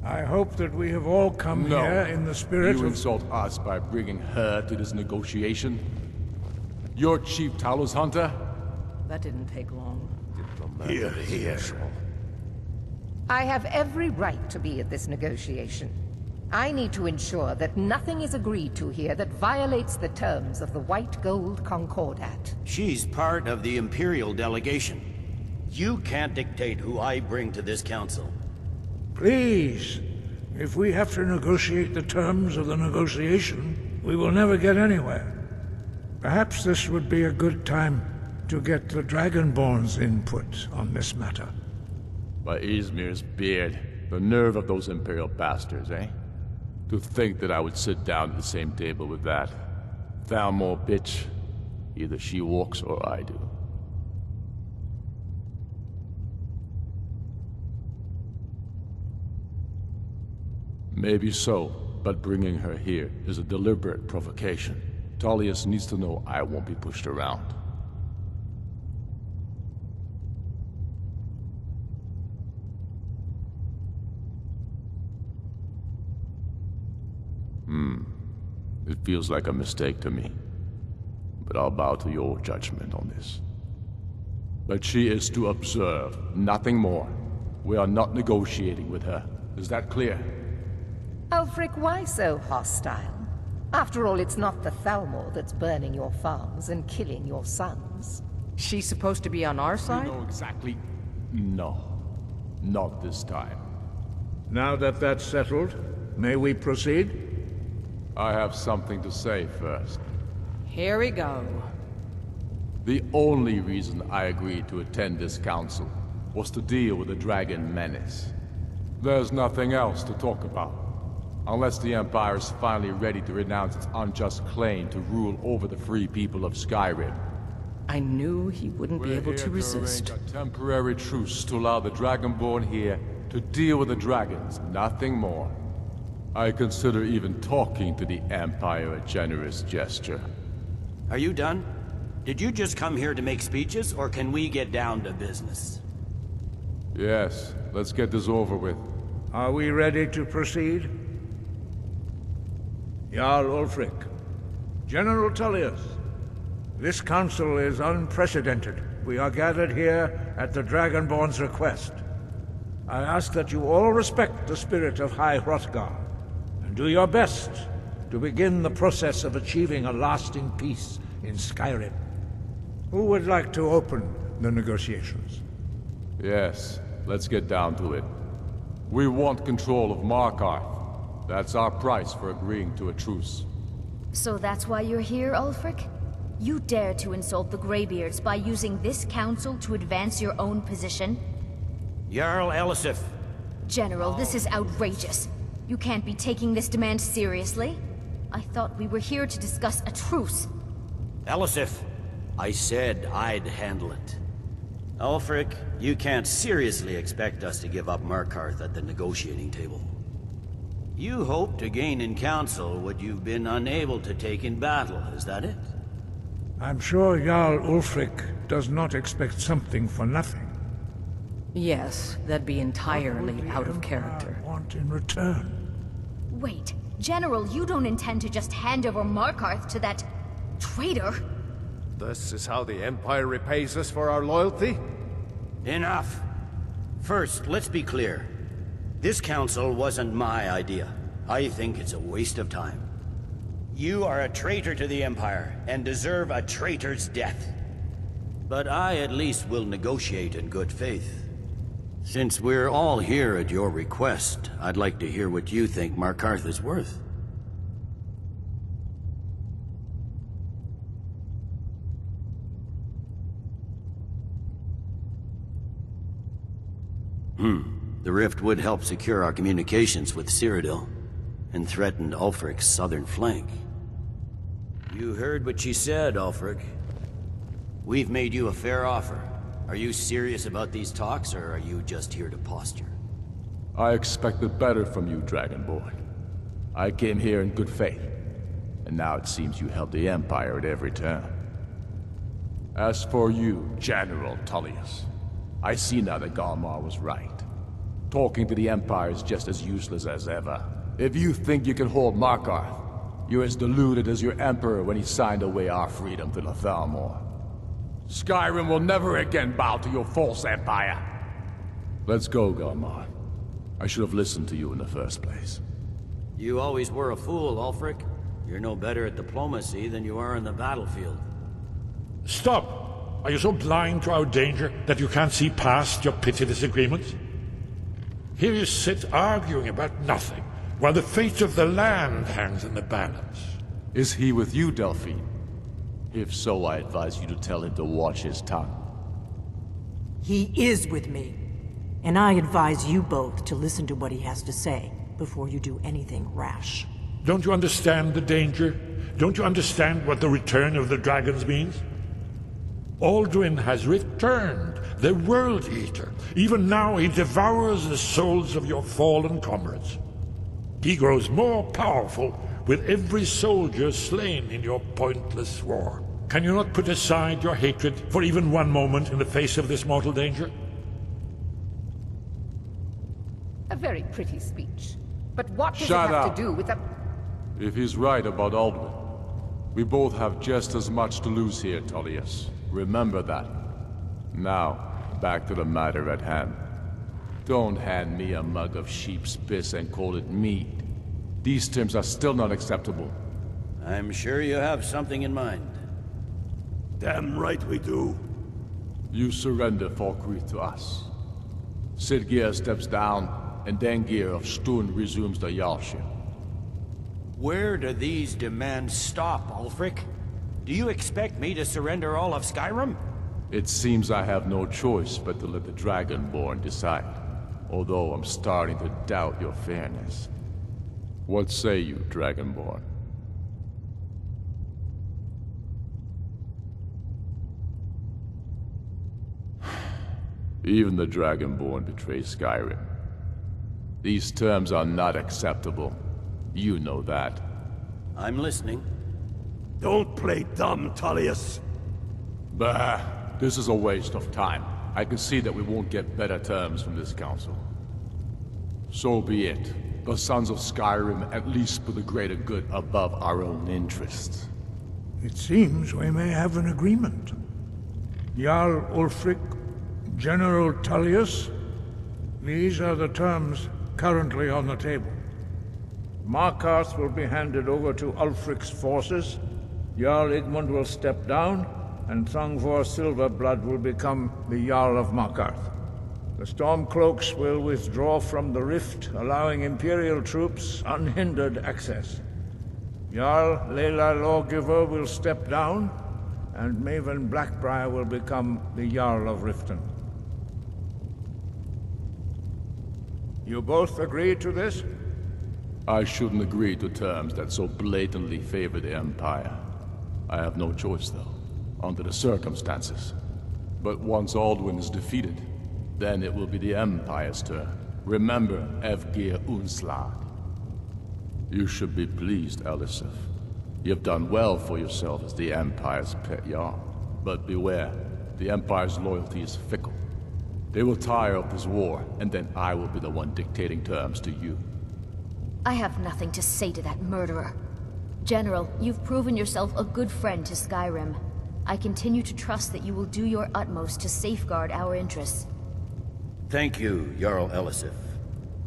[SPEAKER 16] I hope that we have all come here in the spirit
[SPEAKER 15] You
[SPEAKER 16] of...
[SPEAKER 15] insult us by bringing her to this negotiation? You're Chief Talos Hunter?
[SPEAKER 22] That didn't take long.
[SPEAKER 9] Here.
[SPEAKER 22] I have every right to be at this negotiation. I need to ensure that nothing is agreed to here that violates the terms of the White Gold Concordat.
[SPEAKER 4] She's part of the Imperial delegation. You can't dictate who I bring to this council.
[SPEAKER 16] Please, if we have to negotiate the terms of the negotiation, we will never get anywhere. Perhaps this would be a good time to get the Dragonborn's input on this matter.
[SPEAKER 15] By Ysmir's beard, the nerve of those Imperial bastards, eh? To think that I would sit down at the same table with that Thalmor bitch. Either she walks or I do. Maybe so, but bringing her here is a deliberate provocation. Tullius needs to know I won't be pushed around. It feels like a mistake to me. But I'll bow to your judgment on this. But she is to observe, nothing more. We are not negotiating with her. Is that clear?
[SPEAKER 22] Ulfric, why so hostile? After all, it's not the Thalmor that's burning your farms and killing your sons.
[SPEAKER 14] She's supposed to be on our side?
[SPEAKER 15] You know exactly... No. Not this time.
[SPEAKER 16] Now that that's settled, may we proceed?
[SPEAKER 15] I have something to say first.
[SPEAKER 14] Here we go.
[SPEAKER 15] The only reason I agreed to attend this council was to deal with the dragon menace. There's nothing else to talk about. Unless the Empire is finally ready to renounce its unjust claim to rule over the free people of Skyrim.
[SPEAKER 14] I knew he wouldn't be able to resist.
[SPEAKER 15] Arrange a temporary truce to allow the Dragonborn here to deal with the dragons, nothing more. I consider even talking to the Empire a generous gesture.
[SPEAKER 4] Are you done? Did you just come here to make speeches, or can we get down to business?
[SPEAKER 15] Yes, let's get this over with.
[SPEAKER 16] Are we ready to proceed? Jarl Ulfric, General Tullius, this council is unprecedented. We are gathered here at the Dragonborn's request. I ask that you all respect the spirit of High Hrothgar, and do your best to begin the process of achieving a lasting peace in Skyrim. Who would like to open the negotiations?
[SPEAKER 15] Yes, let's get down to it. We want control of Markarth. That's our price for agreeing to a truce.
[SPEAKER 18] So that's why you're here, Ulfric? You dare to insult the Greybeards by using this council to advance your own position?
[SPEAKER 4] Jarl Elisif.
[SPEAKER 18] General, this is outrageous. You can't be taking this demand seriously. I thought we were here to discuss a truce.
[SPEAKER 4] Elisif, I said I'd handle it. Ulfric, you can't seriously expect us to give up Markarth at the negotiating table. You hope to gain in council what you've been unable to take in battle, is that it?
[SPEAKER 16] I'm sure Jarl Ulfric does not expect something for nothing.
[SPEAKER 14] Yes, that'd be entirely out of character.
[SPEAKER 16] Want in return?
[SPEAKER 18] Wait, General, you don't intend to just hand over Markarth to that traitor?
[SPEAKER 13] This is how the Empire repays us for our loyalty?
[SPEAKER 4] Enough. First, let's be clear. This council wasn't my idea. I think it's a waste of time. You are a traitor to the Empire, and deserve a traitor's death. But I at least will negotiate in good faith. Since we're all here at your request, I'd like to hear what you think Markarth is worth. The rift would help secure our communications with Cyrodiil, and threatened Ulfric's southern flank. You heard what she said, Ulfric. We've made you a fair offer. Are you serious about these talks, or are you just here to posture?
[SPEAKER 15] I expected better from you, Dragonborn. I came here in good faith, and now it seems you help the Empire at every turn. As for you, General Tullius, I see now that Galmar was right. Talking to the Empire is just as useless as ever. If you think you can hold Markarth, you're as deluded as your Emperor when he signed away our freedom to the Thalmor. Skyrim will never again bow to your false empire. Let's go, Galmar. I should have listened to you in the first place.
[SPEAKER 4] You always were a fool, Ulfric. You're no better at diplomacy than you are in the battlefield.
[SPEAKER 19] Stop! Are you so blind to our danger that you can't see past your petty disagreements? Here you sit arguing about nothing, while the fate of the land hangs in the balance.
[SPEAKER 15] Is he with you, Delphine? If so, I advise you to tell him to watch his tongue.
[SPEAKER 14] He is with me. And I advise you both to listen to what he has to say before you do anything rash.
[SPEAKER 19] Don't you understand the danger? Don't you understand what the return of the dragons means? Alduin has returned, the World Eater. Even now he devours the souls of your fallen comrades. He grows more powerful with every soldier slain in your pointless war. Can you not put aside your hatred for even one moment in the face of this mortal danger?
[SPEAKER 22] A very pretty speech. But what does
[SPEAKER 15] Shut
[SPEAKER 22] it have
[SPEAKER 15] up.
[SPEAKER 22] to do with the...
[SPEAKER 15] If he's right about Alduin, we both have just as much to lose here, Tullius. Remember that. Now, back to the matter at hand. Don't hand me a mug of sheep's piss and call it mead. These terms are still not acceptable.
[SPEAKER 4] I'm sure you have something in mind.
[SPEAKER 8] Damn right we do.
[SPEAKER 15] You surrender Falkreath to us. Sidgeir steps down, and Dengir of Stun resumes the Jarlship.
[SPEAKER 4] Where do these demands stop, Ulfric? Do you expect me to surrender all of Skyrim?
[SPEAKER 15] It seems I have no choice but to let the Dragonborn decide. Although I'm starting to doubt your fairness. What say you, Dragonborn? Even the Dragonborn betray Skyrim. These terms are not acceptable. You know that.
[SPEAKER 4] I'm listening.
[SPEAKER 8] Don't play dumb, Tullius.
[SPEAKER 15] Bah, this is a waste of time. I can see that we won't get better terms from this council. So be it. The Sons of Skyrim at least put the greater good above our own interests.
[SPEAKER 16] It seems we may have an agreement. Jarl Ulfric, General Tullius, these are the terms currently on the table. Markarth will be handed over to Ulfric's forces, Jarl Igmund will step down, and Thongvor Silverblood will become the Jarl of Markarth. The Stormcloaks will withdraw from the rift, allowing Imperial troops unhindered access. Jarl Leila Lawgiver will step down, and Maven Blackbriar will become the Jarl of Riften. You both agree to this?
[SPEAKER 15] I shouldn't agree to terms that so blatantly favor the Empire. I have no choice, though, under the circumstances. But once Alduin is defeated, then it will be the Empire's turn. Remember Evgir Unslag. You should be pleased, Elisif. You've done well for yourself as the Empire's pet Jarl. But beware, the Empire's loyalty is fickle. They will tire of this war, and then I will be the one dictating terms to you.
[SPEAKER 18] I have nothing to say to that murderer. General, you've proven yourself a good friend to Skyrim. I continue to trust that you will do your utmost to safeguard our interests.
[SPEAKER 4] Thank you, Jarl Elisif.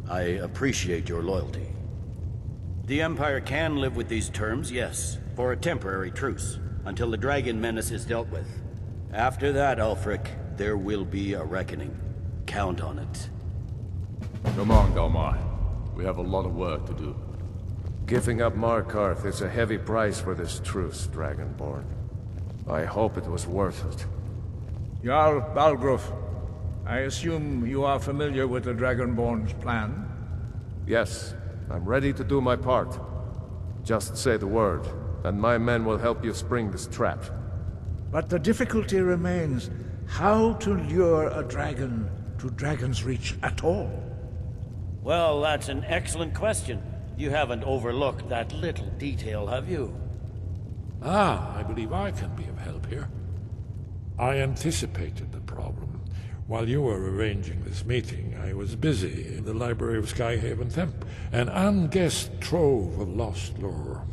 [SPEAKER 4] I appreciate your loyalty. The Empire can live with these terms, yes, for a temporary truce, until the dragon menace is dealt with. After that, Ulfric, there will be a reckoning. Count on it.
[SPEAKER 15] Come on, Dalmar. We have a lot of work to do.
[SPEAKER 13] Giving up Markarth is a heavy price for this truce, Dragonborn. I hope it was worth it.
[SPEAKER 16] Jarl Balgruuf, I assume you are familiar with the Dragonborn's plan?
[SPEAKER 13] Yes, I'm ready to do my part. Just say the word, and my men will help you spring this trap.
[SPEAKER 16] But the difficulty remains how to lure a dragon to Dragon's Reach at all.
[SPEAKER 4] Well, that's an excellent question. You haven't overlooked that little detail, have you?
[SPEAKER 19] I believe I can be of help here. I anticipated the problem. While you were arranging this meeting, I was busy in the library of Skyhaven Temp, an unguessed trove of lost lore.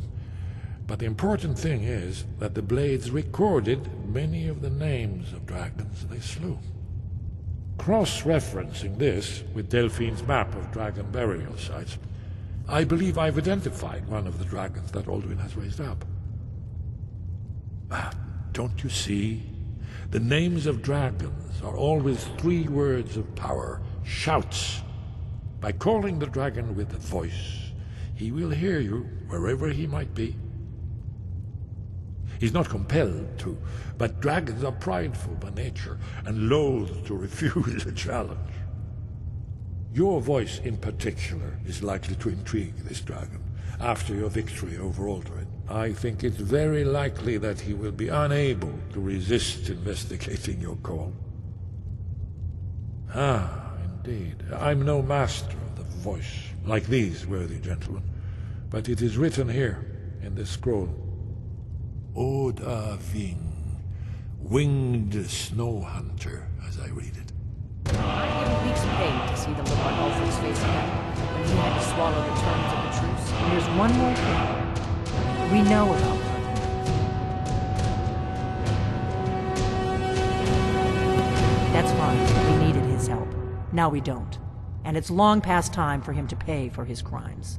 [SPEAKER 19] But the important thing is that the Blades recorded many of the names of dragons they slew. Cross-referencing this with Delphine's map of dragon burial sites, I believe I've identified one of the dragons that Alduin has raised up. Don't you see? The names of dragons are always 3 words of power, shouts. By calling the dragon with a voice, he will hear you wherever he might be. He's not compelled to, but dragons are prideful by nature and loath to refuse a challenge. Your voice in particular is likely to intrigue this dragon after your victory over Alduin. I think it's very likely that he will be unable to resist investigating your call. Indeed. I'm no master of the voice, like these, worthy gentlemen. But it is written here, in this scroll. Oda Ving, winged snow hunter, as I read it.
[SPEAKER 14] I give Bleak's paid to see the look on Ulfric's face again, when he had to swallow the terms of the truce. And there's one more thing. We know about Paarthurnax. That's fine. We needed his help. Now we don't. And it's long past time for him to pay for his crimes.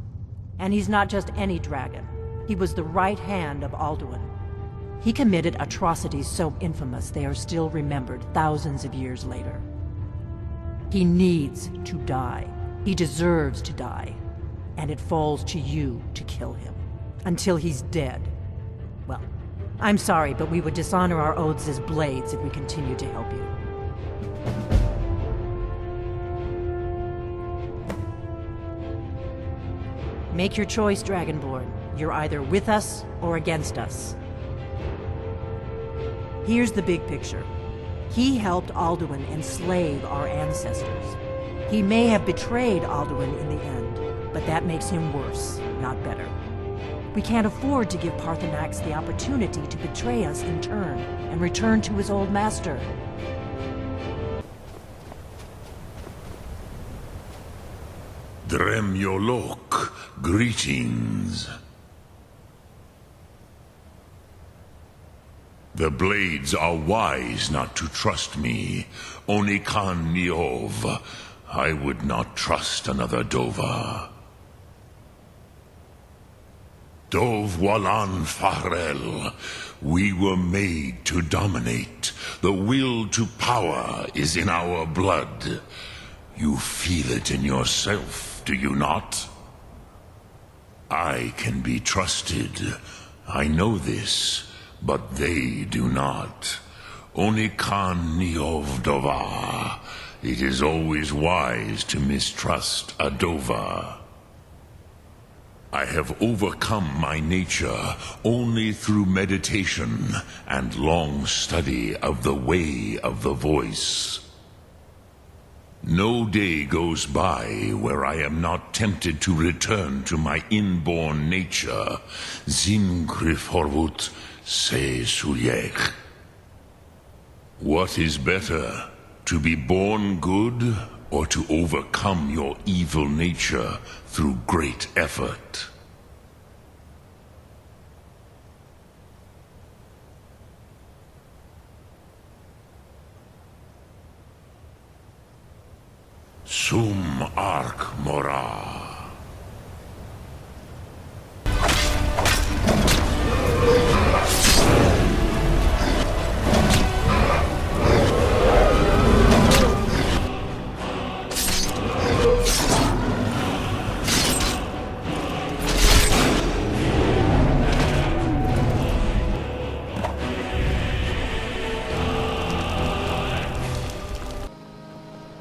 [SPEAKER 14] And he's not just any dragon. He was the right hand of Alduin. He committed atrocities so infamous they are still remembered thousands of years later. He needs to die. He deserves to die. And it falls to you to kill him. Until he's dead. Well, I'm sorry, but we would dishonor our oaths as blades if we continue to help you. Make your choice, Dragonborn. You're either with us or against us. Here's the big picture. He helped Alduin enslave our ancestors. He may have betrayed Alduin in the end, but that makes him worse, not better. We can't afford to give Paarthurnax the opportunity to betray us in turn and return to his old master.
[SPEAKER 11] Dremyolok, greetings. The blades are wise not to trust me. Onikan Niov. I would not trust another Dova. Dov Walan Farel. We were made to dominate. The will to power is in our blood. You feel it in yourself, do you not? I can be trusted. I know this, but they do not. Onikan Niov Dova. It is always wise to mistrust a Dova. I have overcome my nature only through meditation and long study of the way of the voice. No day goes by where I am not tempted to return to my inborn nature. Zimgriforvut se sulyech. What is better, to be born good or to overcome your evil nature through great effort? Sum Ark Mora.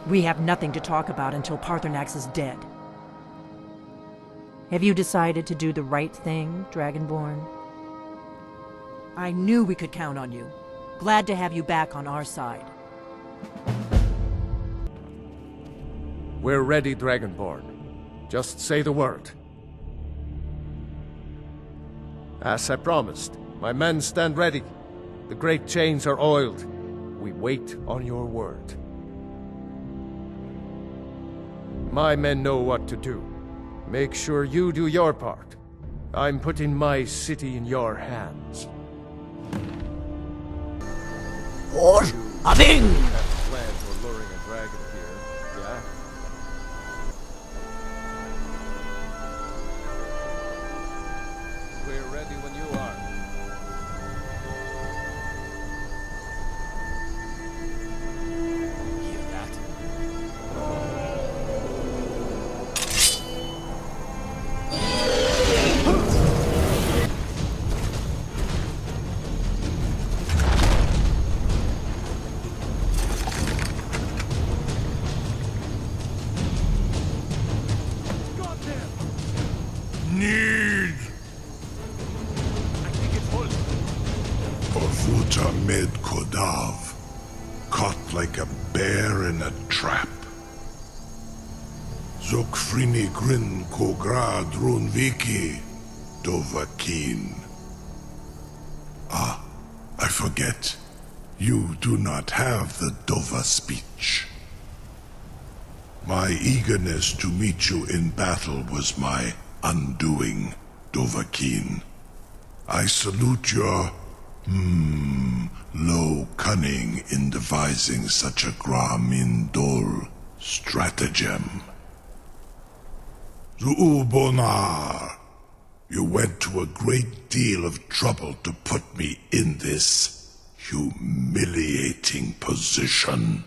[SPEAKER 14] We have nothing to talk about until Paarthurnax is dead. Have you decided to do the right thing, Dragonborn? I knew we could count on you. Glad to have you back on our side.
[SPEAKER 13] We're ready, Dragonborn. Just say the word. As I promised, my men stand ready. The great chains are oiled. We wait on your word. My men know what to do. Make sure you do your part. I'm putting my city in your hands.
[SPEAKER 12] Or a thing!
[SPEAKER 13] Plans for luring a dragon here, yeah? We're ready when you are.
[SPEAKER 12] Hear that?
[SPEAKER 11] Need.
[SPEAKER 12] I think it's holding.
[SPEAKER 11] Orvuta Med Kodav. Caught like a bear in a trap. Zokfrini Grin Kogra Drunviki Dovahkiin. Ah, I forget. You do not have the Dova speech. My eagerness to meet you in battle was my undoing, Dovahkiin. I salute your, low cunning in devising such a Gramindol stratagem. Zuubonar, you went to a great deal of trouble to put me in this humiliating position.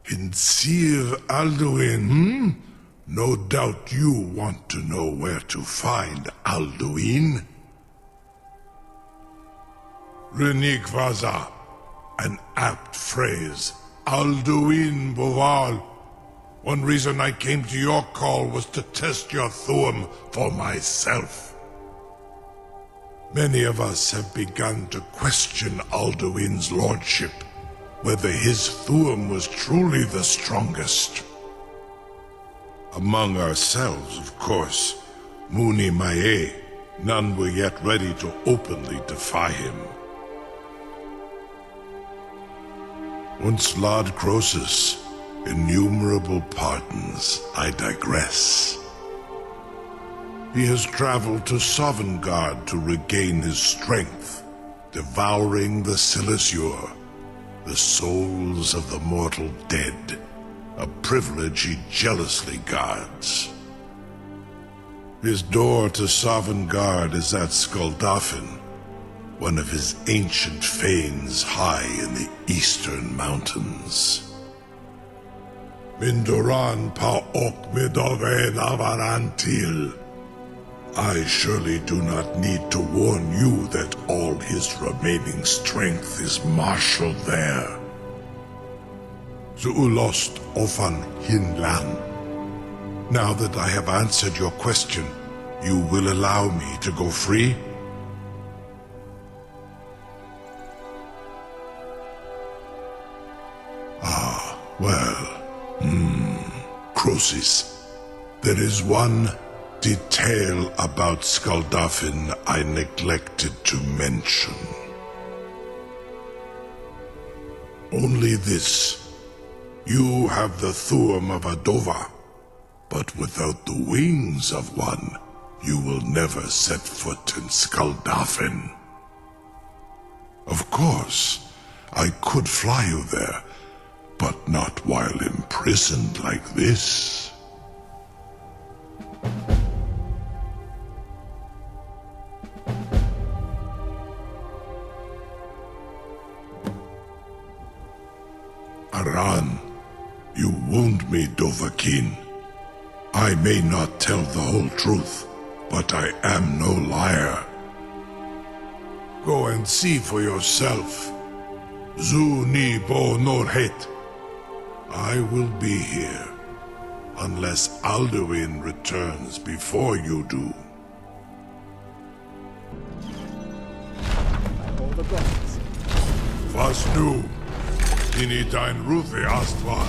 [SPEAKER 11] Hinsir Alduin, No doubt you want to know where to find Alduin. Renikvaza, an apt phrase. Alduin Boval. One reason I came to your call was to test your Thuum for myself. Many of us have begun to question Alduin's lordship, whether his Thuum was truly the strongest. Among ourselves, of course, Muni Mae, none were yet ready to openly defy him. Once Lord Croesus, innumerable pardons, I digress. He has traveled to Sovngarde to regain his strength, devouring the Silesure, the souls of the mortal dead, a privilege he jealously guards. His door to Sovngarde is at Skuldafn, one of his ancient fanes high in the eastern mountains. Mindoran Paok Midoven Avarantil. I surely do not need to warn you that all his remaining strength is marshaled there. Zuulost Ofan Hinlan. Now that I have answered your question, you will allow me to go free? Ah, well, Croesus, there is one detail about Skuldafn I neglected to mention. Only this. You have the Thuum of a Dova, but without the wings of one, you will never set foot in Skuldafn. Of course, I could fly you there, but not while imprisoned like this. Aran, you wound me, Dovahkiin. I may not tell the whole truth, but I am no liar. Go and see for yourself. Zu ni bo norhet. I will be here, unless Alduin returns before you do. Was nu? Ini dein Rufe Astval.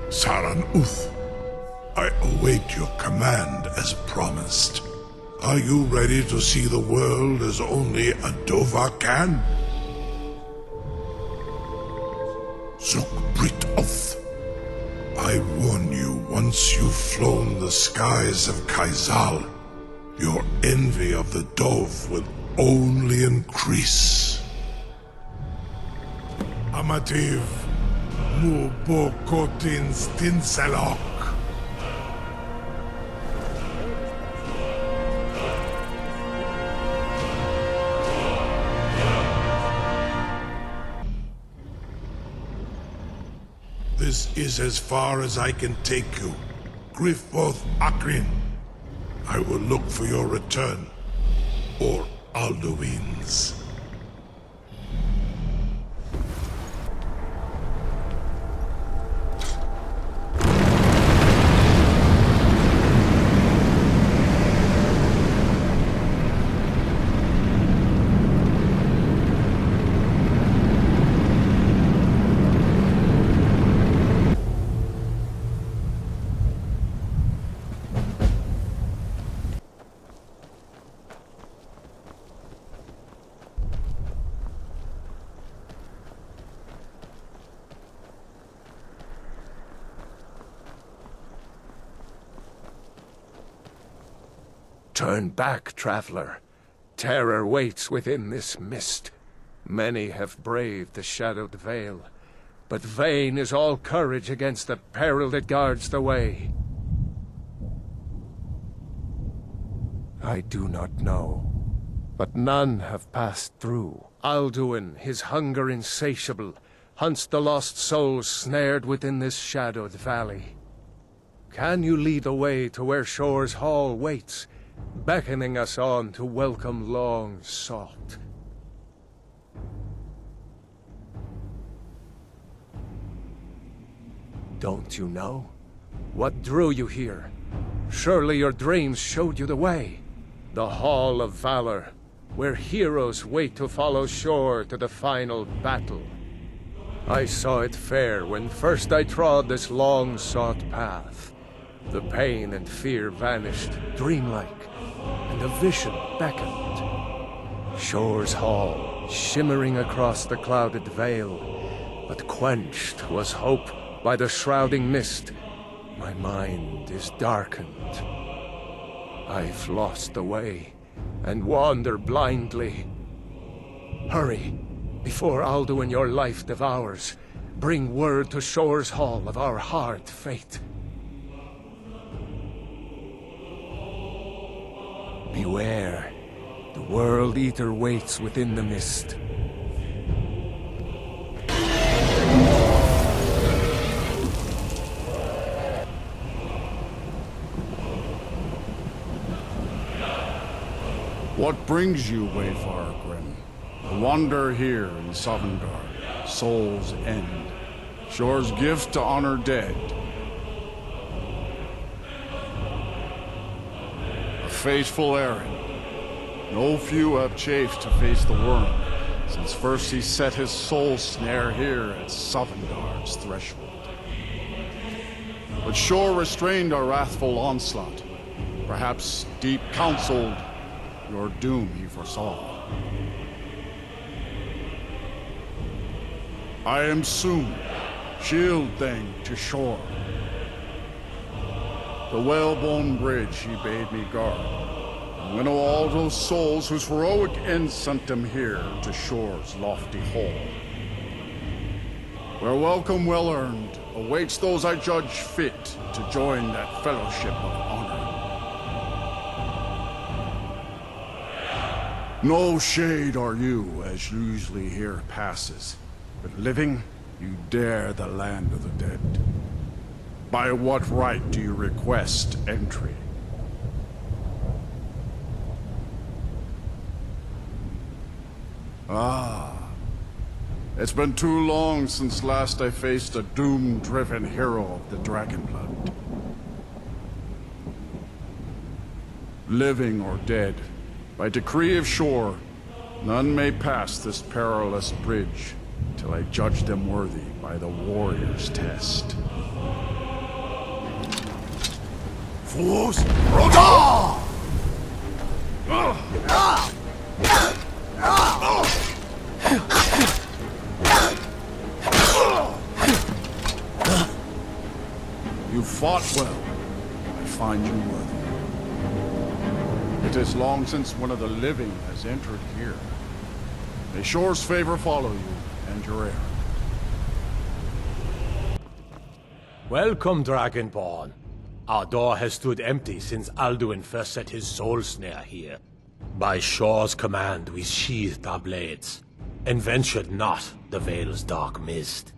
[SPEAKER 11] Saran Uth, I await your command as promised. Are you ready to see the world as only a Dova can? Zuk Brit Oth. I warn you, once you've flown the skies of Kaizal, your envy of the Dove will only increase. Amativ Mubokotin Stinselok. This is as far as I can take you. Grifoth Akrin. I will look for your return, or Alduin's.
[SPEAKER 13] Turn back, traveler. Terror waits within this mist. Many have braved the shadowed vale, but vain is all courage against the peril that guards the way. I do not know, but none have passed through. Alduin, his hunger insatiable, hunts the lost souls snared within this shadowed valley. Can you lead the way to where Shore's Hall waits, beckoning us on to welcome long sought? Don't you know? What drew you here? Surely your dreams showed you the way. The Hall of Valor, where heroes wait to follow Shore to the final battle. I saw it fair when first I trod this long-sought path. The pain and fear vanished, dreamlike, and a vision beckoned. Shore's Hall, shimmering across the clouded veil, but quenched was hope by the shrouding mist. My mind is darkened. I've lost the way, and wander blindly. Hurry, before Alduin your life devours. Bring word to Shore's Hall of our hard fate. Beware, the World Eater waits within the mist.
[SPEAKER 20] What brings you, Wayfarer Grim? A wander here in Sovngarde, Soul's End, Shore's gift to honor dead. A fateful errand. No few have chafed to face the worm, since first he set his soul snare here at Sovngarde's threshold. But Shore restrained our wrathful onslaught, perhaps deep counseled your doom he foresaw. I am soon shield thing to Shore. The whalebone bridge he bade me guard, and winnow all those souls whose heroic end sent them here to Shore's lofty hall, where welcome well earned awaits those I judge fit to join that fellowship of honor. No shade are you, as usually here passes, but living, you dare the land of the dead. By what right do you request entry? Ah, it's been too long since last I faced a doom-driven hero of the Dragonblood. Living or dead, by decree of Shore, none may pass this perilous bridge till I judge them worthy by the warrior's test. Fools! Roda! You fought well. I find you worthy. It is long since one of the living has entered here. May Shore's favor follow you and your heir.
[SPEAKER 21] Welcome, Dragonborn. Our door has stood empty since Alduin first set his soul snare here. By Shore's command, we sheathed our blades, and ventured not the Vale's dark mist.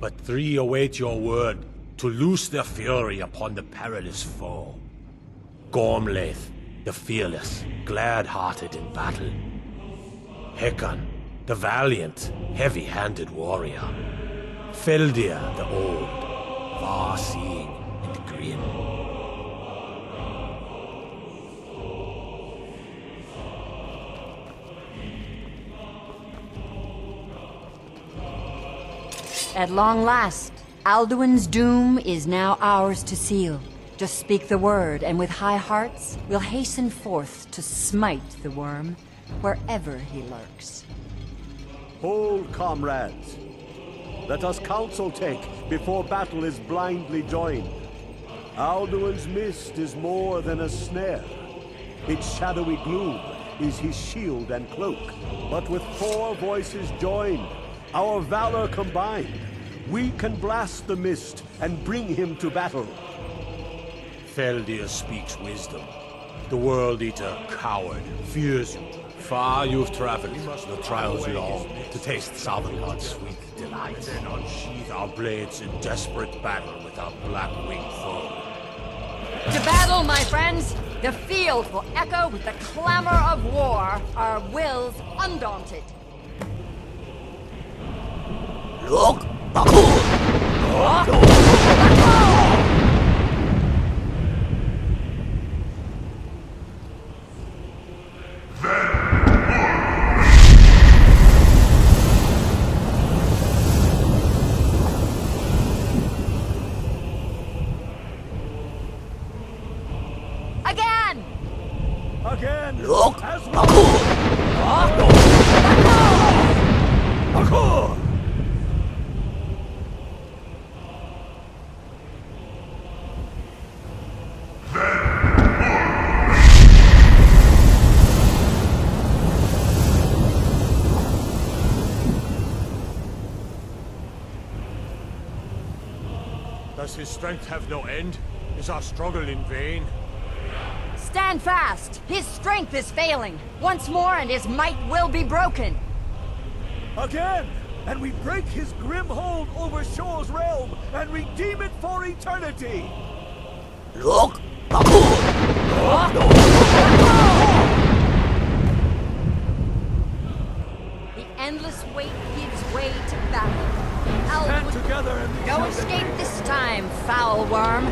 [SPEAKER 21] But three await your word to loose their fury upon the perilous foe. Gormlaith, the fearless, glad-hearted in battle. Hekon, the valiant, heavy-handed warrior. Feldir, the old, far-seeing and grim.
[SPEAKER 23] At long last, Alduin's doom is now ours to seal. Just speak the word, and with high hearts, we'll hasten forth to smite the worm wherever he lurks.
[SPEAKER 8] Hold, comrades. Let us counsel take before battle is blindly joined. Alduin's mist is more than a snare. Its shadowy gloom is his shield and cloak. But with 4 voices joined, our valor combined, we can blast the mist and bring him to battle.
[SPEAKER 21] Feldir speaks wisdom. The World Eater, coward, fears you. Far you've traveled, the trials long, to taste Sovngarde's sweet delights. Then unsheath our blades in desperate battle with our black-winged foe.
[SPEAKER 23] To battle, my friends! The field will echo with the clamor of war, our wills undaunted.
[SPEAKER 9] Look!
[SPEAKER 23] Again!
[SPEAKER 8] Again!
[SPEAKER 9] Look!
[SPEAKER 8] As
[SPEAKER 21] Does his strength have no end? Is our struggle in vain?
[SPEAKER 23] Stand fast! His strength is failing. Once more and his might will be broken.
[SPEAKER 8] Again! And we break his grim hold over Shor's realm and redeem it for eternity!
[SPEAKER 9] Look!
[SPEAKER 23] The endless wait gives way to battle.
[SPEAKER 8] Stand together and
[SPEAKER 23] no escape this time, foul worm.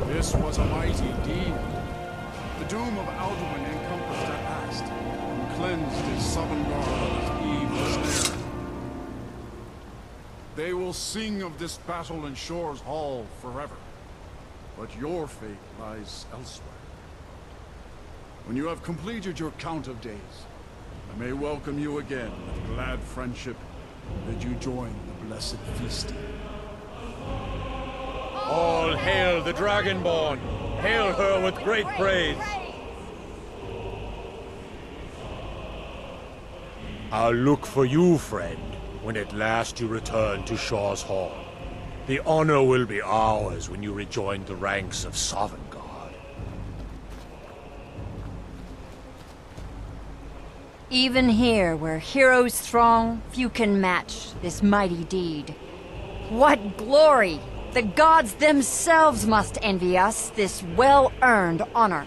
[SPEAKER 20] This was a mighty deed. The doom of Alduin encompassed at last, and cleansed his Sovngarde of its evil snare. They will sing of this battle in Shor's Hall forever, but your fate lies elsewhere. When you have completed your count of days, I may welcome you again with glad friendship, and bid you join the blessed feasting.
[SPEAKER 21] All hail the Dragonborn! Hail her with great praise! I'll look for you, friend, when at last you return to Shor's Hall. The honor will be ours when you rejoin the ranks of Sovngarde.
[SPEAKER 23] Even here, where heroes throng, few can match this mighty deed. What glory! The gods themselves must envy us this well-earned honor.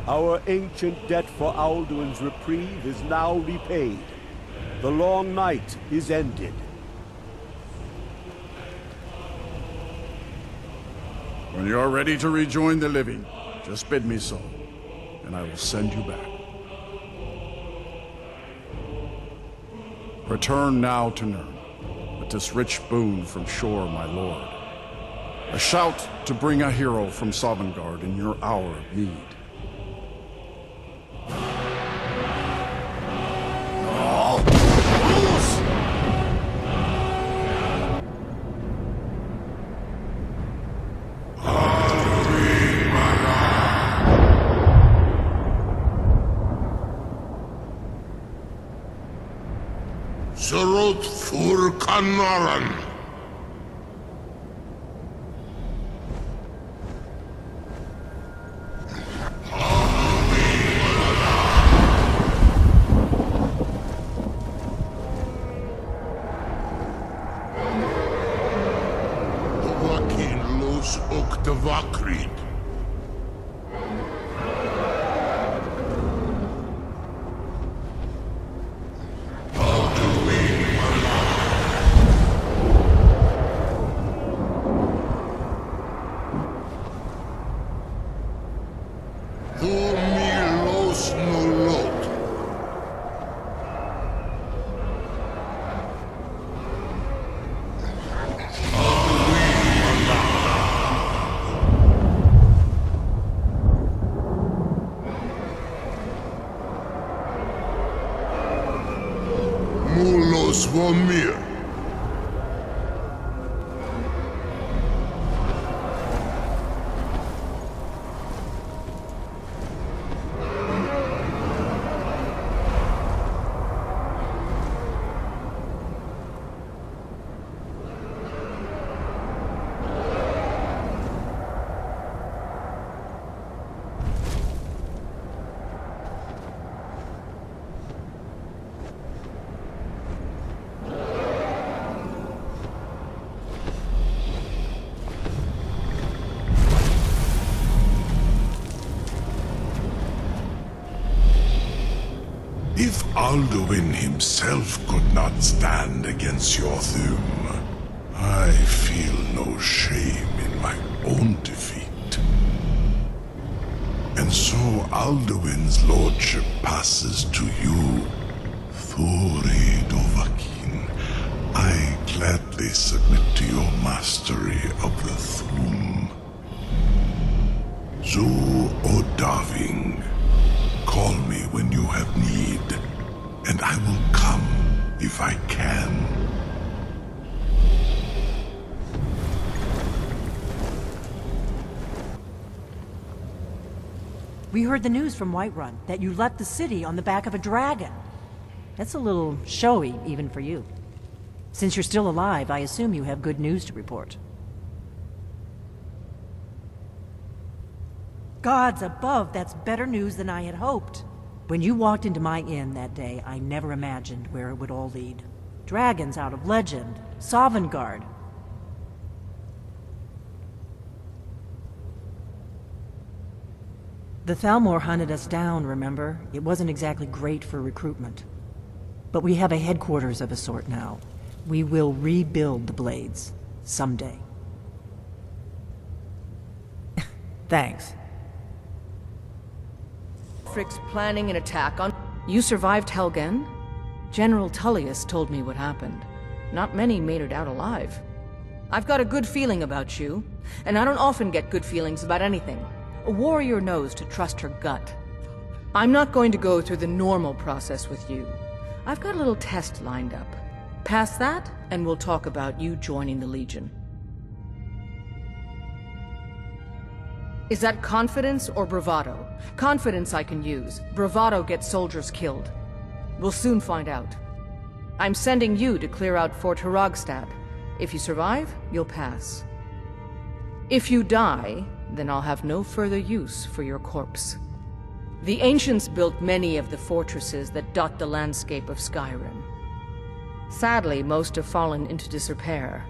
[SPEAKER 8] Our ancient debt for Alduin's reprieve is now repaid. The long night is ended.
[SPEAKER 20] When you are ready to rejoin the living, just bid me so, and I will send you back. Return now to Nirn, with this rich boon from Shor, my lord. A shout to bring a hero from Sovngarde in your hour of need.
[SPEAKER 11] Surot fur Kanaran. House Oktavakrid. Svomir.
[SPEAKER 2] If Alduin himself could not stand against your Thuum, I feel no shame in my own defeat. And so Alduin's lordship passes to you, Thori Dovahkiin. I gladly submit to your mastery of the Thuum. Zu Odaving. Call me when you have need, and I will come if I can.
[SPEAKER 14] We heard the news from Whiterun, that you left the city on the back of a dragon. That's a little showy, even for you. Since you're still alive, I assume you have good news to report. Gods above, that's better news than I had hoped. When you walked into my inn that day, I never imagined where it would all lead. Dragons out of legend, Sovngarde. The Thalmor hunted us down, remember? It wasn't exactly great for recruitment. But we have a headquarters of a sort now. We will rebuild the Blades. Someday. Thanks.
[SPEAKER 5] Frick's planning an attack on... You survived Helgen? General Tullius told me what happened. Not many made it out alive. I've got a good feeling about you, and I don't often get good feelings about anything. A warrior knows to trust her gut. I'm not going to go through the normal process with you. I've got a little test lined up. Pass that, and we'll talk about you joining the Legion. Is that confidence or bravado? Confidence I can use. Bravado gets soldiers killed. We'll soon find out. I'm sending you to clear out Fort Hroggstad. If you survive, you'll pass. If you die, then I'll have no further use for your corpse. The ancients built many of the fortresses that dot the landscape of Skyrim. Sadly, most have fallen into disrepair,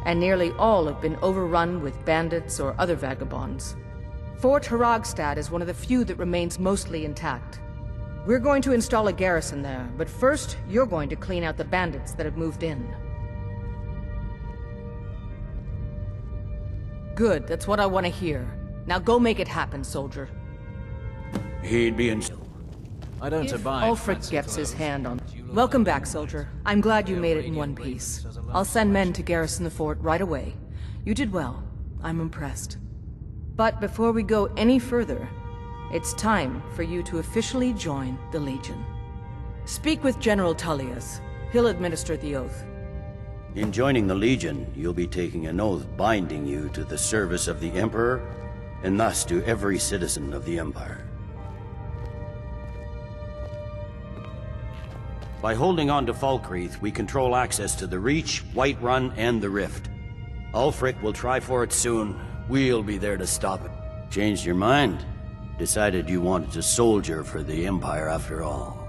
[SPEAKER 5] and nearly all have been overrun with bandits or other vagabonds. Fort Hroggstad is one of the few that remains mostly intact. We're going to install a garrison there, but first, you're going to clean out the bandits that have moved in. Good, that's what I want to hear. Now go make it happen, soldier.
[SPEAKER 4] He'd be in...
[SPEAKER 3] I don't
[SPEAKER 5] If
[SPEAKER 3] abide.
[SPEAKER 5] Ulfric gets his hand on... Welcome back, soldier. I'm glad you made it in one piece. I'll send men to garrison the fort right away. You did well. I'm impressed. But before we go any further, it's time for you to officially join the Legion. Speak with General Tullius. He'll administer the oath.
[SPEAKER 4] In joining the Legion, you'll be taking an oath binding you to the service of the Emperor, and thus to every citizen of the Empire. By holding on to Falkreath, we control access to the Reach, Whiterun, and the Rift. Ulfric will try for it soon. We'll be there to stop it. Changed your mind? Decided you wanted to soldier for the Empire after all.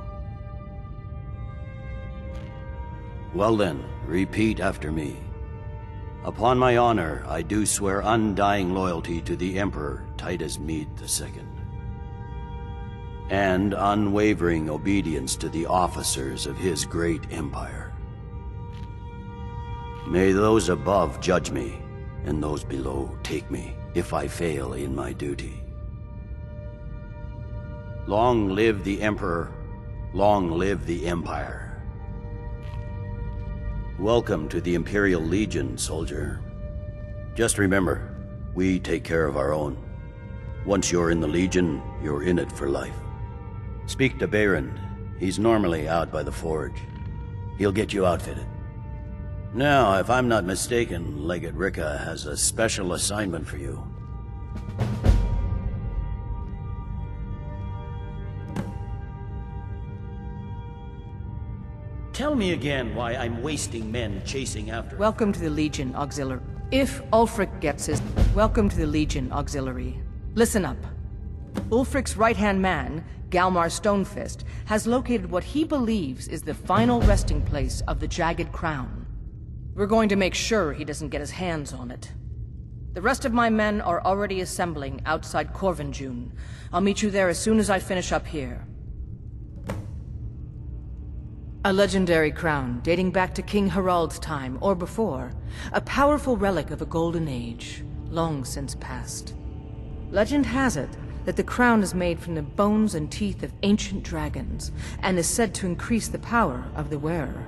[SPEAKER 4] Well then, repeat after me. Upon my honor, I do swear undying loyalty to the Emperor Titus Mede II, and unwavering obedience to the officers of his great empire. May those above judge me, and those below take me, if I fail in my duty. Long live the Emperor, long live the Empire. Welcome to the Imperial Legion, soldier. Just remember, we take care of our own. Once you're in the Legion, you're in it for life. Speak to Baron. He's normally out by the forge. He'll get you outfitted. Now, if I'm not mistaken, Legate Ricka has a special assignment for you. Tell me again why I'm wasting men chasing after...
[SPEAKER 5] Welcome to the Legion Auxiliary. If Ulfric gets his... Welcome to the Legion Auxiliary. Listen up. Ulfric's right-hand man, Galmar Stonefist, has located what he believes is the final resting place of the Jagged Crown. We're going to make sure he doesn't get his hands on it. The rest of my men are already assembling outside Corvinjune. I'll meet you there as soon as I finish up here. A legendary crown dating back to King Harald's time, or before. A powerful relic of a golden age, long since past. Legend has it that the crown is made from the bones and teeth of ancient dragons, and is said to increase the power of the wearer.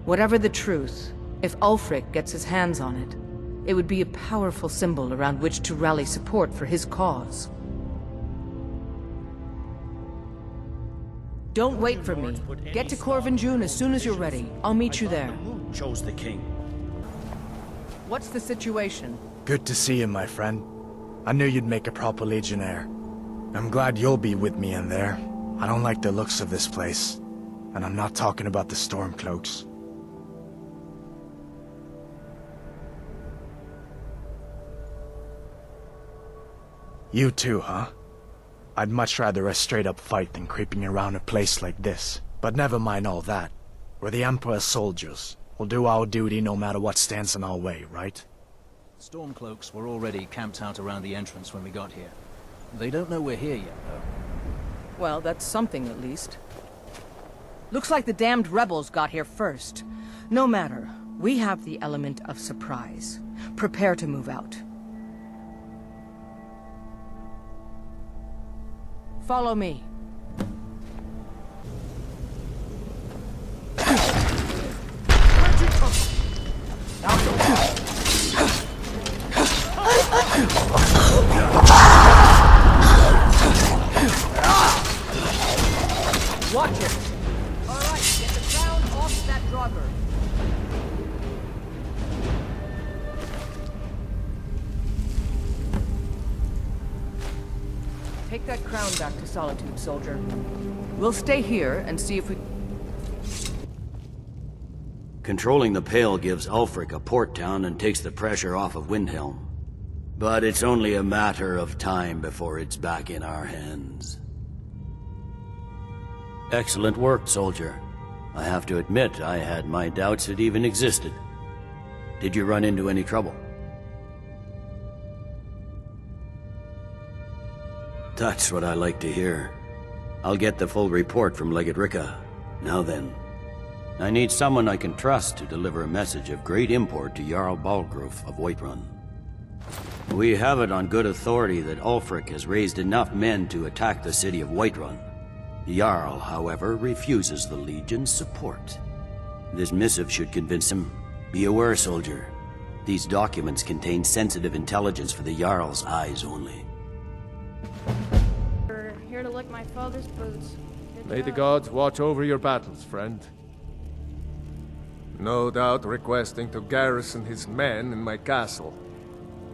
[SPEAKER 5] Whatever the truth, if Ulfric gets his hands on it, it would be a powerful symbol around which to rally support for his cause. Don't wait for me. Get to Corvinjune as soon as you're ready. I'll meet you there.
[SPEAKER 4] Chose the king.
[SPEAKER 5] What's the situation?
[SPEAKER 6] Good to see you, my friend. I knew you'd make a proper legionnaire. I'm glad you'll be with me in there. I don't like the looks of this place. And I'm not talking about the Stormcloaks. You too, huh? I'd much rather a straight-up fight than creeping around a place like this. But never mind all that. We're the Emperor's soldiers. We'll do our duty no matter what stands in our way, right?
[SPEAKER 3] Stormcloaks were already camped out around the entrance when we got here. They don't know we're here yet, though.
[SPEAKER 5] Well, that's something at least. Looks like the damned rebels got here first. No matter. We have the element of surprise. Prepare to move out. Follow me. Watch it! Alright, get the crown off that drugger. Take that crown back to Solitude, soldier. We'll stay here and see if we...
[SPEAKER 4] Controlling the Pale gives Ulfric a port town and takes the pressure off of Windhelm. But it's only a matter of time before it's back in our hands. Excellent work, soldier. I have to admit, I had my doubts it even existed. Did you run into any trouble? That's what I like to hear. I'll get the full report from Legate Ricka. Now then, I need someone I can trust to deliver a message of great import to Jarl Balgruuf of Whiterun. We have it on good authority that Ulfric has raised enough men to attack the city of Whiterun. The Jarl, however, refuses the Legion's support. This missive should convince him. Be aware, soldier. These documents contain sensitive intelligence for the Jarl's eyes only.
[SPEAKER 10] We're here to lick my father's boots.
[SPEAKER 13] May the gods watch over your battles, friend. No doubt requesting to garrison his men in my castle.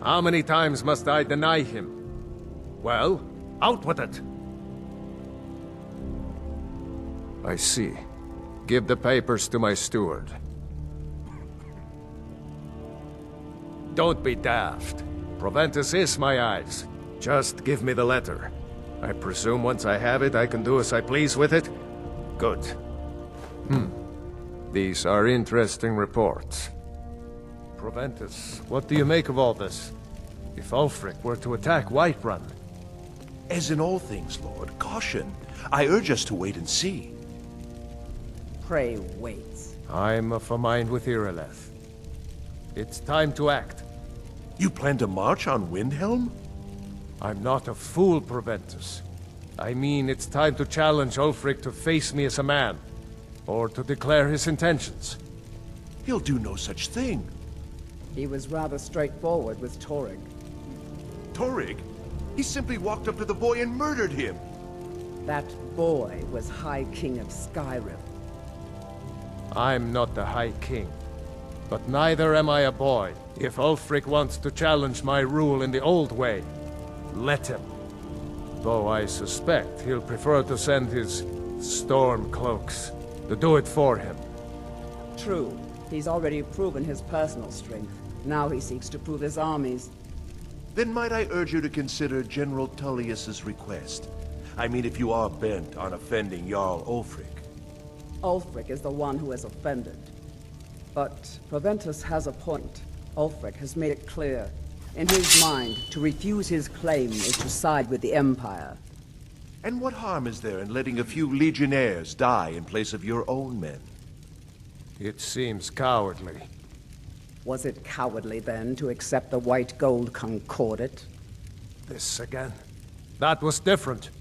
[SPEAKER 13] How many times must I deny him? Well, out with it! I see. Give the papers to my steward. Don't be daft. Proventus is my eyes. Just give me the letter. I presume once I have it, I can do as I please with it? Good. These are interesting reports. Proventus, what do you make of all this? If Ulfric were to attack Whiterun?
[SPEAKER 1] As in all things, Lord, caution. I urge us to wait and see.
[SPEAKER 7] Pray wait.
[SPEAKER 13] I'm of a mind with Irileth. It's time to act.
[SPEAKER 1] You plan to march on Windhelm?
[SPEAKER 13] I'm not a fool, Proventus. I mean, it's time to challenge Ulfric to face me as a man, or to declare his intentions.
[SPEAKER 1] He'll do no such thing.
[SPEAKER 7] He was rather straightforward with Torrig.
[SPEAKER 1] Torrig? He simply walked up to the boy and murdered him.
[SPEAKER 7] That boy was High King of Skyrim.
[SPEAKER 13] I'm not the High King, but neither am I a boy. If Ulfric wants to challenge my rule in the old way, let him. Though I suspect he'll prefer to send his storm cloaks to do it for him.
[SPEAKER 7] True. He's already proven his personal strength. Now he seeks to prove his armies.
[SPEAKER 1] Then might I urge you to consider General Tullius's request? I mean, if you are bent on offending Jarl Ulfric.
[SPEAKER 7] Ulfric is the one who has offended. But Proventus has a point. Ulfric has made it clear. In his mind, to refuse his claim is to side with the Empire.
[SPEAKER 1] And what harm is there in letting a few legionnaires die in place of your own men?
[SPEAKER 13] It seems cowardly.
[SPEAKER 7] Was it cowardly, then, to accept the White Gold Concordat?
[SPEAKER 13] This again? That was different.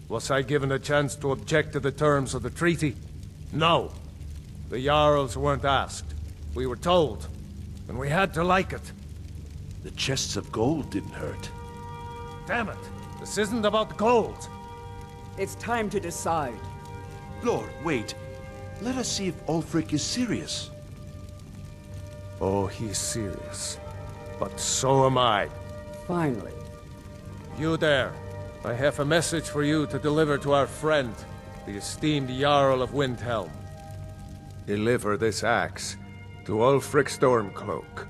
[SPEAKER 13] Was I given a chance to object to the terms of the treaty? No. The Jarls weren't asked. We were told. And we had to like it.
[SPEAKER 1] The chests of gold didn't hurt.
[SPEAKER 13] Damn it! This isn't about gold!
[SPEAKER 7] It's time to decide.
[SPEAKER 1] Lord, wait. Let us see if Ulfric is serious.
[SPEAKER 13] Oh, he's serious. But so am I.
[SPEAKER 7] Finally.
[SPEAKER 13] You there. I have a message for you to deliver to our friend, the esteemed Jarl of Windhelm. Deliver this axe to Ulfric Stormcloak.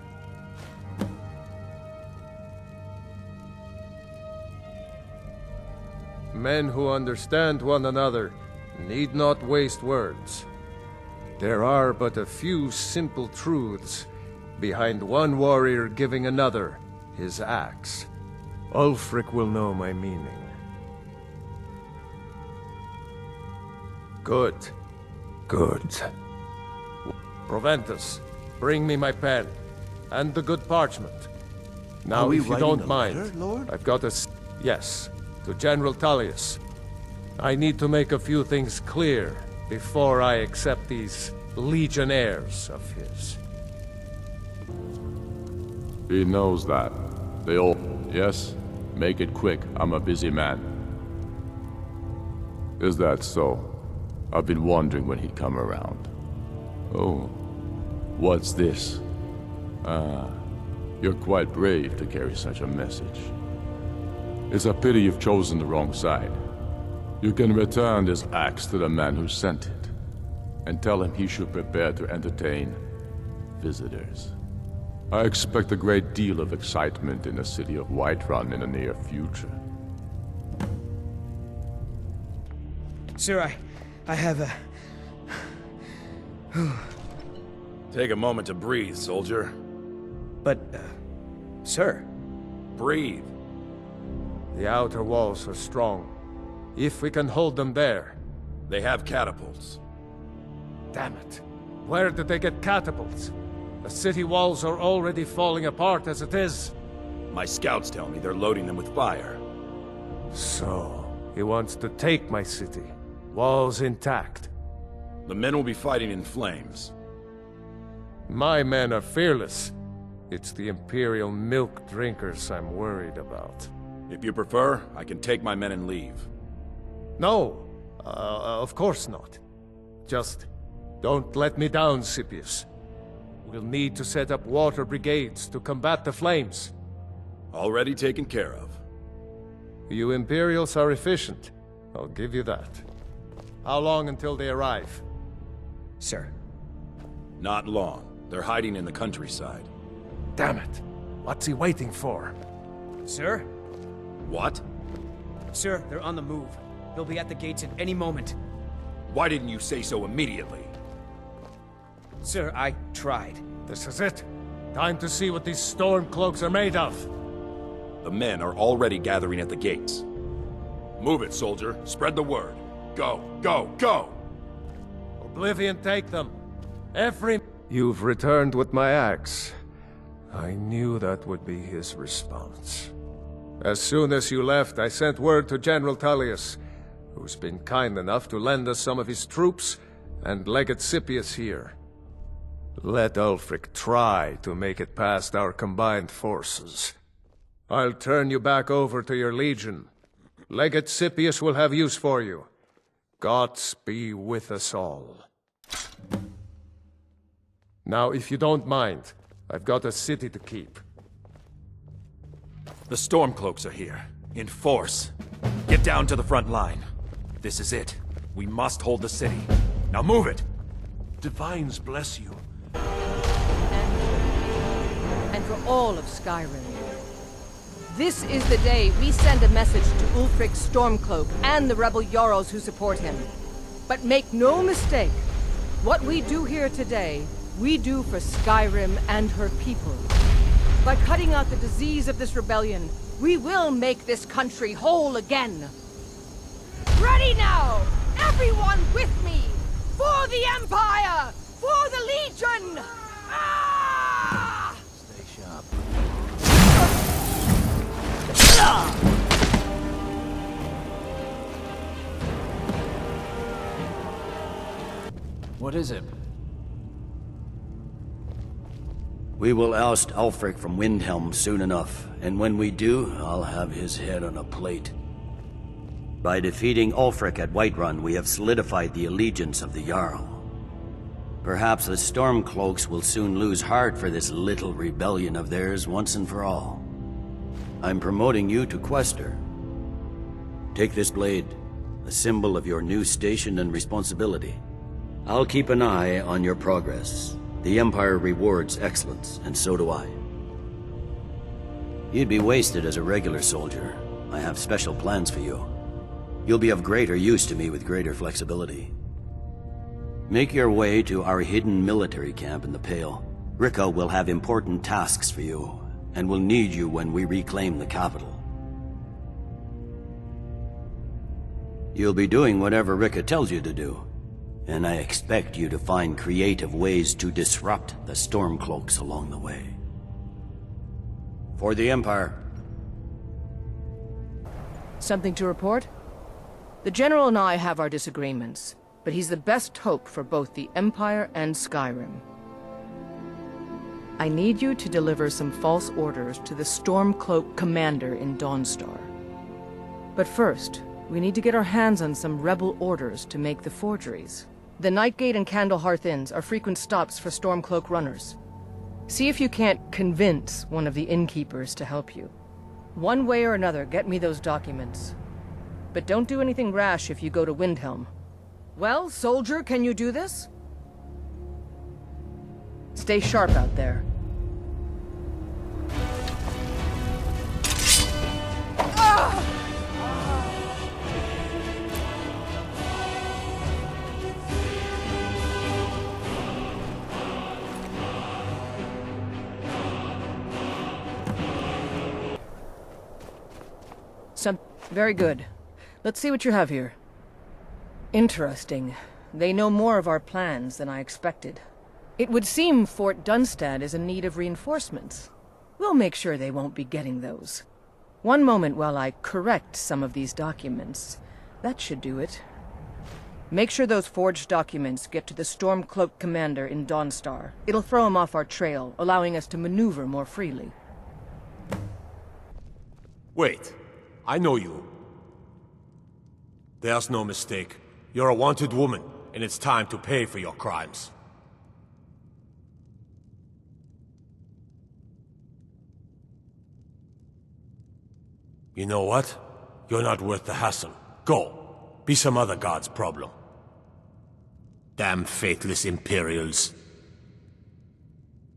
[SPEAKER 13] Men who understand one another need not waste words. There are but a few simple truths behind one warrior giving another his axe. Ulfric will know my meaning. Good. Good. Proventus, bring me my pen, and the good parchment. Now, if you don't mind,
[SPEAKER 1] Lord?
[SPEAKER 13] I've got a... Yes, to General Tullius. I need to make a few things clear before I accept these legionnaires of his.
[SPEAKER 15] He knows that. They all... Yes? Make it quick. I'm a busy man. Is that so? I've been wondering when he'd come around. Oh. What's this? You're quite brave to carry such a message. It's a pity you've chosen the wrong side. You can return this axe to the man who sent it, and tell him he should prepare to entertain visitors. I expect a great deal of excitement in the city of Whiterun in the near future.
[SPEAKER 17] Sir, I have a...
[SPEAKER 24] Take a moment to breathe, soldier.
[SPEAKER 17] But, sir...
[SPEAKER 24] Breathe.
[SPEAKER 13] The outer walls are strong. If we can hold them there...
[SPEAKER 24] They have catapults.
[SPEAKER 13] Damn it. Where did they get catapults? The city walls are already falling apart as it is.
[SPEAKER 24] My scouts tell me they're loading them with fire.
[SPEAKER 13] So, he wants to take my city. Walls intact.
[SPEAKER 24] The men will be fighting in flames.
[SPEAKER 13] My men are fearless. It's the Imperial milk drinkers I'm worried about.
[SPEAKER 24] If you prefer, I can take my men and leave.
[SPEAKER 13] No, of course not. Just don't let me down, Scipius. We'll need to set up water brigades to combat the flames.
[SPEAKER 24] Already taken care of.
[SPEAKER 13] You Imperials are efficient. I'll give you that. How long until they arrive?
[SPEAKER 17] Sir.
[SPEAKER 24] Not long. They're hiding in the countryside.
[SPEAKER 13] Damn it. What's he waiting for?
[SPEAKER 17] Sir?
[SPEAKER 24] What?
[SPEAKER 17] Sir, they're on the move. They'll be at the gates at any moment.
[SPEAKER 24] Why didn't you say so immediately?
[SPEAKER 17] Sir, I tried.
[SPEAKER 13] This is it. Time to see what these Stormcloaks are made of.
[SPEAKER 24] The men are already gathering at the gates. Move it, soldier. Spread the word. Go, go, go!
[SPEAKER 13] Oblivion, take them. Every... You've returned with my axe. I knew that would be his response. As soon as you left, I sent word to General Tullius, who's been kind enough to lend us some of his troops, and Legate Scipius here. Let Ulfric try to make it past our combined forces. I'll turn you back over to your legion. Legate Scipius will have use for you. Gods be with us all. Now, if you don't mind, I've got a city to keep.
[SPEAKER 24] The Stormcloaks are here, in force. Get down to the front line. This is it. We must hold the city. Now move it!
[SPEAKER 1] Divines bless you.
[SPEAKER 5] And for all of Skyrim. This is the day we send a message to Ulfric's Stormcloak and the rebel Jarls who support him. But make no mistake, what we do here today, we do for Skyrim and her people. By cutting out the disease of this rebellion, we will make this country whole again. Ready now! Everyone with me! For the Empire! For the Legion! Ah!
[SPEAKER 3] Stay sharp. What is it?
[SPEAKER 4] We will oust Ulfric from Windhelm soon enough, and when we do, I'll have his head on a plate. By defeating Ulfric at Whiterun, we have solidified the allegiance of the Jarl. Perhaps the Stormcloaks will soon lose heart for this little rebellion of theirs once and for all. I'm promoting you to Quester. Take this blade, a symbol of your new station and responsibility. I'll keep an eye on your progress. The Empire rewards excellence, and so do I. You'd be wasted as a regular soldier. I have special plans for you. You'll be of greater use to me with greater flexibility. Make your way to our hidden military camp in the Pale. Ricka will have important tasks for you, and will need you when we reclaim the capital. You'll be doing whatever Ricka tells you to do, and I expect you to find creative ways to disrupt the Stormcloaks along the way. For the Empire.
[SPEAKER 5] Something to report? The General and I have our disagreements, but he's the best hope for both the Empire and Skyrim. I need you to deliver some false orders to the Stormcloak commander in Dawnstar. But first, we need to get our hands on some rebel orders to make the forgeries. The Nightgate and Candlehearth Inns are frequent stops for Stormcloak runners. See if you can't convince one of the innkeepers to help you. One way or another, get me those documents. But don't do anything rash if you go to Windhelm. Well, soldier, can you do this? Stay sharp out there. Very good. Let's see what you have here. Interesting. They know more of our plans than I expected. It would seem Fort Dunstad is in need of reinforcements. We'll make sure they won't be getting those. One moment while I correct some of these documents. That should do it. Make sure those forged documents get to the Stormcloak commander in Dawnstar. It'll throw him off our trail, allowing us to maneuver more freely.
[SPEAKER 21] Wait. I know you. There's no mistake. You're a wanted woman, and it's time to pay for your crimes. You know what? You're not worth the hassle. Go. Be some other god's problem. Damn faithless Imperials.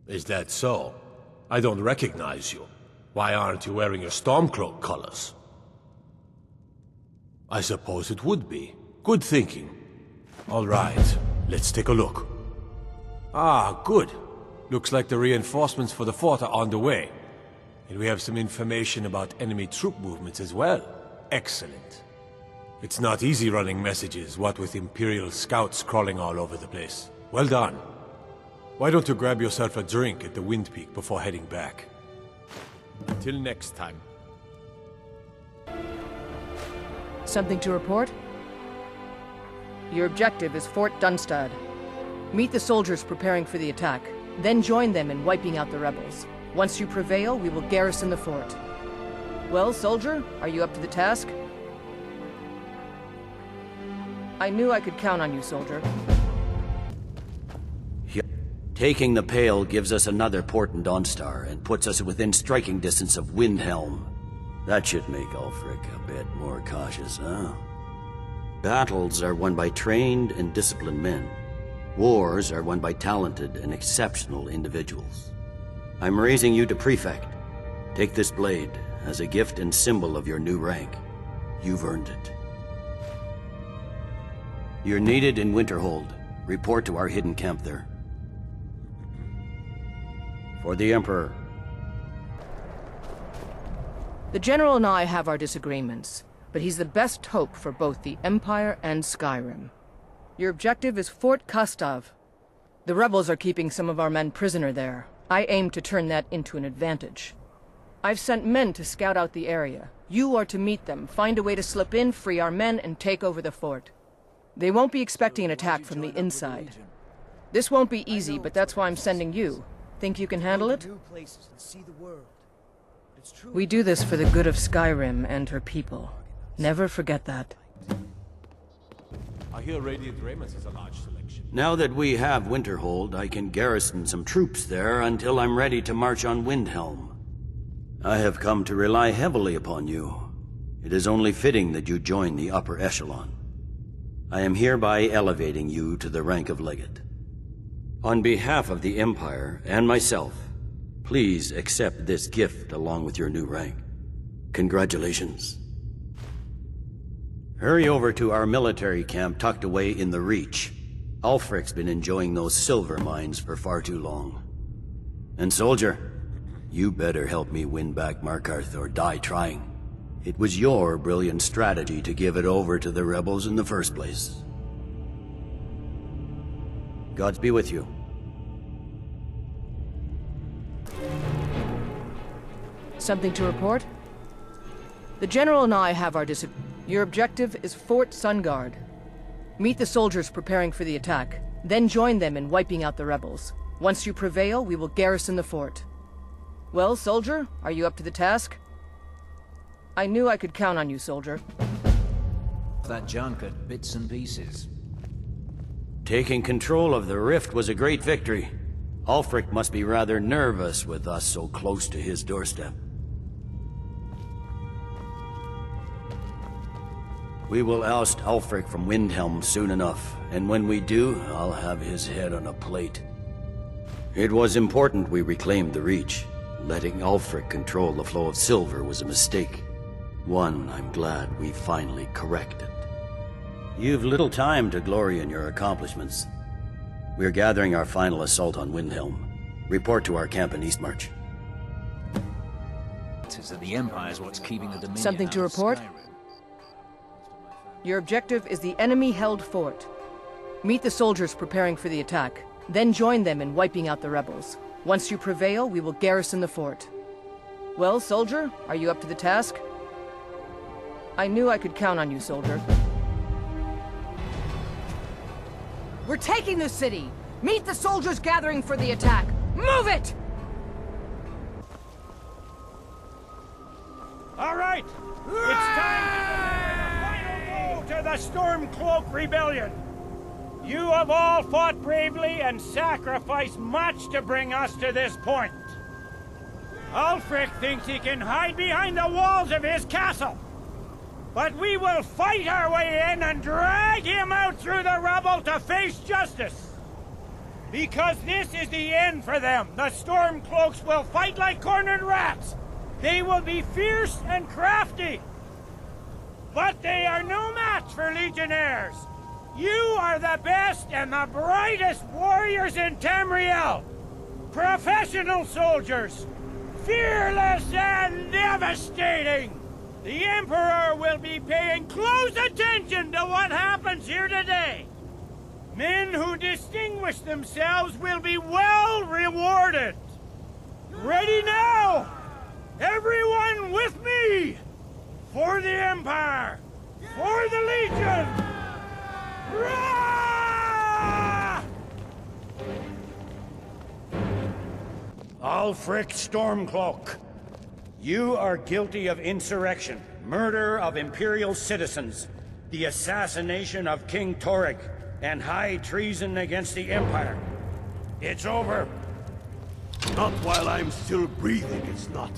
[SPEAKER 21] Is that so? I don't recognize you. Why aren't you wearing your Stormcloak colors? I suppose it would be. Good thinking. All right, let's take a look. Ah, good. Looks like the reinforcements for the fort are on the way. And we have some information about enemy troop movements as well. Excellent. It's not easy running messages, what with Imperial scouts crawling all over the place. Well done. Why don't you grab yourself a drink at the Wind Peak before heading back? Until next time.
[SPEAKER 5] Something to report? Your objective is Fort Dunstad. Meet the soldiers preparing for the attack, then join them in wiping out the rebels. Once you prevail, we will garrison the fort. Well, soldier, are you up to the task? I knew I could count on you, soldier.
[SPEAKER 4] Taking the Pale gives us another port in Dawnstar and puts us within striking distance of Windhelm. That should make Ulfric a bit more cautious, huh? Battles are won by trained and disciplined men. Wars are won by talented and exceptional individuals. I'm raising you to Prefect. Take this blade as a gift and symbol of your new rank. You've earned it. You're needed in Winterhold. Report to our hidden camp there. For the Emperor.
[SPEAKER 5] The General and I have our disagreements, but he's the best hope for both the Empire and Skyrim. Your objective is Fort Kastav. The rebels are keeping some of our men prisoner there. I aim to turn that into an advantage. I've sent men to scout out the area. You are to meet them, find a way to slip in, free our men, and take over the fort. They won't be expecting an attack from the inside. This won't be easy, but that's why I'm sending you. Think you can handle it? We do this for the good of Skyrim and her people. Never forget that.
[SPEAKER 21] I hear Radiant Raymond's is a large selection.
[SPEAKER 4] Now that we have Winterhold, I can garrison some troops there until I'm ready to march on Windhelm. I have come to rely heavily upon you. It is only fitting that you join the upper echelon. I am hereby elevating you to the rank of Legate. On behalf of the Empire and myself, please accept this gift along with your new rank. Congratulations. Hurry over to our military camp tucked away in the Reach. Ulfric's been enjoying those silver mines for far too long. And soldier, you better help me win back Markarth or die trying. It was your brilliant strategy to give it over to the rebels in the first place. Gods be with you.
[SPEAKER 5] Something to report? The General and I have our Your objective is Fort Sovngarde. Meet the soldiers preparing for the attack, then join them in wiping out the rebels. Once you prevail, we will garrison the fort. Well, soldier, are you up to the task? I knew I could count on you, soldier.
[SPEAKER 3] That junk at bits and pieces.
[SPEAKER 4] Taking control of the rift was a great victory. Ulfric must be rather nervous with us so close to his doorstep. We will oust Ulfric from Windhelm soon enough, and when we do, I'll have his head on a plate. It was important we reclaimed the Reach. Letting Ulfric control the flow of silver was a mistake. One I'm glad we finally corrected. You've little time to glory in your accomplishments. We're gathering our final assault on Windhelm. Report to our camp in Eastmarch.
[SPEAKER 3] It is that the Empire's what's keeping the Dominion.
[SPEAKER 5] Something to report? Your objective is the enemy-held fort. Meet the soldiers preparing for the attack, then join them in wiping out the rebels. Once you prevail, we will garrison the fort. Well, soldier, are you up to the task? I knew I could count on you, soldier. We're taking the city! Meet the soldiers gathering for the attack! Move it!
[SPEAKER 16] All right! It's time to declare the final blow to the Stormcloak Rebellion! You have all fought bravely and sacrificed much to bring us to this point. Ulfric thinks he can hide behind the walls of his castle. But we will fight our way in and drag him out through the rubble to face justice. Because this is the end for them. The Stormcloaks will fight like cornered rats. They will be fierce and crafty. But they are no match for Legionnaires. You are the best and the brightest warriors in Tamriel. Professional soldiers! Fearless and devastating! The Emperor will be paying close attention to what happens here today. Men who distinguish themselves will be well rewarded. Ready now! Everyone with me! For the Empire! For the Legion! Rah! Ulfric Stormcloak, you are guilty of insurrection, murder of Imperial citizens, the assassination of King Torrig, and high treason against the Empire. It's over.
[SPEAKER 9] Not while I'm still breathing, it's not.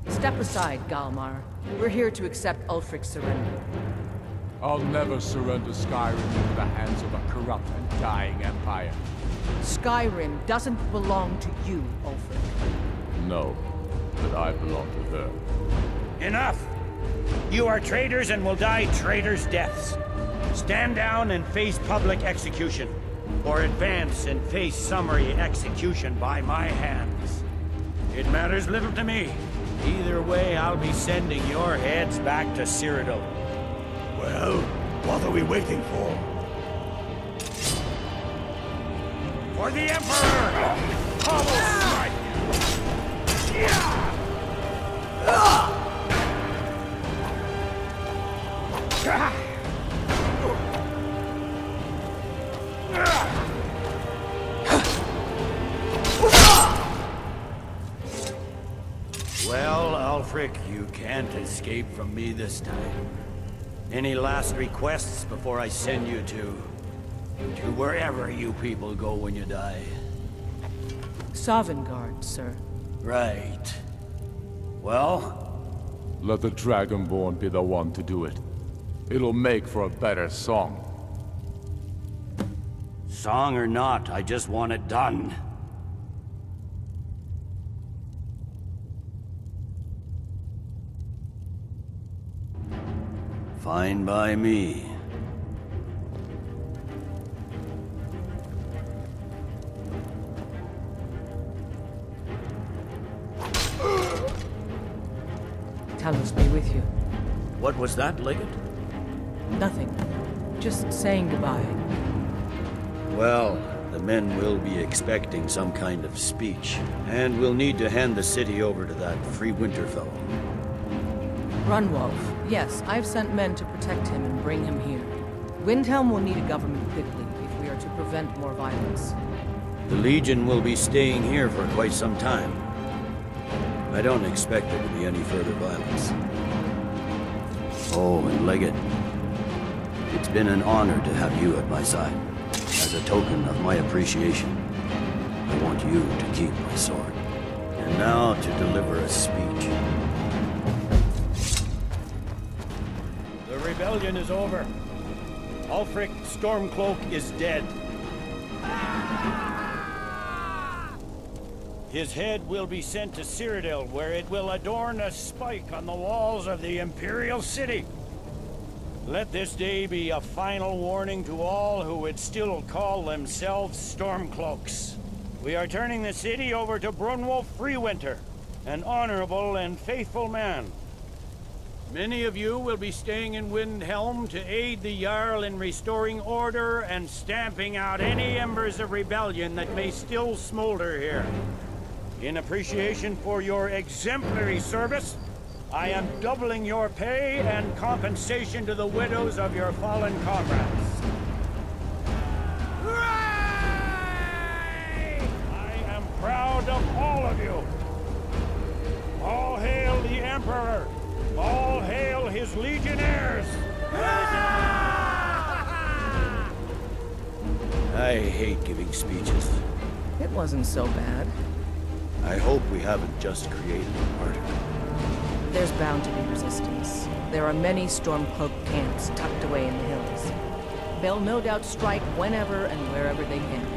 [SPEAKER 5] Step aside, Galmar. We're here to accept Ulfric's surrender.
[SPEAKER 15] I'll never surrender Skyrim into the hands of a corrupt and dying empire.
[SPEAKER 5] Skyrim doesn't belong to you, Ulfric.
[SPEAKER 15] No, but I belong to her.
[SPEAKER 16] Enough! You are traitors and will die traitors' deaths. Stand down and face public execution, or advance and face summary execution by my hands. It matters little to me. Either way, I'll be sending your heads back to Cyrodiil.
[SPEAKER 9] Well, what are we waiting for?
[SPEAKER 16] For the Emperor! Almost Well, Ulfric, you can't escape from me this time. Any last requests before I send you to wherever you people go when you die?
[SPEAKER 5] Sovngarde, sir.
[SPEAKER 16] Right. Well?
[SPEAKER 15] Let the Dragonborn be the one to do it. It'll make for a better song.
[SPEAKER 16] Song or not, I just want it done.
[SPEAKER 4] Fine by me.
[SPEAKER 5] Talos be with you.
[SPEAKER 4] What was that, Legate?
[SPEAKER 5] Nothing. Just saying goodbye.
[SPEAKER 4] Well, the men will be expecting some kind of speech, and we'll need to hand the city over to that free winter fellow.
[SPEAKER 5] Runwolf. Yes, I've sent men to protect him and bring him here. Windhelm will need a government quickly if we are to prevent more violence.
[SPEAKER 4] The Legion will be staying here for quite some time. I don't expect there to be any further violence. Oh, and Legate, it's been an honor to have you at my side. As a token of my appreciation, I want you to keep my sword. And now to deliver a speech.
[SPEAKER 16] The rebellion is over. Ulfric Stormcloak is dead. His head will be sent to Cyrodiil, where it will adorn a spike on the walls of the Imperial City. Let this day be a final warning to all who would still call themselves Stormcloaks. We are turning the city over to Brunwolf Freewinter, an honorable and faithful man. Many of you will be staying in Windhelm to aid the Jarl in restoring order and stamping out any embers of rebellion that may still smolder here. In appreciation for your exemplary service, I am doubling your pay and compensation to the widows of your fallen comrades. I am proud of all of you. All hail the Emperor! All hail his legionnaires!
[SPEAKER 4] I hate giving speeches.
[SPEAKER 5] It wasn't so bad.
[SPEAKER 4] I hope we haven't just created a martyr.
[SPEAKER 5] There's bound to be resistance. There are many Stormcloak camps tucked away in the hills. They'll no doubt strike whenever and wherever they can.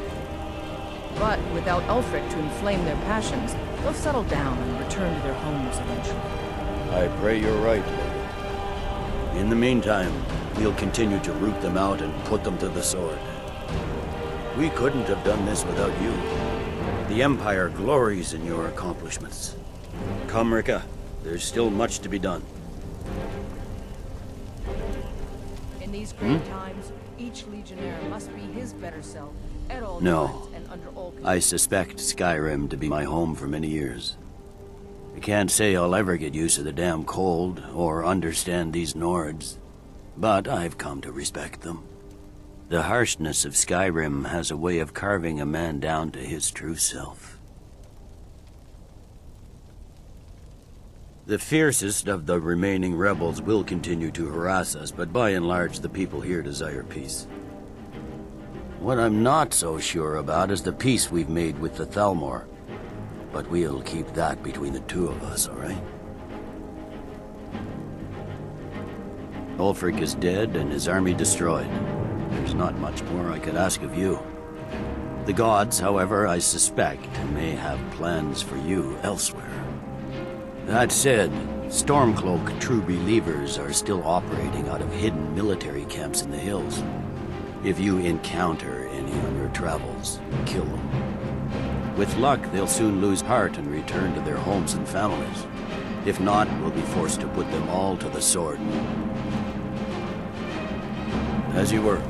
[SPEAKER 5] But without Ulfric to inflame their passions, they'll settle down and return to their homes eventually.
[SPEAKER 4] I pray you're right, Legate. In the meantime, we'll continue to root them out and put them to the sword. We couldn't have done this without you. The Empire glories in your accomplishments. Come, Rika. There's still much to be done.
[SPEAKER 5] In these great times, each legionnaire must be his better self at all
[SPEAKER 4] No.
[SPEAKER 5] times and under all conditions.
[SPEAKER 4] I suspect Skyrim to be my home for many years. I can't say I'll ever get used to the damn cold or understand these Nords, but I've come to respect them. The harshness of Skyrim has a way of carving a man down to his true self. The fiercest of the remaining rebels will continue to harass us, but by and large the people here desire peace. What I'm not so sure about is the peace we've made with the Thalmor. But we'll keep that between the two of us, all right? Ulfric is dead and his army destroyed. There's not much more I could ask of you. The gods, however, I suspect, may have plans for you elsewhere. That said, Stormcloak true believers are still operating out of hidden military camps in the hills. If you encounter any on your travels, kill them. With luck, they'll soon lose heart and return to their homes and families. If not, we'll be forced to put them all to the sword. As you were.